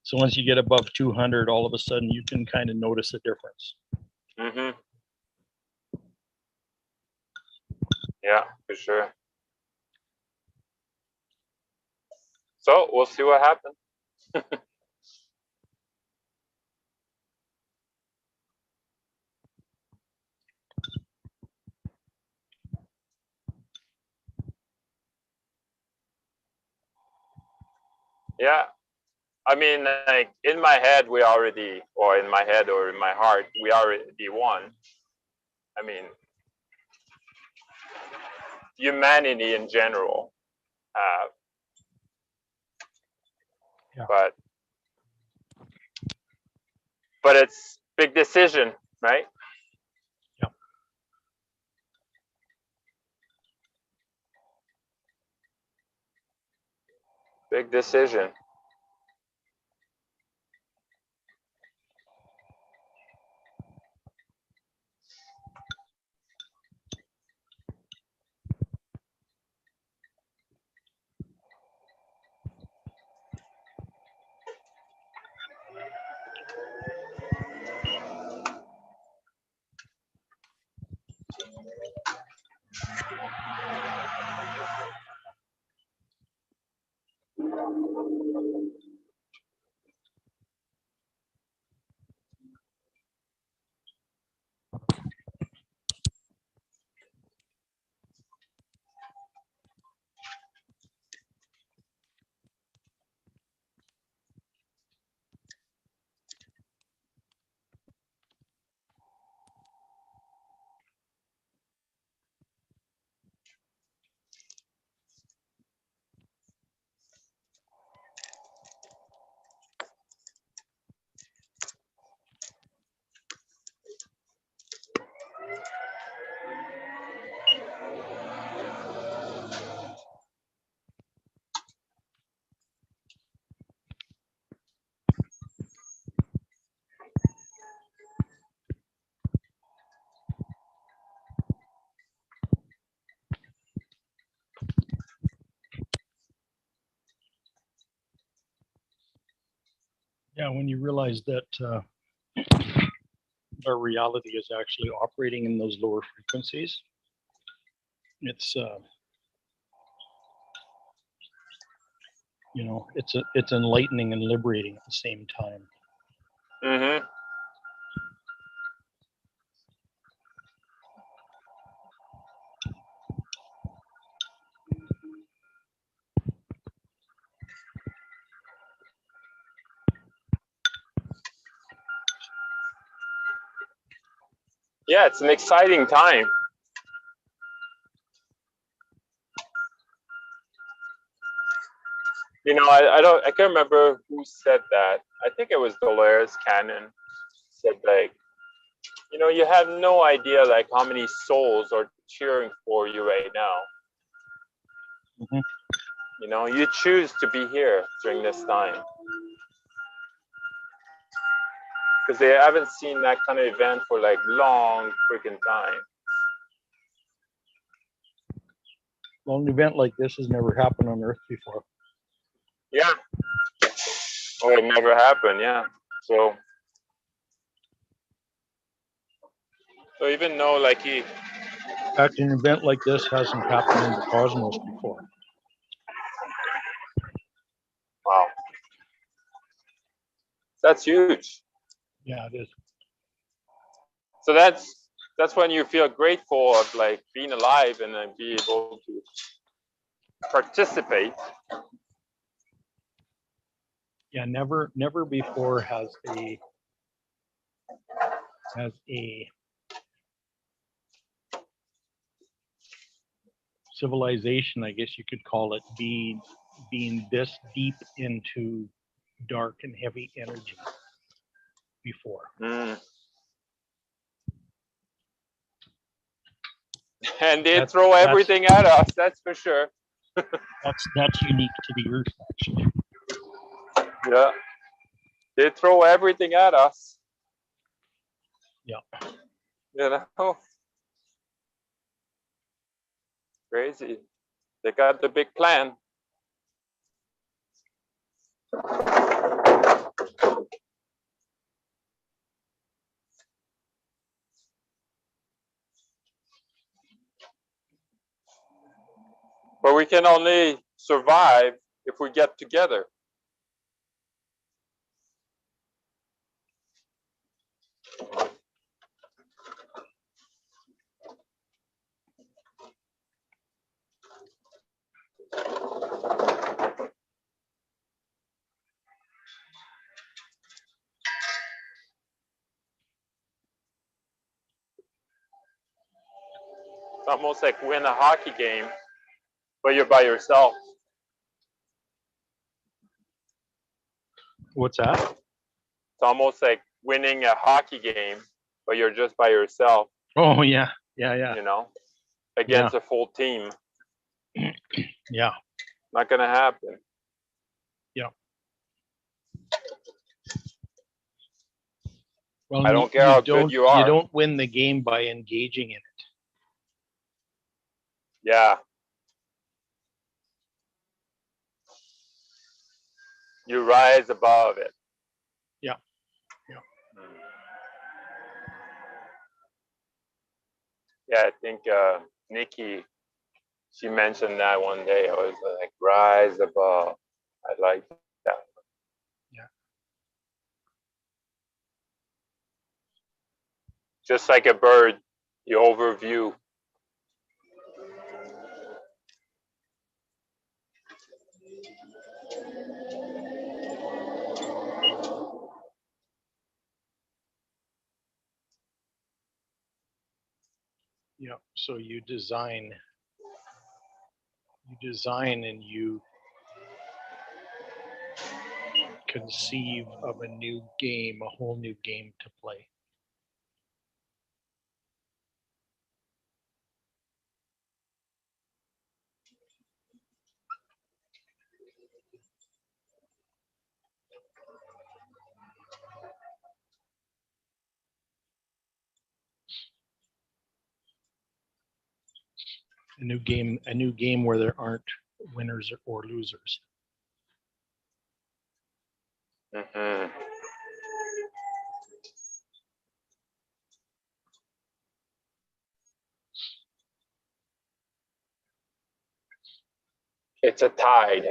So once you get above 200, all of a sudden you can kind of notice a difference. Mm-hmm. Yeah, for sure. So we'll see what happens. Yeah. I mean, like in my head, we already, or in my head or in my heart, we already won. I mean, humanity in general. Yeah. But it's big decision, right? Yeah. Big decision. Yeah, when you realize that our reality is actually operating in those lower frequencies, it's you know, it's enlightening and liberating at the same time. Mm-hmm. Yeah, it's an exciting time. You know, I can't remember who said that. I think it was Dolores Cannon said like, you know, you have no idea like how many souls are cheering for you right now. Mhm. You know, you choose to be here during this time because they haven't seen that kind of event for like long freaking time. Well, an event like this has never happened on Earth before. Yeah. Or it never happened. Yeah. So even though like he, In fact, an event like this hasn't happened in the cosmos before. That's huge. Yeah, it is. So that's when you feel grateful of like being alive and then be able to participate. Yeah, never before has a civilization, I guess you could call it, being this deep into dark and heavy energy before. Mm. And they That's- throw that's- everything at us, that's for sure. That's unique to the Earth, actually. Yeah. They throw everything at us. Yeah. You know? Crazy. They got the big plan. But we can only survive if we get together. It's almost like win a hockey game, but you're by yourself. What's that? It's almost like winning a hockey game, but you're just by yourself, Oh, yeah. Yeah. you know, against a full team. Yeah. Not gonna happen. Well, I don't care how good you are. You don't win the game by engaging in it. Yeah. You rise above it. Yeah. Yeah, I think Nikki, she mentioned that one day. I was like, rise above. I like that. Yeah. Just like a bird, you overview. Yeah. So you design and you conceive of a new game, a whole new game to play. A new game where there aren't winners or losers. Mm-hmm. It's a tide.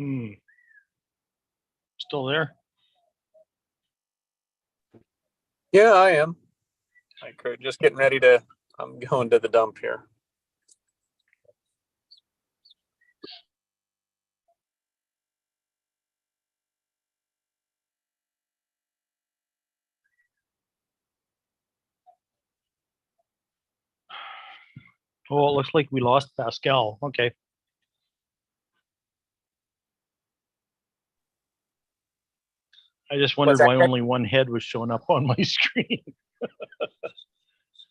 Hmm. Still there? Yeah, I am. Just getting ready to, I'm going to the dump here. Oh, it looks like we lost Pascal. Okay. I just wondered that, why Ken? only one head was showing up on my screen.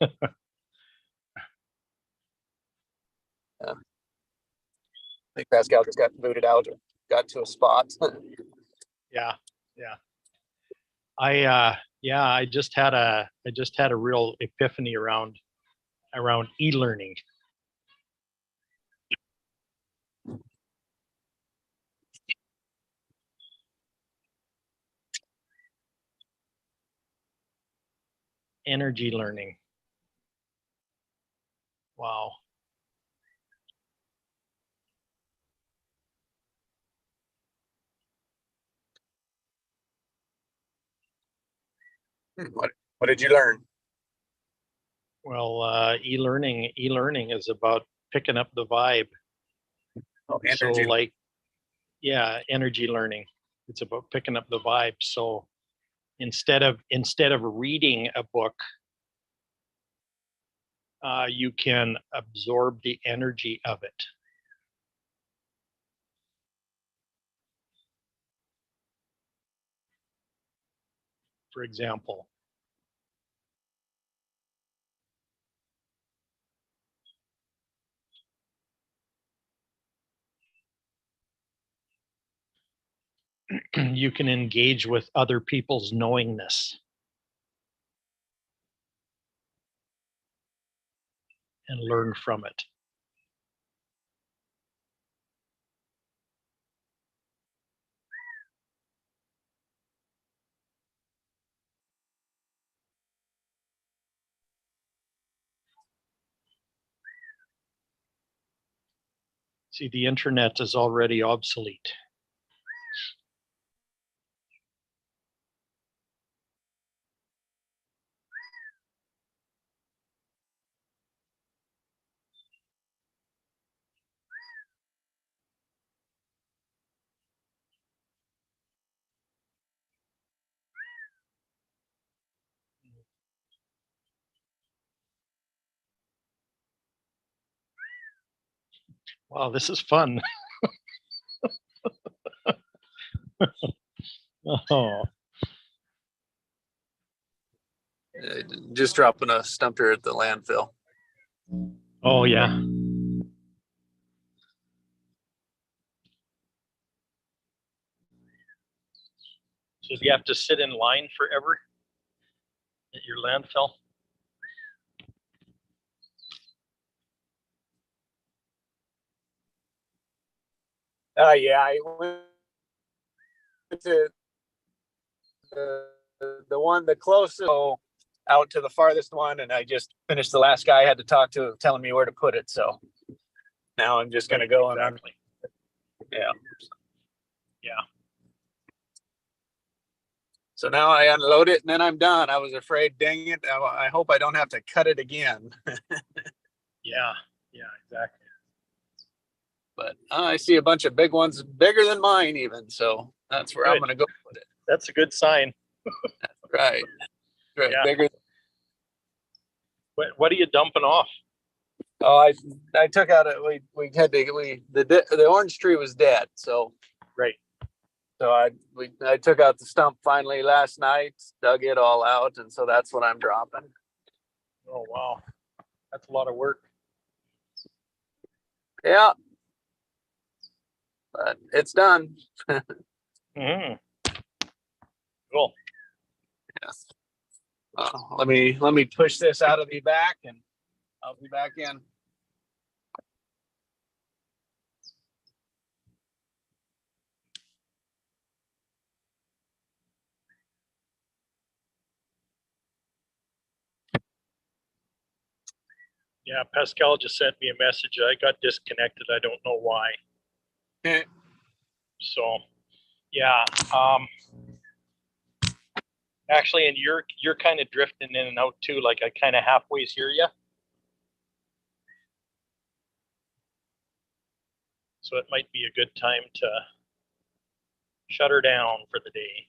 I think Pascal just got booted out or got to a spot. Yeah, yeah. I just had a real epiphany around e-learning. Energy learning. Wow. What did you learn? Well, e-learning is about picking up the vibe. Oh, So energy. like, yeah, energy learning. It's about picking up the vibe. So instead of reading a book, you can absorb the energy of it. For example, you can engage with other people's knowingness and learn from it. See, the internet is already obsolete. Wow, this is fun. Oh, Just dropping a stumper at the landfill. oh yeah. So do you have to sit in line forever at your landfill? Yeah, I went to the one, the closest out to the farthest one, and I just finished the last guy I had to talk to telling me where to put it. So now I'm just going to go Exactly. yeah. Yeah. So now I unload it and then I'm done. I was afraid, dang it, I hope I don't have to cut it again. Yeah. Yeah. Exactly. But I see a bunch of big ones, bigger than mine even. So that's where I'm Good. going to go put it. That's a good sign. Right. Right. Yeah. Bigger. What are you dumping off? Oh, I took out we had to the orange tree was dead. So Right. So I took out the stump finally last night, dug it all out, and so that's what I'm dropping. Oh, wow. That's a lot of work. Yeah. But it's done. Hmm. Cool. Yes. Let me push this out of the back and I'll be back in. Yeah, Pascal just sent me a message. I got disconnected. I don't know why. Okay. So, yeah. Actually, and you're kind of drifting in and out too. Like I kind of halfways hear you. So it might be a good time to shut her down for the day.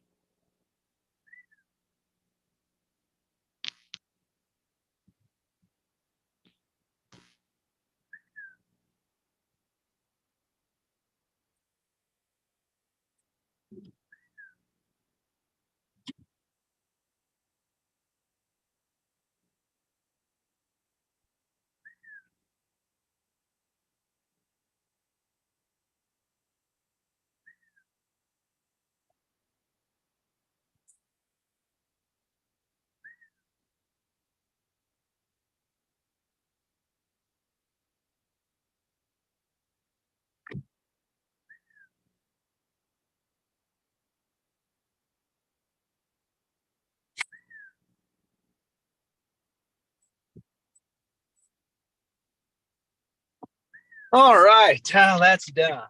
All right. That's done.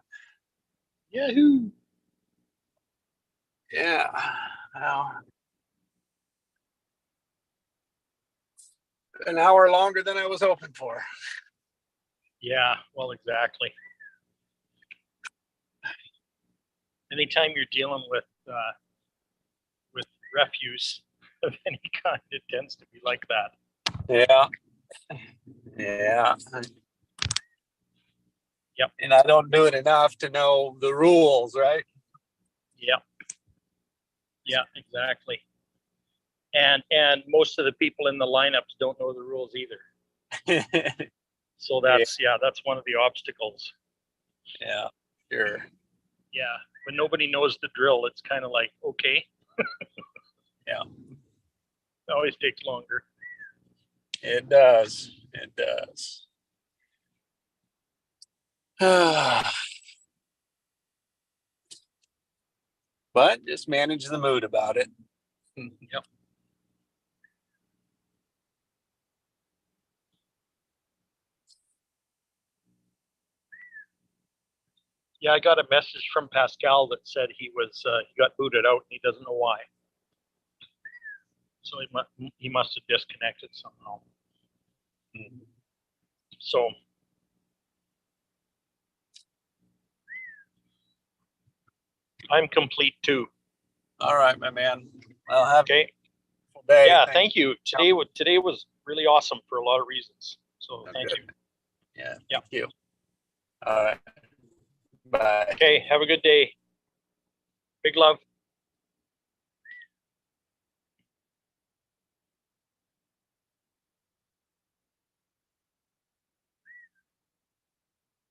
Yahoo! Yeah. Well, an hour longer than I was hoping for. Yeah, well, exactly. Anytime you're dealing with refuse of any kind, it tends to be like that. Yeah. Yeah. Yep. And I don't do it enough to know the rules, right? Yep. Yeah, exactly. And most of the people in the lineups don't know the rules either. So that's that's one of the obstacles. Yeah, sure. Yeah, when nobody knows the drill, it's kind of like, okay. Yeah. It always takes longer. It does. It does. But just manage the mood about it. Yep. Yeah, I got a message from Pascal that said he got booted out and he doesn't know why. So he must have disconnected somehow. So I'm complete too. All right, my man. I'll have Okay. a full day. Yeah, Thanks. thank you. Today was really awesome for a lot of reasons. So thank Good. you. Yeah. Yeah. Thank you. All right. Bye. Okay, have a good day. Big love.